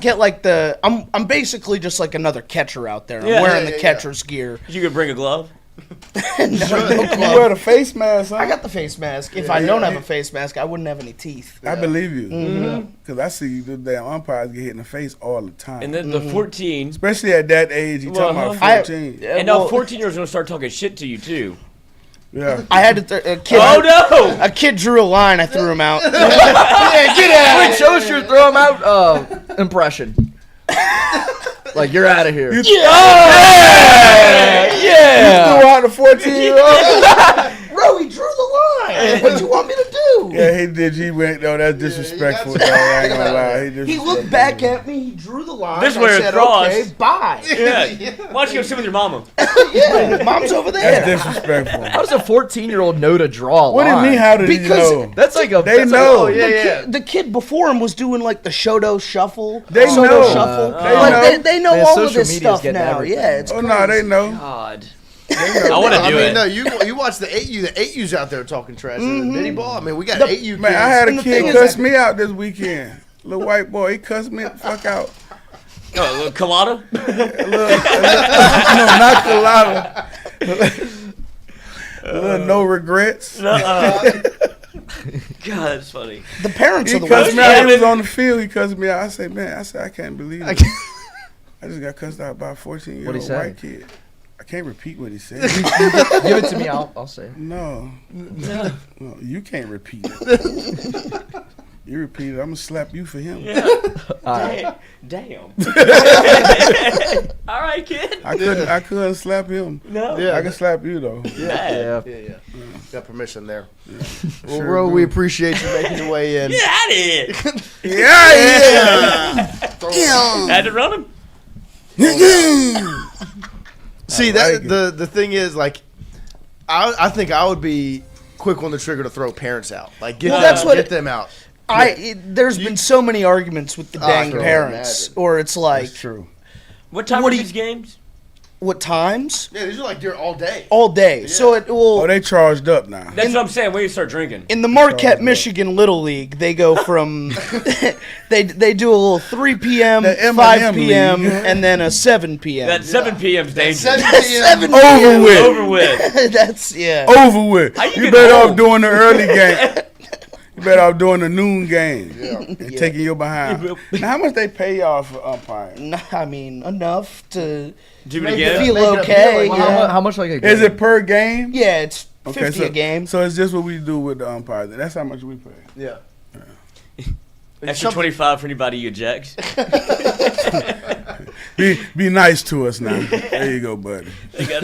get like the. I'm basically just like another catcher out there. I'm Yeah. wearing Yeah, the yeah, catcher's gear. You could bring a glove. No You glove. wear the face mask, huh? I got the face mask. If I don't have a face mask, I wouldn't have any teeth. I believe you. Because I see the damn umpires get hit in the face all the time. And then the 14. Especially at that age. You talking about Uh-huh. 14. And now 14-year-olds gonna start talking shit to you too. Yeah. I had to a kid. Oh no! A kid drew a line. I threw him out. Wait, show us your throw him out impression. Like you're out of here. You Yeah. threw out the 14-year-old? Bro, he drew the line. What do you want me to do? Yeah, he did. He went, no, that's disrespectful, dog. I ain't gonna lie. He looked back at me. He drew the line. This I way said, across. okay, bye. Yeah. Why don't you go sit with your mama? Yeah, mom's over That's there. disrespectful. How does a 14-year-old know to draw a What do you line? mean, how did he Because know? That's like a. They that's know. Like, The kid before him was doing like the Shodo shuffle. They Soto know. shuffle. They like know. They know Man, all of social this media's stuff getting now. everything. Yeah, it's Oh, crazy. no, they know. God. I want to do it. No, you watch the 8U. The 8U's out there talking trash in the mini ball. I mean, we got 8U. Man, I had a And the kid thing cuss is- me out this weekend. Little white boy, he cussed me the fuck out. Oh, a little colada? No, not colada. No regrets. God, that's funny. The parents He are the cussed worst. me out. He was on the field. He cussed me out. I said, man, I can't believe it. I just got cussed out by a 14-year-old What'd he say? white kid. I can't repeat what he said. Give it to me. I'll say it. No, you can't repeat it. You repeat it, I'm gonna slap you for him. Damn. All right, kid. I couldn't slap him. No. Yeah. I can slap you though. Yeah. Got permission there. Well, bro, we appreciate you making your way in. Get out of here. Yeah. Had to run him. See, the thing is, like, I think I would be quick on the trigger to throw parents out. Like, get them out. There's been so many arguments with the dang can parents, imagine. or it's like, That's true. What time What are do you- these games? what times? Yeah, these are like during all day. All day. So it will. Oh, they charged up now. That's what I'm saying. When you start drinking. In the Marquette, Michigan Little League, they go from they do a little 3 p.m., The 5 M&M p.m., League. and then a 7 p.m. That 7 p.m. is dangerous. 7 p.m. 7 Over with. Over with. That's yeah. Over with. How you You get better home? off doing the early game. You better off doing the noon game and taking your behind. Now, how much they pay y'all for umpiring? No, I mean enough to Do it make again. it feel Make it okay. appealing. Well, Yeah. how much like a game? Is it per game? Yeah, it's 50 so, a game. So it's just what we do with the umpires. That's how much we pay. Yeah. Extra 25 for anybody you eject. Be nice to us now. There you go, buddy. They got,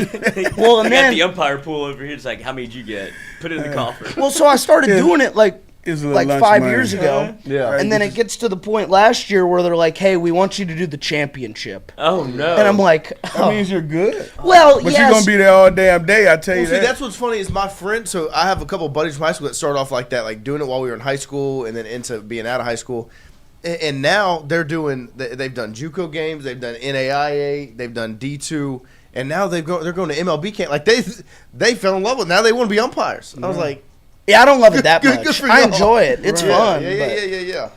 Well, and they got then the umpire pool over here. It's like, how many did you get? Put it in the coffer. well, so I started doing it like It's a little like lunch 5 money. years ago. Yeah. Right, And then you it gets to the point last year where they're like, "Hey, we want you to do the championship," Oh, no. and I'm like, That oh. means you're good. "Well, But yes." you're gonna be there all damn day. I tell you Well, see, that. that's what's funny is my friend. So I have a couple of buddies from high school that started off like that, like doing it while we were in high school, and then into being out of high school. And now they're doing. They've done JUCO games. They've done NAIA. They've done D2, and now they're going to MLB camp. Like they fell in love with it. Now they want to be umpires. I was like, Yeah, I don't love it that Good much. for I y'all. enjoy it. It's Right. fun. yeah.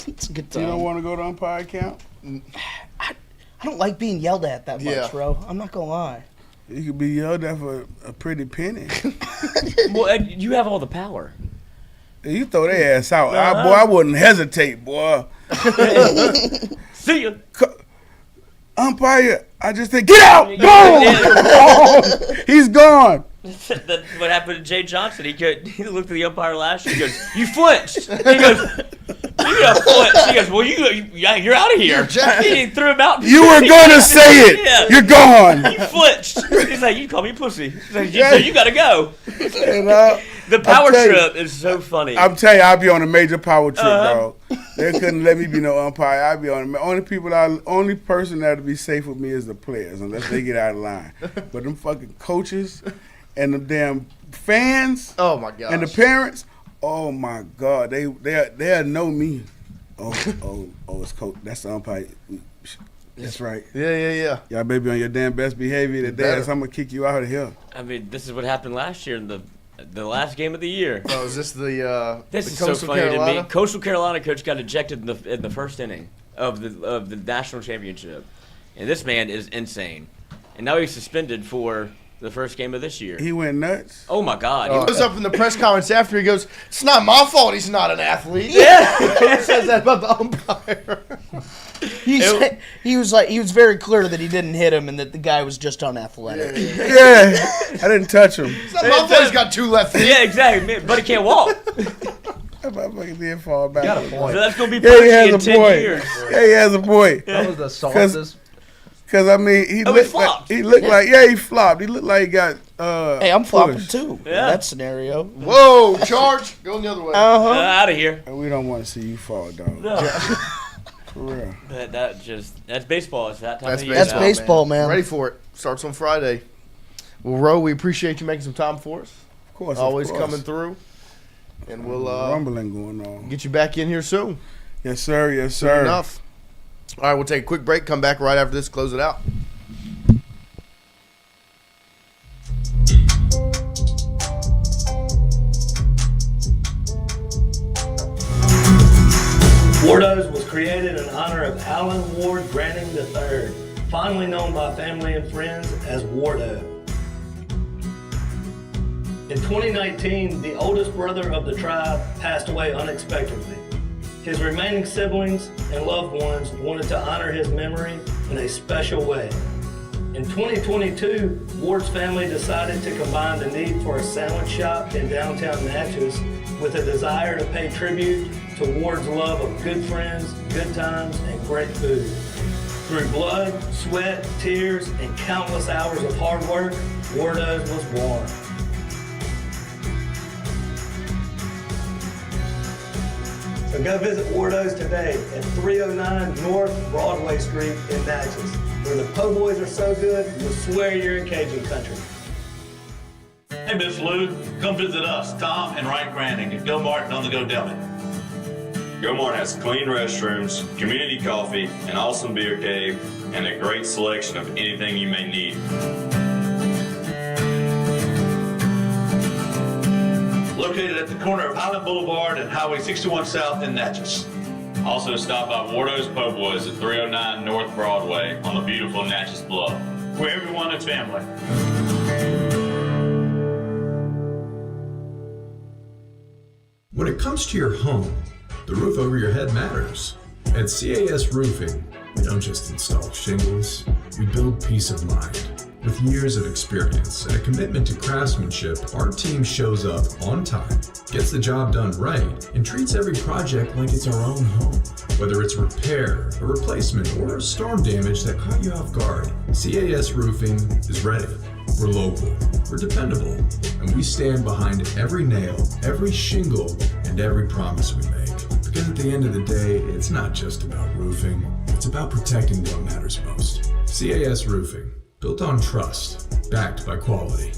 It's a good You don't time. want to go to umpire camp? I don't like being yelled at that much, Yeah. bro. I'm not gonna lie. You could be yelled at for a pretty penny. Well, you have all the power. You throw their ass out. Boy, I wouldn't hesitate, boy. See ya. Umpire, I just think, get out! Go! He's gone. That's what happened to Jay Johnson. He looked at the umpire last year. He goes, "You flinched." He goes, "You got flinched." He goes, "Well, you're out of here." He threw him out. You were going to say it. Yeah. You're gone. You flinched. He's like, "You call me pussy." He's like, so you gotta go. And, The power tell you- trip is so funny. I'm telling you, I'd be on a major power trip, dog. They couldn't let me be no umpire. I'd be on the only person that'd be safe with me is the players, unless they get out of line. But them fucking coaches and the damn fans Oh my god. and the parents, oh my God, they'll know me. Oh, it's coach. That's the umpire. That's right. Yeah. Y'all better be on your damn best behavior today, better. else I'm gonna kick you out of here. I mean, this is what happened last year in the last game of the year. Oh, is this the This the is so Coastal funny Carolina? to me. Coastal Carolina coach got ejected in the first inning of the national championship, and this man is insane. And now he's suspended for the first game of this year. He went nuts. Oh my God! He goes up in the press conference after. He goes, "It's not my fault. He's not an athlete." Yeah. He says that about the umpire. He was very clear that he didn't hit him and that the guy was just unathletic. Yeah, I didn't touch him. It's not my fault. He's got 2 left feet. Yeah, exactly. Man, but he can't walk. That motherfucker did fall back. So that's gonna be Yeah, he punchy has in a 10 point. years. Yeah, he has a point. That was the softest. Because I mean, he looked flopped. like he flopped. He looked like he got. Hey, I'm flopping pushed. too. Yeah. In that scenario. Whoa, charge. Going the other way. Out of here. And we don't want to see you fall, dog. No. For real. But that's baseball. It's that time That's of year. That's now. baseball, man. Ready for it. Starts on Friday. Well, Ro, we appreciate you making some time for us. Of course. Always of course. coming through. And we'll rumbling going on. get you back in here soon. Yes, sir. Yes, Soon sir. enough. All right, we'll take a quick break. Come back right after this. Close it out. Wardo's was created in honor of Alan Ward Granning III, fondly known by family and friends as Wardo. In 2019, the oldest brother of the tribe passed away unexpectedly. His remaining siblings and loved ones wanted to honor his memory in a special way. In 2022, Ward's family decided to combine the need for a sandwich shop in downtown Natchez with a desire to pay tribute to Ward's love of good friends, good times, and great food. Through blood, sweat, tears, and countless hours of hard work, Wardo's was born. So go visit Wardo's today at 309 North Broadway Street in Natchez, where the po' boys are so good, you'll swear you're in Cajun country. Hey, Miss Lou, come visit us, Tom and Wright Granning at Go Martin on the Go Deli. Go Mart has clean restrooms, community coffee, an awesome beer cave, and a great selection of anything you may need. Located at the corner of Highland Boulevard and Highway 61 South in Natchez. Also stop by Wardo's Po' Boys at 309 North Broadway on the beautiful Natchez Bluff. Where everyone is family. When it comes to your home, the roof over your head matters. At CAS Roofing, we don't just install shingles, we build peace of mind. With years of experience and a commitment to craftsmanship, our team shows up on time, gets the job done right, and treats every project like it's our own home. Whether it's repair, a replacement, or storm damage that caught you off guard, CAS Roofing is ready. We're local, we're dependable, and we stand behind every nail, every shingle, and every promise we make. Because at the end of the day, it's not just about roofing, it's about protecting what matters most. CAS Roofing, built on trust, backed by quality.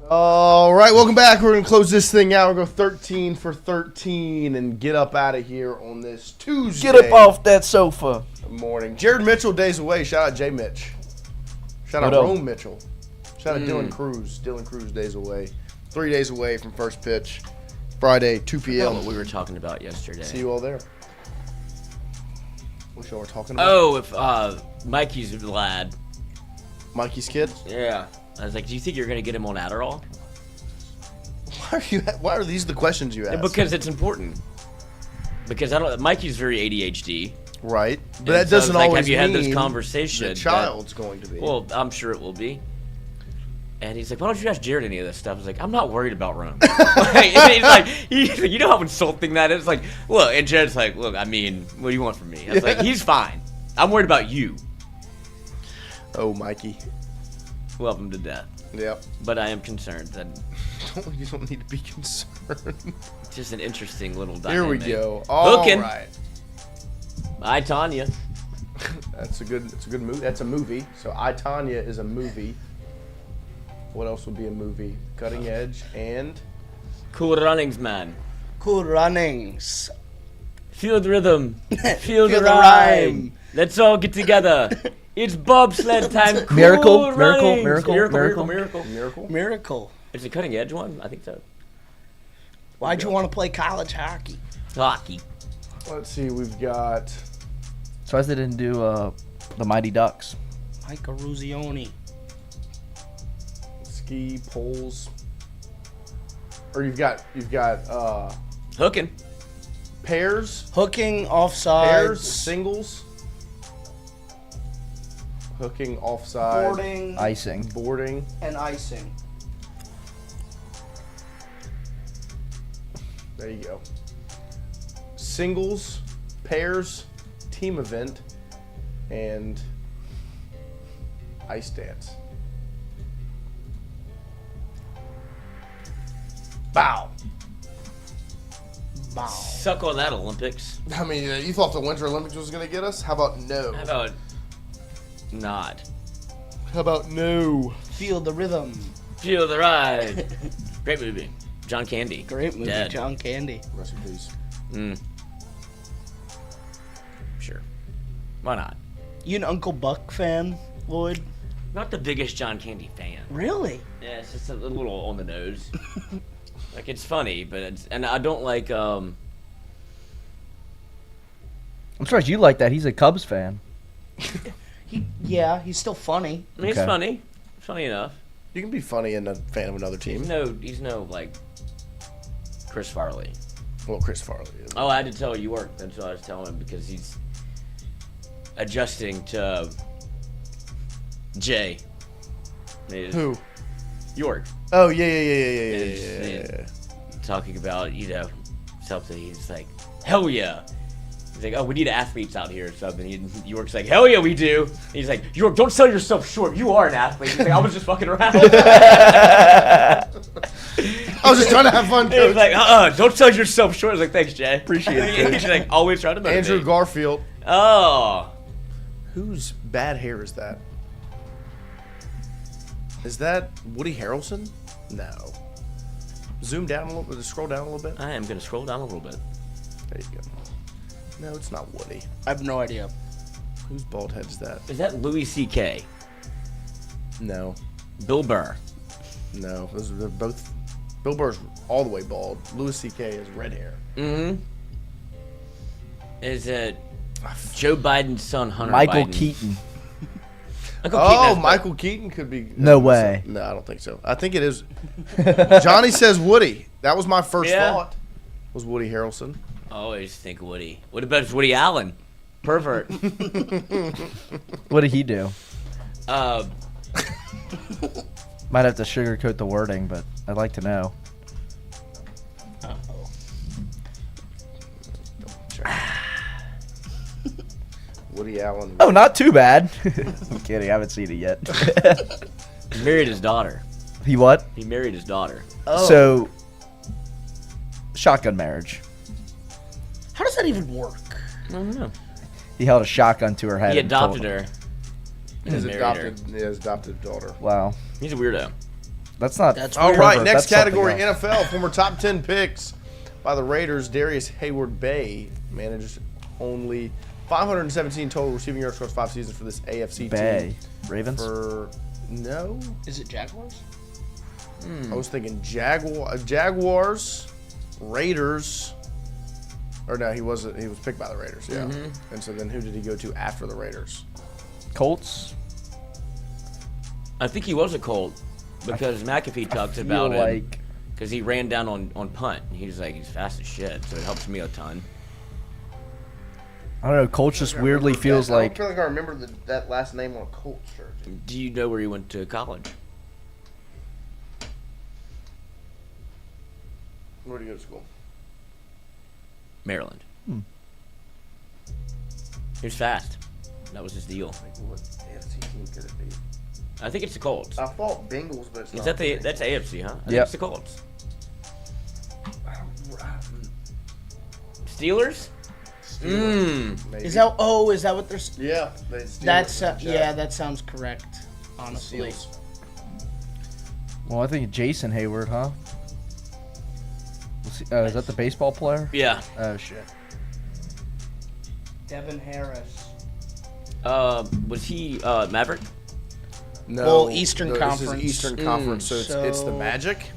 All right, welcome back. We're going to close this thing out. We'll go 13 for 13 and get up out of here on this Tuesday. Get up off that sofa. Morning. Jared Mitchell, days away. Shout out J. Mitch. Shout out Rome Mitchell. Shout out Dylan Cruz. Dylan Cruz, days away. 3 days away from first pitch. Friday, 2 p.m. What we were talking about yesterday. See you all there. What y'all were talking about? Oh, if Mikey's lad. Mikey's kid? Yeah. I was like, do you think you're going to get him on Adderall? Why are these the questions you ask? Because it's important. Because Mikey's very ADHD. Right. But that doesn't always have you mean had this conversation? the child's going to be. Well, I'm sure it will be. And he's like, why don't you ask Jared any of this stuff? I was like, I'm not worried about Rome. He's like, you know how insulting that is? Like, look, and Jared's like, look, I mean, what do you want from me? I was like, he's fine. I'm worried about you. Oh, Mikey. Love him to death. Yep. But I am concerned that You don't need to be concerned. it's just an interesting little Here dynamic. we go. All Hooking. right. I, Tanya. That's a good movie. That's a movie. So I, Tanya is a movie. What else would be a movie? Cutting Edge and Cool Runnings, man. Cool Runnings. Feel the rhythm. Feel Feel the the rhyme. rhyme. Let's all get together. It's bobsled time. Cool Miracle, Runnings. miracle. Miracle. It's a Cutting Edge one? I think so. Why'd you want to play college hockey? Hockey. let's see. We've got Surprised they didn't do the Mighty Ducks. Mike Ruzioni. ski poles. Or you've got Hooking. pairs, Hooking, offsides. pairs, singles, hooking, offside, Boarding. Icing. boarding. And icing. There you go. Singles, pairs, team event, and ice dance. Bow. Wow. Suck on that, Olympics. I mean, you thought the Winter Olympics was going to get us? How about no? How about not? How about no? Feel the rhythm. Feel the ride. Great movie. John Candy. Great movie, Dead. John Candy. Rest in peace. Sure. Why not? You an Uncle Buck fan, Lloyd? Not the biggest John Candy fan. Really? Yeah, it's just a little on the nose. Like, it's funny, but and I don't like, I'm surprised you like that. He's a Cubs fan. He's still funny. I mean, it's Okay. funny. It's funny enough. You can be funny and a fan of another team. He's no, like, Chris Farley. Well, Chris Farley is. Oh, I had to tell York. That's what I was telling him, because he's adjusting to Jay. Who? York. Oh, yeah. Talking about, something. He's like, hell yeah. He's like, oh, we need athletes out here or something. York's like, hell yeah, we do. And he's like, York, don't sell yourself short. You are an athlete. He's like, I was just fucking around. I was just trying to have fun, He's coach. like, don't sell yourself short. I was like, thanks, Jay. Appreciate it, He's like, always trying to motivate. Andrew Garfield. Oh. Whose bad hair is that? Is that Woody Harrelson? No. Zoom down a little bit. Scroll down a little bit. I am going to scroll down a little bit. There you go. No, it's not Woody. I have no idea. Whose bald head is that? Is that Louis C.K.? No. Bill Burr. No. They're both. Bill Burr's all the way bald. Louis C.K. has red hair. Mm-hmm. Is it Joe Biden's son, Hunter Michael Biden? Keaton. Uncle Keaton has- Michael Keaton could be. No way. No, I don't think so. I think it is. Johnny says Woody. That was my first thought. Was Woody Harrelson. I always think Woody. What about Woody Allen? Pervert. What did he do? uh, Might have to sugarcoat the wording, but I'd like to know. Woody Allen. Oh, not too bad. I'm kidding. I haven't seen it yet. he married his daughter. He what? He married his daughter. Oh. So, shotgun marriage. How does that even work? I don't know. He held a shotgun to her head. He and told- adopted her. His and married her. adopted daughter. Wow. He's a weirdo. That's not. That's All weird. right, pervert. next That's something category, else. NFL. Former top 10 picks by the Raiders. Darius Hayward-Bay manages only 517 total receiving yards across 5 seasons for this AFC Bay. team. Ravens? No. Is it Jaguars? I was thinking Jaguars, Raiders. Or no, he was picked by the Raiders, yeah. Mm-hmm. And so then who did he go to after the Raiders? Colts? I think he was a Colt because McAfee talks feel about him like- because he ran down on punt. He's like, he's fast as shit, so it helps me a ton. I don't know. Colts just weirdly feels I don't like. feel like I remember that last name on a Colts shirt. Do you know where he went to college? Where did he go to school? Maryland. He was fast. That was his deal. What AFC team could it be? I think it's the Colts. I thought Bengals, but it's Is not. that's AFC, huh? I think Yep. it's the Colts. Steelers? Maybe. Is that what they're? Yeah. That's that sounds correct. Honestly, Steelers. Well, I think Jason Hayward, huh? Is that the baseball player? Yeah. Oh shit. Devin Harris. Was he Maverick? No. Well, Eastern This Conference. is Eastern Conference, so it's the So- Magic.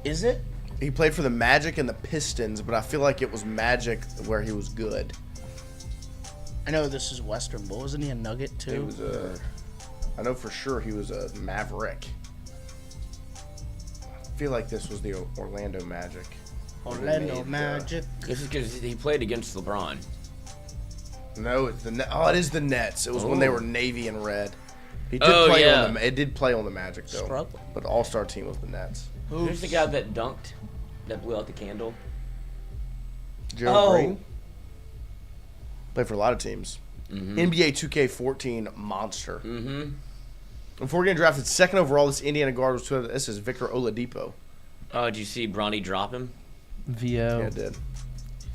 Is it? He played for the Magic and the Pistons, but I feel like it was Magic where he was good. I know this is Western, but wasn't he a Nugget He too? was I know for sure he was a Maverick. I feel like this was the Orlando Magic. Orlando Magic. This is because he played against LeBron. No, it's it is the Nets. It was when they were navy and red. He did Oh, play yeah. on the. It did play on the Magic though. Struggle. But the All-Star team was the Nets. Who's the guy that dunked, that blew out the candle? Gerald Green. Played for a lot of teams. NBA 2K14 monster. Mm-hmm. Before getting drafted second overall, this Indiana guard was. This is Victor Oladipo. Oh, did you see Bronny drop him? VO. Yeah, it did.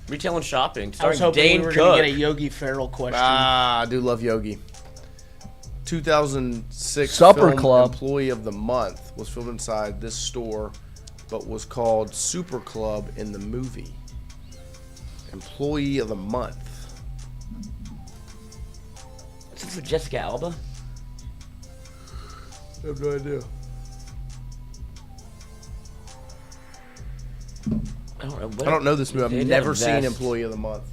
Retail and shopping. I was Starring hoping Dane we were Cook. gonna get a Yogi Ferrell question. I do love Yogi. 2006 Supper film Club. Employee of the Month was filmed inside this store, but was called Super Club in the movie. Employee of the Month. Is this for Jessica Alba? I have no idea. I don't know. I don't know this movie. They I've did never a seen vest. Employee of the Month.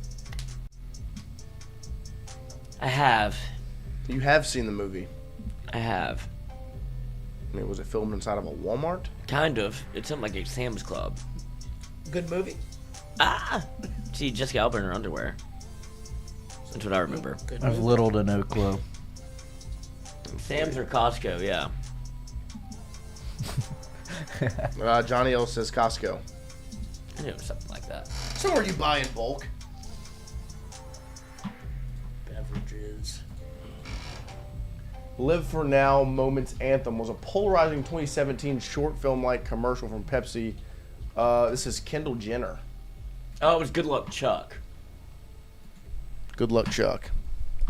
I have. You have seen the movie. I have. I mean, was it filmed inside of a Walmart? Kind of. It's something like a Sam's Club. Good movie. Ah! See Jessica Alba in her underwear. That's what I remember. Good I have movie. little to no clue. Sam's or Costco, yeah. Johnny L says Costco. I knew it was something like that. Somewhere you buy in bulk. Beverages. Live for Now Moments Anthem was a polarizing 2017 short film-like commercial from Pepsi. This is Kendall Jenner. Oh, it was Good Luck Chuck. Good luck, Chuck.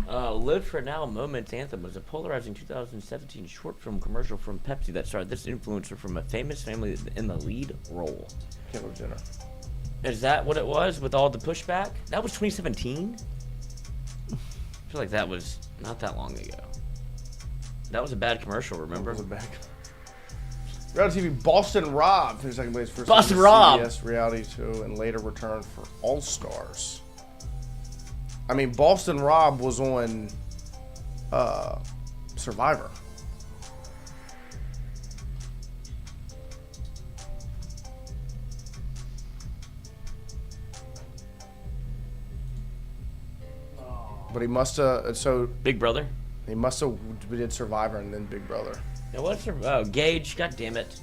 Live for Now Moments Anthem was a polarizing 2017 short film commercial from Pepsi that starred this influencer from a famous family in the lead role. Kendall Jenner. Is that what it was with all the pushback? That was 2017? I feel like that was not that long ago. That was a bad commercial, remember? Was it back? Reality TV, Boston Rob finished second place first Boston time Rob! CBS Reality 2 and later returned for All Stars. I mean, Boston Rob was on Survivor. But he must have. So Big Brother? he must have did Survivor and then Big Brother. It was Gage. God damn it.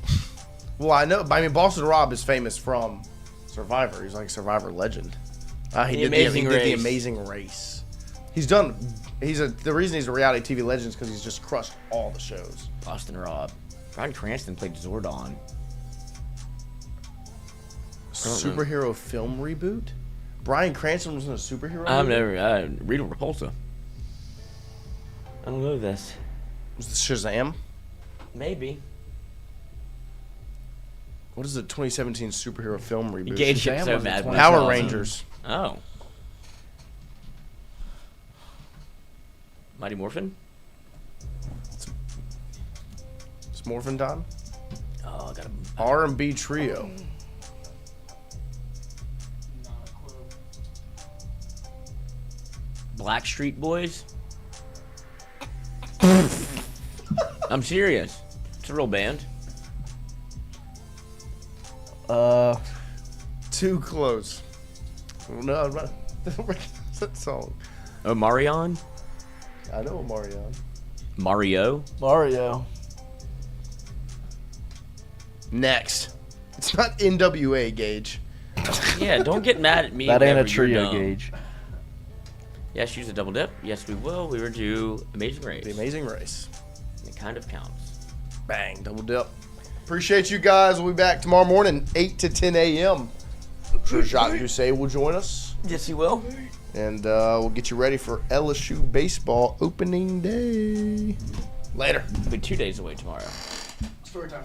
Well, I know. But I mean, Boston Rob is famous from Survivor. He's like a Survivor legend. He did the Amazing Race. He's done. The reason he's a reality TV legend is because he's just crushed all the shows. Boston Rob. Bryan Cranston played Zordon. Superhero film reboot. Bryan Cranston was in a superhero. I've movie? never. Rita Repulsa. I don't know this. Was this Shazam? Maybe. What is the 2017 superhero film reboot? Gage Shazam gets so was in mad. when I Power saw it. Rangers. Oh. Mighty Morphin? It's Morphin time. Oh, I got him. R&B trio. Blackstreet Boys? I'm serious. It's a real band. Too close. No, I'm not. I don't recognize that song. Oh, Marion? I know Marion. Mario? Mario. Next. It's not NWA, Gage. Yeah, don't get mad at me. That ain't a whenever you're trio, dumb. Gage. Yes, use a double dip. Yes, we will. We will do Amazing Race. The Amazing Race. It kind of counts. Bang, double dip. Appreciate you guys. We'll be back tomorrow morning, 8 to 10 a.m. I'm sure Jacques Doucet will join us. Yes, he will. And we'll get you ready for LSU Baseball opening day. Later. It'll be 2 days away tomorrow. Story time.